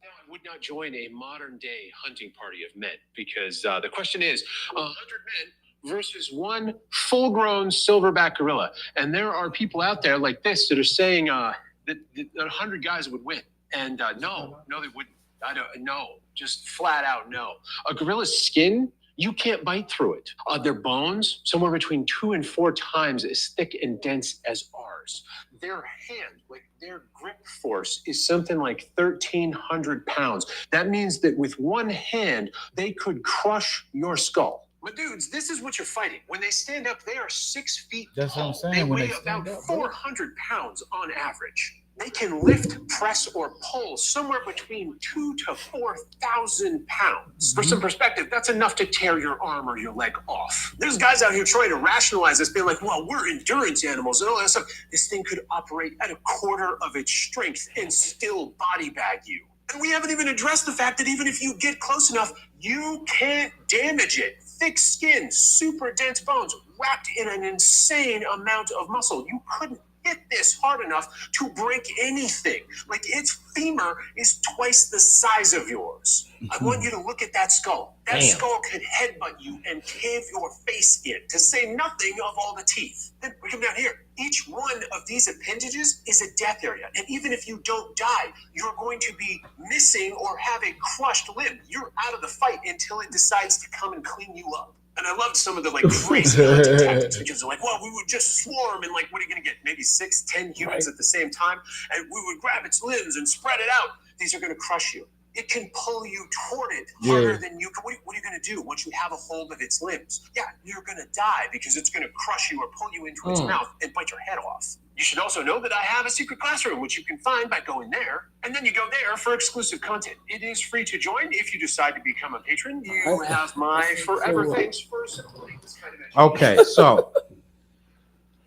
now, I would not join a modern day hunting party of men because the question is 100 men versus one full-grown silverback gorilla, and there are people out there like this that are saying that 100 guys would win, and no, they wouldn't. I don't know, just flat out no. A gorilla's skin, you can't bite through it. Their bones, somewhere between 2 and 4 times as thick and dense as ours. Their hand, like their grip force, is something like 1,300 pounds. That means that with one hand, they could crush your skull. But dudes, this is what you're fighting. When they stand up, they are 6 feet tall. That's what I'm saying. They when weigh about 400 pounds on average. They can lift, press, or pull somewhere between 2,000 to 4,000 pounds. For some perspective, that's enough to tear your arm or your leg off. There's guys out here trying to rationalize this, being like, well, we're endurance animals and all that stuff. This thing could operate at a quarter of its strength and still body bag you. And we haven't even addressed the fact that even if you get close enough, you can't damage it. Thick skin, super dense bones, wrapped in an insane amount of muscle. You couldn't hit this hard enough to break anything. Like its femur is twice the size of yours. I want you to look at that skull. That skull could headbutt you and cave your face in, to say nothing of all the teeth. Then we come down here. Each one of these appendages is a death area. And even if you don't die, you're going to be missing or have a crushed limb. You're out of the fight until it decides to come and clean you up. And I loved some of the like crazy hunting tactics because they're like, well, we would just swarm and like, what are you going to get? Maybe 6, 10 humans at the same time. And we would grab its limbs and spread it out. These are going to crush you. It can pull you toward it harder than you can. What are you going to do once you have a hold of its limbs? Yeah, you're going to die because it's going to crush you or pull you into its mouth and bite your head off. You should also know that I have a secret classroom, which you can find by going there. And then you go there for exclusive content. It is free to join. If you decide to become a patron, you have my forever thanks for supporting this kind of education. Okay, so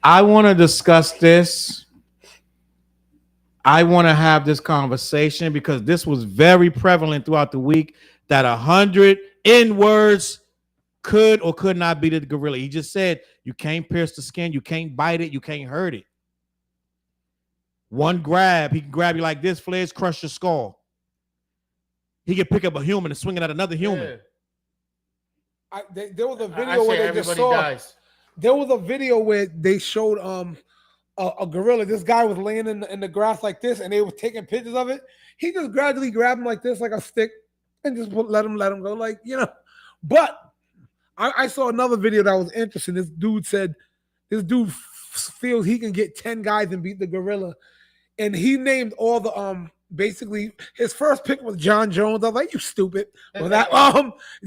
I want to discuss this. I want to have this conversation because this was very prevalent throughout the week that 100 N-words could or could not be the gorilla. He just said you can't pierce the skin, you can't bite it, you can't hurt it. One grab, he can grab you like this, Flares, crush your skull. He can pick up a human and swing it at another human. There was a video where they just saw. Dies. There was a video where they showed a gorilla. This guy was laying in the grass like this, and they were taking pictures of it. He just gradually grabbed him like this, like a stick, and just let him go, like, you know. But I saw another video that was interesting. This dude feels he can get 10 guys and beat the gorilla, and he named all the basically his first pick was John Jones. I was like, you stupid. Well, that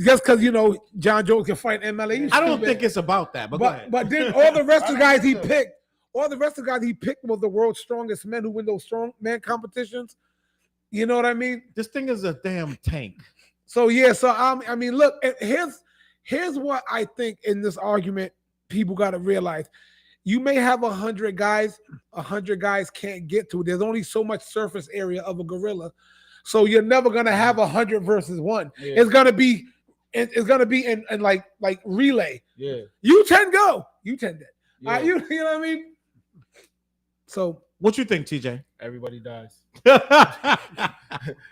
just because you know John Jones can fight MLA. I don't think it's about that, but then all the rest of the guys he picked. All the rest of the guys he picked was the world's strongest men who win those strong man competitions. You know what I mean? This thing is a damn tank. So yeah, I mean, look, here's what I think in this argument people got to realize. You may have 100 guys, 100 guys can't get to it. There's only so much surface area of a gorilla. So you're never gonna have 100 versus 1. Yeah. It's gonna be in like relay. Yeah. You 10 go. You 10 dead. Yeah. You know what I mean? So, what you think, TJ? Everybody dies.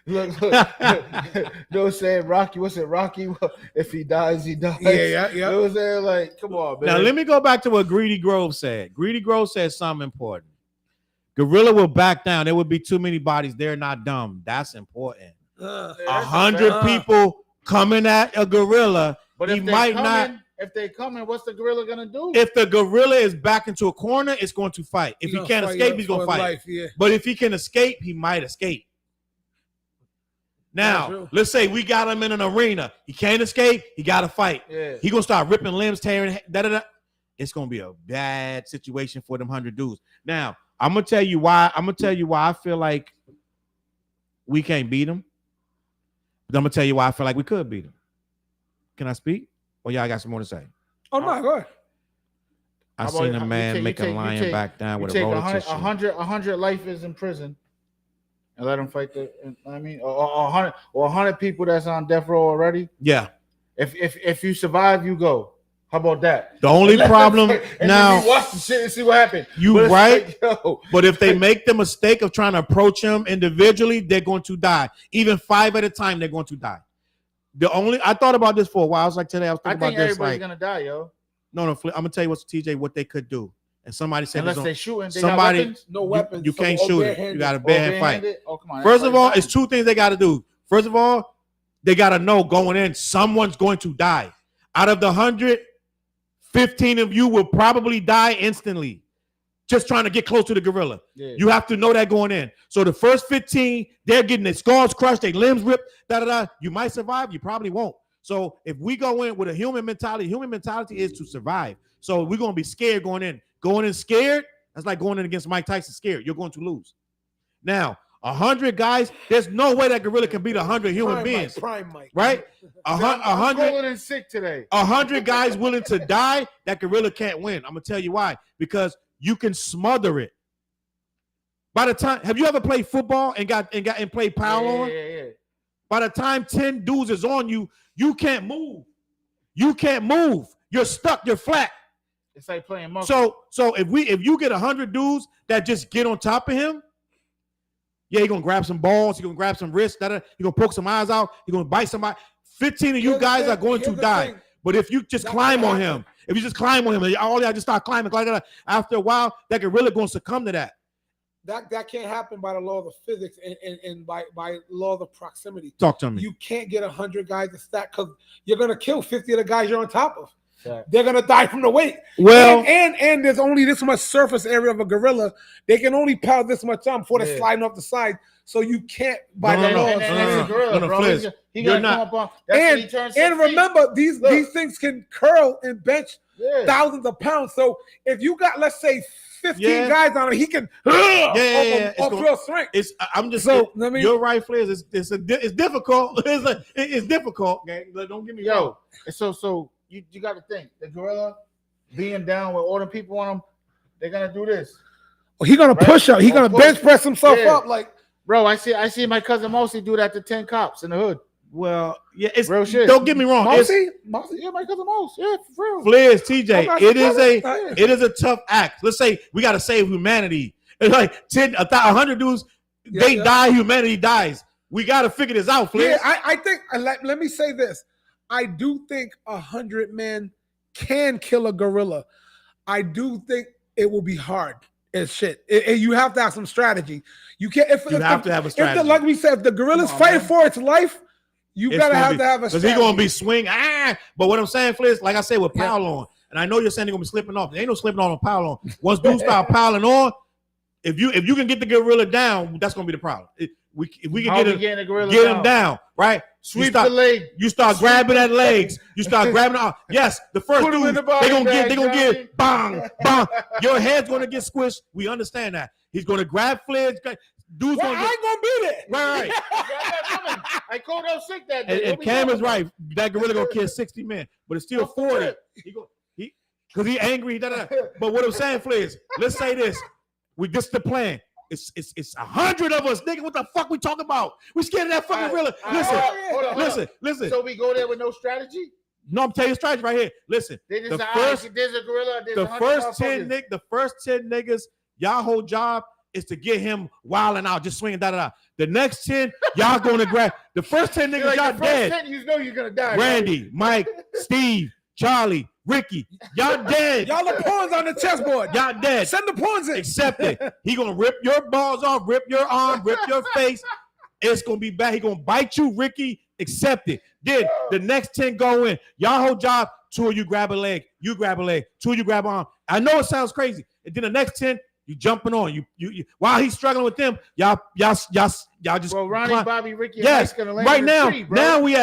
look. No saying Rocky. What's it, Rocky? If he dies, he dies. Yeah. You know what I'm saying? Like, come on, man. Now, let me go back to what Greedy Grove said. Greedy Grove said something important. Gorilla will back down. There would be too many bodies. They're not dumb. That's important. 100 people coming at a gorilla. But he might not. If they come in, what's the gorilla gonna do? If the gorilla is back into a corner, it's going to fight. If he can't escape, he's gonna fight. Life, yeah. But if he can escape, he might escape. Now, let's say we got him in an arena. He can't escape. He got to fight. Yeah. He gonna start ripping limbs, tearing. It's gonna be a bad situation for them 100 dudes. Now, I'm gonna tell you why. I feel like we can't beat him. But I'm gonna tell you why I feel like we could beat him. Can I speak? Or y'all got some more to say? Oh my God! I seen a man make a lion back down with a roller tissue. 100 life is in prison, and let them fight or 100 people that's on death row already. Yeah. If you survive, you go. How about that? The only problem now. Watch the shit and see what happened. You right? Like, but if they make the mistake of trying to approach him individually, they're going to die. Even 5 at a time, they're going to die. I thought about this for a while. I was like today, I was thinking about this. Everybody's gonna die, yo. No, I'm gonna tell you what they could do. And somebody said, unless they shooting, somebody no weapons. You can't shoot it. You got a bare hand fight. Oh, come on. First of all, it's 2 things they got to do. First of all, they got to know going in, someone's going to die. Out of the 100, 15 of you will probably die instantly. Just trying to get close to the gorilla. Yeah. You have to know that going in. So the first 15, they're getting their skulls crushed, their limbs ripped, You might survive, you probably won't. So if we go in with a human mentality is to survive. So we're going to be scared going in. Going in scared, that's like going in against Mike Tyson scared. You're going to lose. Now, 100 guys, there's no way that gorilla can beat 100 human beings. Mike. Right? 100 and sick today. 100 guys willing to die, that gorilla can't win. I'm going to tell you why. Because you can smother it. By the time, have you ever played football and played pile on? Yeah. By the time 10 dudes is on you, you can't move. You can't move. You're stuck. You're flat. It's like playing muscle. So if you get 100 dudes that just get on top of him, yeah, he's gonna grab some balls, he's gonna grab some wrists, he's gonna poke some eyes out, he's gonna bite somebody. 15 of you guys are going to die. But if you just climb on him, all y'all just start climbing like that, after a while, that gorilla gonna succumb to that. That can't happen by the law of the physics and by law of the proximity. Talk to me. You can't get 100 guys to stack because you're gonna kill 50 of the guys you're on top of. Yeah. They're gonna die from the weight. Well, and there's only this much surface area of a gorilla. They can only power this much time before they're sliding off the side. So you can't by the laws. And remember, these things can curl and bench thousands of pounds. So if you got, let's say, 15 guys on it, he can throw strength. You're right, Flares. It's difficult. It's difficult. Gang. Don't get me wrong. So you got to think the gorilla being down with all the people on him, they're gonna do this. Well, he's gonna push up. He's gonna bench press himself up. Like, bro, I see my cousin Mosi do that to 10 cops in the hood. Well, yeah, it's real shit. Don't get me wrong. Mosi, yeah, my cousin Mosi, yeah, for real. Flares, TJ, it is a tough act. Let's say we gotta save humanity. It's like 100 dudes, they die, humanity dies. We gotta figure this out, Flares. Yeah, I think. Let me say this. I do think 100 men can kill a gorilla. I do think it will be hard as shit. You have to have some strategy. You can't. You have to have a strategy. Like we said, if the gorilla's fighting for its life, you gotta have a strategy. Because he's gonna be swing. But what I'm saying, Fliz, like I said, with pile on, and I know you're saying they're gonna be slipping off. There ain't no slipping on pile on. Once dudes start piling on, if you can get the gorilla down, that's gonna be the problem. If we can get him down, right? Sweep the leg. You start grabbing at legs. You start grabbing out. Yes, the first dude, they're gonna get bang, bang. Your head's gonna get squished. We understand that. He's gonna grab Flares. Dude's I ain't gonna be there. Right. I called out sick that day. And Cam is right. That gorilla gonna kill 60 men, but it's still 40. Because he angry. But what I'm saying, Flares, let's say this. This is the plan. It's 100 of us, nigga. What the fuck we talking about? We scared of that fucking gorilla. Listen. So we go there with no strategy? No, I'm telling you strategy right here. Listen. There's a gorilla. The first 10 niggas, y'all whole job is to get him wilding out, just swinging da. The next 10, y'all going to grab. The first 10 niggas, y'all dead. 10, you know you're gonna die. Randy, right? Mike, Steve, Charlie, Ricky, y'all dead. Y'all the pawns on the chessboard. Y'all dead. Send the pawns in. Accept it. He gonna rip your balls off, rip your arm, rip your face. It's gonna be bad. He gonna bite you, Ricky. Accept it. Then the next 10 go in. Y'all whole job, 2 of you grab a leg, you grab a leg, 2 of you grab an arm. I know it sounds crazy. And then the next 10, you jumping on. You while he's struggling with them, y'all just well, Ronnie, Bobby, Ricky, yes. Gonna land right now, tree, bro. we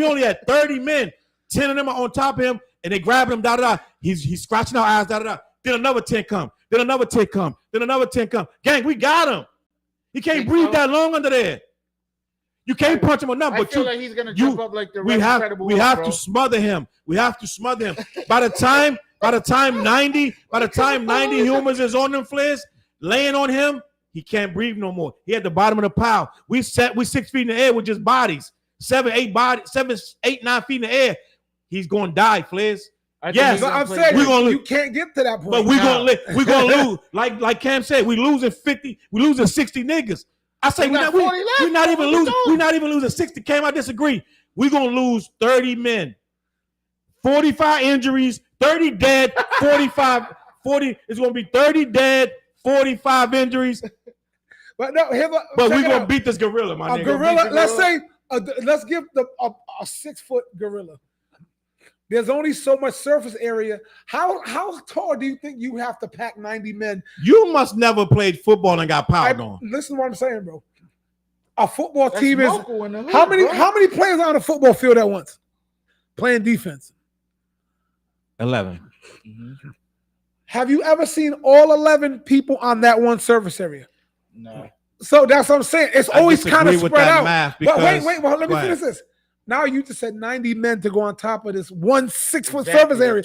only had 30 men. 10 of them are on top of him, and they grabbing him, da. He's scratching our eyes, da. Then another 10 come. Then another 10 come. Then another 10 come. Gang, we got him. He can't breathe that long under there. You can't punch him enough. But feel like he's gonna jump up like the we have to smother him. We have to smother him. By the time 90 humans is on them, Flares, laying on him, he can't breathe no more. He at the bottom of the pile. We 6 feet in the air with just bodies. 7, 8, 9 feet in the air. He's gonna die, Flares. Yes, I'm saying we're gonna you can't get to that point. But we're gonna lose. Like Cam said, we losing 50, we losing 60 niggas. I say we're not even losing 60. Cam, I disagree. We're gonna lose 30 men, 45 injuries, 30 dead, 45, 40. It's gonna be 30 dead, 45 injuries. But no, but we're gonna beat this gorilla, my nigga. Gorilla. Let's say, let's give a 6 foot gorilla. There's only so much surface area. How tall do you think you have to pack 90 men? You must never played football and got powered on. Listen to what I'm saying, bro. A football team is hood, how many players are on a football field at once playing defense? 11. Mm-hmm. Have you ever seen all 11 people on that one surface area? No. So that's what I'm saying. It's always kind of spread out. But wait, let me finish this. Now you just said 90 men to go on top of this 6 foot surface area.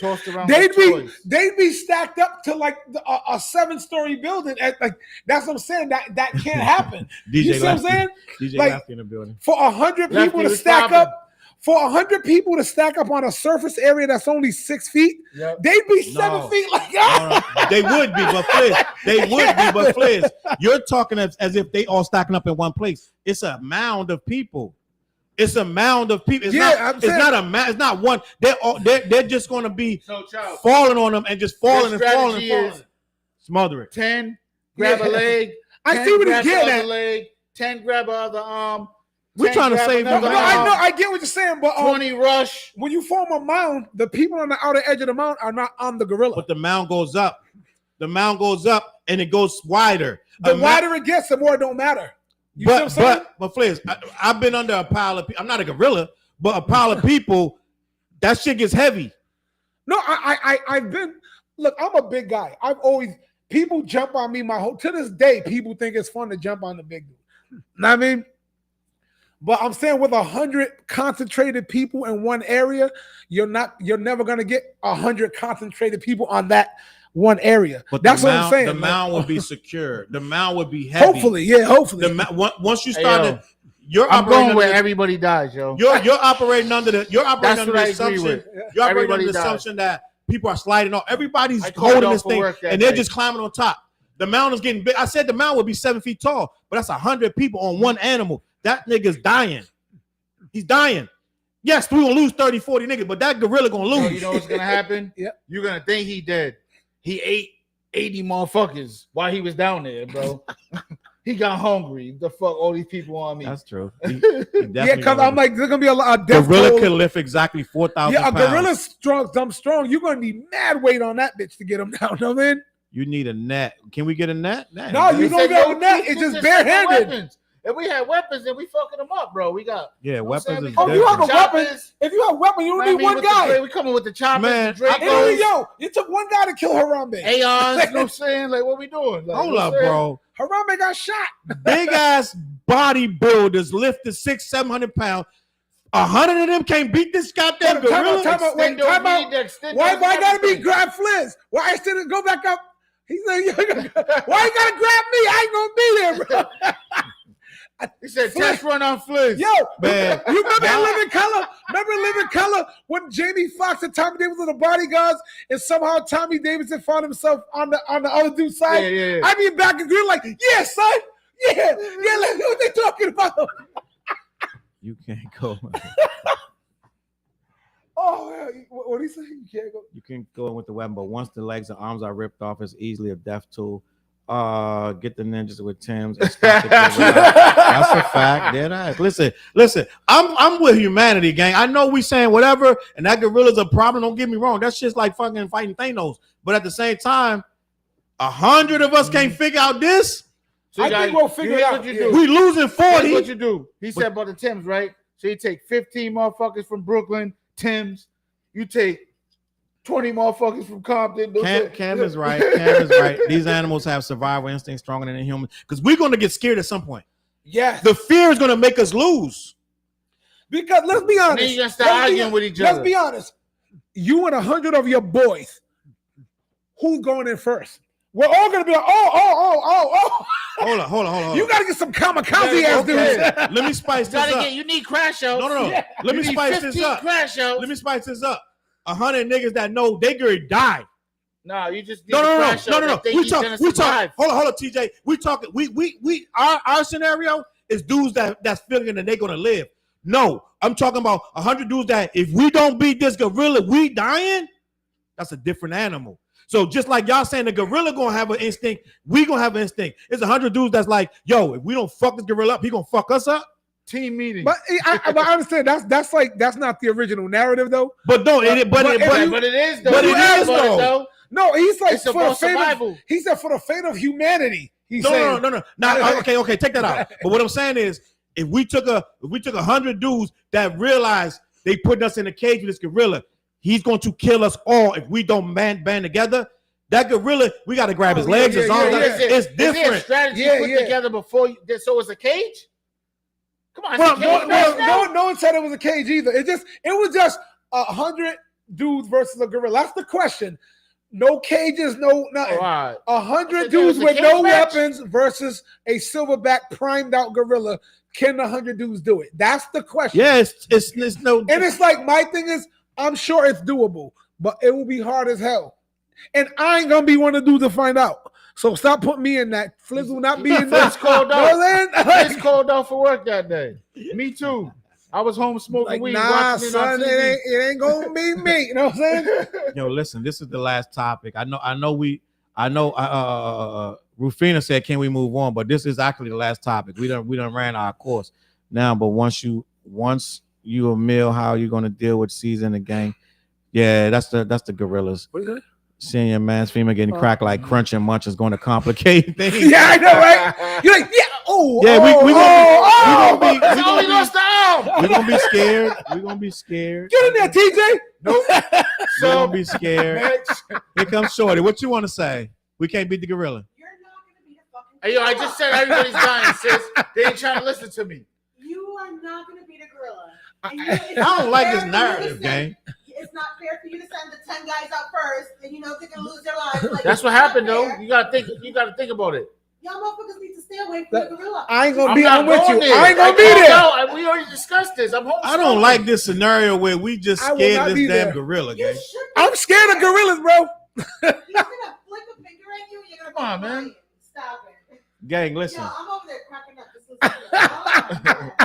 They'd be stacked up to like a 7-story building. Like that's what I'm saying. That can't happen. You see what I'm saying? DJ like, Lefty in the building. For 100 people to stack up. For 100 people to stack up on a surface area that's only 6 feet, they'd be 7 feet like that. They would be, but Fliz, you're talking as if they all stacking up in one place. It's a mound of people. It's a mound of people. It's not one. They're just going to be falling on them and just falling and falling. Smother it. 10, grab a leg. I see what he's getting at. Leg, 10, grab other arm. We're trying to save them. No, I get what you're saying, but 20 rush. When you form a mound, the people on the outer edge of the mound are not on the gorilla. But the mound goes up. The mound goes up and it goes wider. The wider it gets, the more it don't matter. But Fliz, I've been under a pile of people. I'm not a gorilla, but a pile of people, that shit gets heavy. No, I've been, look, I'm a big guy. People jump on me to this day, people think it's fun to jump on the big dude. Know what I mean? But I'm saying with 100 concentrated people in one area, you're never gonna get 100 concentrated people on that one area. But that's what I'm saying. The mound would be secure. The mound would be heavy. Hopefully. Once you started, I'm going where everybody dies, yo. You're operating under the assumption. You're operating under the assumption that people are sliding off. Everybody's holding this thing and they're just climbing on top. The mound is getting big. I said the mound would be 7 feet tall, but that's 100 people on one animal. That nigga's dying. He's dying. Yes, we're going to lose 30, 40 niggas, but that gorilla going to lose. So you know what's going to happen? You're going to think he dead. He ate 80 motherfuckers while he was down there, bro. He got hungry. The fuck all these people on me. That's true. Because I'm like, there's going to be a lot of death. Gorilla can lift exactly 4,000 pounds. Yeah, a gorilla's strong. You're going to need mad weight on that bitch to get him down. Know what I mean? You need a net. Can we get a net? No, you don't get a net. It's just barehanded. If we had weapons, then we fucking them up, bro. We got weapons. Oh, you have a weapon. If you have a weapon, you don't need one guy. We coming with the choppers. Man, it took one guy to kill Harambe. Aeons, you know what I'm saying? Like, what we doing? Like, hold up, bro. Harambe got shot. Big ass bodybuilders lifted 600-700 pounds. 100 of them can't beat this goddamn gorilla. Time out. Why gotta be grab Fliz? Why instead of go back up? He's like, why you gotta grab me? I ain't gonna be there, bro. He said, test run on Fliz. Yo, man. You remember in Living Color? Remember in Living Color when Jamie Foxx and Tommy Davidson were the bodyguards and somehow Tommy Davidson found himself on the other dude's side? Yeah. I be back and green like, yeah, son. Yeah, let's see what they talking about. You can't go. Oh, what do you say? You can't go. You can go in with the weapon, but once the legs and arms are ripped off, it's easily a death tool. Get the ninjas with Tim's. That's a fact. Dead ass. Listen. I'm with humanity, gang. I know we saying whatever, and that gorilla's a problem. Don't get me wrong. That's just like fucking fighting Thanos. But at the same time, 100 of us can't figure out this. So I think we'll figure it out. We losing 40. Here's what you do. He said about the Timbs, right? So you take 15 motherfuckers from Brooklyn, Timbs. You take 20 motherfuckers from Compton. Cam is right. These animals have survival instinct stronger than a human. Because we're going to get scared at some point. Yes. The fear is going to make us lose. Because let's be honest. Then you're going to start arguing with each other. Let's be honest. You and 100 of your boys, who's going in first? We're all going to be like, oh. Hold on. You got to get some kamikaze ass dudes. Let me spice this up. You need crash outs. No. Yeah. Let me spice this up. Crash outs. Let me spice this up. 100 niggas that know they gonna die. No, you just no. We talk. Hold on, TJ. We talking. Our scenario is dudes that's feeling that they're gonna live. No, I'm talking about 100 dudes that if we don't beat this gorilla, we dying. That's a different animal. So just like y'all saying the gorilla gonna have an instinct, we gonna have an instinct. It's 100 dudes that's like, yo, if we don't fuck this gorilla up, he gonna fuck us up. Team meeting. But I understand that's not the original narrative though. But no, it is though. No, he's like for the fate of, he said for the fate of humanity. No. Okay, take that out. But what I'm saying is, if we took 100 dudes that realize they putting us in a cage with this gorilla, he's going to kill us all if we don't band together. That gorilla, we got to grab his legs, his arms. It's different. Is there a strategy put together before so it's a cage? Come on, no one said it was a cage either. It was just 100 dudes versus a gorilla. That's the question. No cages, no nothing. 100 dudes with no weapons versus a silverback primed out gorilla. Can the 100 dudes do it? That's the question. Yeah, it's no. And it's like my thing is, I'm sure it's doable, but it will be hard as hell. And I ain't gonna be one of the dudes to find out. So stop putting me in that. Fliz will not be in that. It's cold out. It's cold out for work that day. Me too. I was home smoking weed. Nah, son, it ain't gonna be me. You know what I'm saying? Yo, listen, this is the last topic. I know. Rufina said, "Can we move on?" But this is actually the last topic. We done ran our course now. But once you a meal, how you gonna deal with season the gang? Yeah, that's the gorillas. What is that? Seeing your man's female getting cracked like Crunch and Munch is going to complicate things. Yeah, I know, right? You're like, yeah. We're gonna be scared. We're gonna be scared. Get in there, TJ. Nope. We're gonna be scared. Here comes Shorty. What you want to say? We can't beat the gorilla. You're not gonna beat a fucking gorilla. Hey, yo, I just said everybody's dying, sis. They ain't trying to listen to me. You are not gonna beat a gorilla. I don't like this narrative, gang. It's not fair for you to send the 10 guys out first, and you know they're gonna lose their lives. Like, that's what happened, though. You gotta think about it. Y'all motherfuckers need to stay away from the gorilla. I ain't gonna be. I'm with you. I ain't gonna be there. No, we already discussed this. I'm home. I don't like this scenario where we just scared this damn gorilla, gang. I'm scared of gorillas, bro. He's gonna flick a finger at you. You're gonna come on, man. Stop it, gang. Listen. Yo, I'm over there cracking up.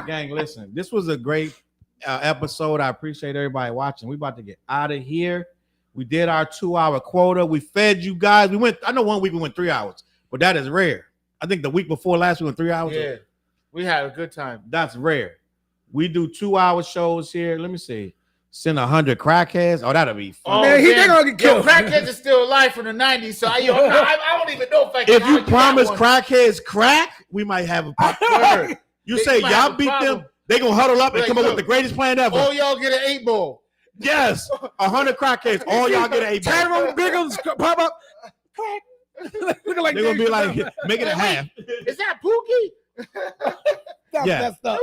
Gang, listen. This was a great episode. I appreciate everybody watching. We about to get out of here. We did our 2-hour quota. We fed you guys. I know one week we went 3 hours, but that is rare. I think the week before last we went 3 hours. Yeah, we had a good time. That's rare. We do 2-hour shows here. Let me see. Send 100 crackheads. Oh, that'll be fun. Oh, man, they're gonna get killed. Crackheads are still alive from the 90s, so I don't even know if I can. If you promise crackheads crack, we might have a word. You say y'all beat them, they gonna huddle up and come up with the greatest plan ever. All y'all get an 8-ball. Yes, 100 crackheads. All y'all get an 8-ball. Tyrone Biggums pop up. Looking like they're gonna be like, make it a half. Is that Pookie? That's stuff.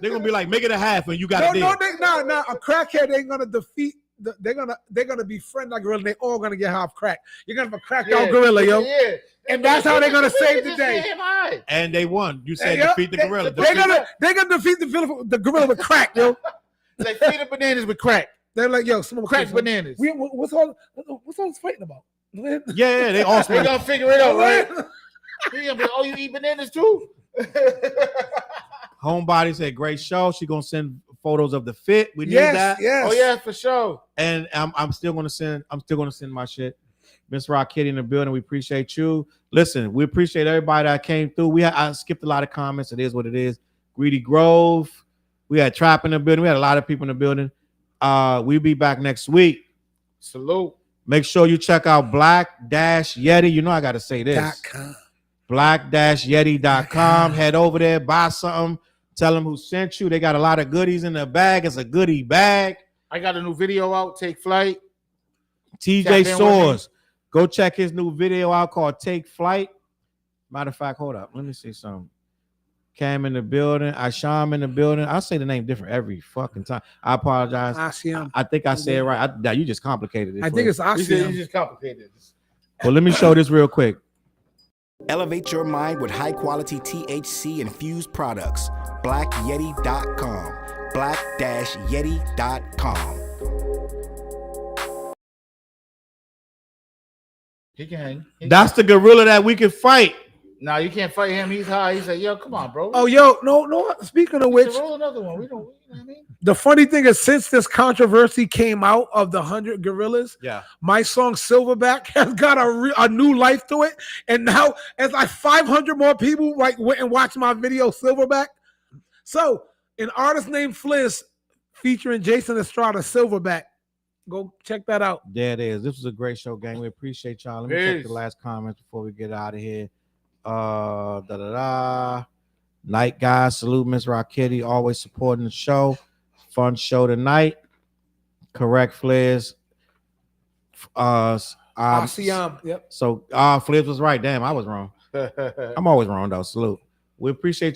They're gonna be like, make it a half, and you got it. No. A crackhead ain't gonna defeat. They're gonna befriend that gorilla. They all gonna get half crack. You're gonna have a cracked out gorilla, yo. Yeah. And that's how they're gonna save the day. And they won. You said defeat the gorilla. They're gonna defeat the gorilla with crack, yo. They feed the bananas with crack. They're like, yo, some crack bananas. What's all this fighting about? Yeah, they all. They gonna figure it out, right? You eat bananas too? Homebody said, great show. She gonna send photos of the fit. We need that. Yes. Oh yeah, for sure. And I'm still gonna send my shit. Miss Rock Kitty in the building. We appreciate you. Listen, we appreciate everybody that came through. I skipped a lot of comments. It is what it is. Greedy Grove. We had Trap in the building. We had a lot of people in the building. We'll be back next week. Salute. Make sure you check out Black-Yeti. You know I gotta say this. Black-Yeti.com. Head over there, buy something. Tell them who sent you. They got a lot of goodies in their bag. It's a goodie bag. I got a new video out, Take Flight. TJ Soars. Go check his new video out called Take Flight. Matter of fact, hold up. Let me see something. Cam in the building. Isham in the building. I say the name different every fucking time. I apologize. I think I said it right. You just complicated it. I think it's Asham. You just complicated it. Well, let me show this real quick. Elevate your mind with high-quality THC-infused products. BlackYeti.com. Black-Yeti.com. He can hang. That's the gorilla that we can fight. No, you can't fight him. He's high. He said, "Yo, come on, bro." Oh, yo, no. Speaking of which, roll another one. We don't. You know what I mean? The funny thing is, since this controversy came out of the 100 gorillas, my song Silverback has got a new life to it, and now it's like 500 more people like went and watched my video Silverback. So, an artist named Fliss featuring Jason Estrada, Silverback. Go check that out. There it is. This was a great show, gang. We appreciate y'all. Let me check the last comments before we get out of here. Night guys, salute Miss Rocketti, always supporting the show. Fun show tonight. Correct, Fliz. Yep. So Fliz was right. Damn, I was wrong. I'm always wrong though. Salute. We appreciate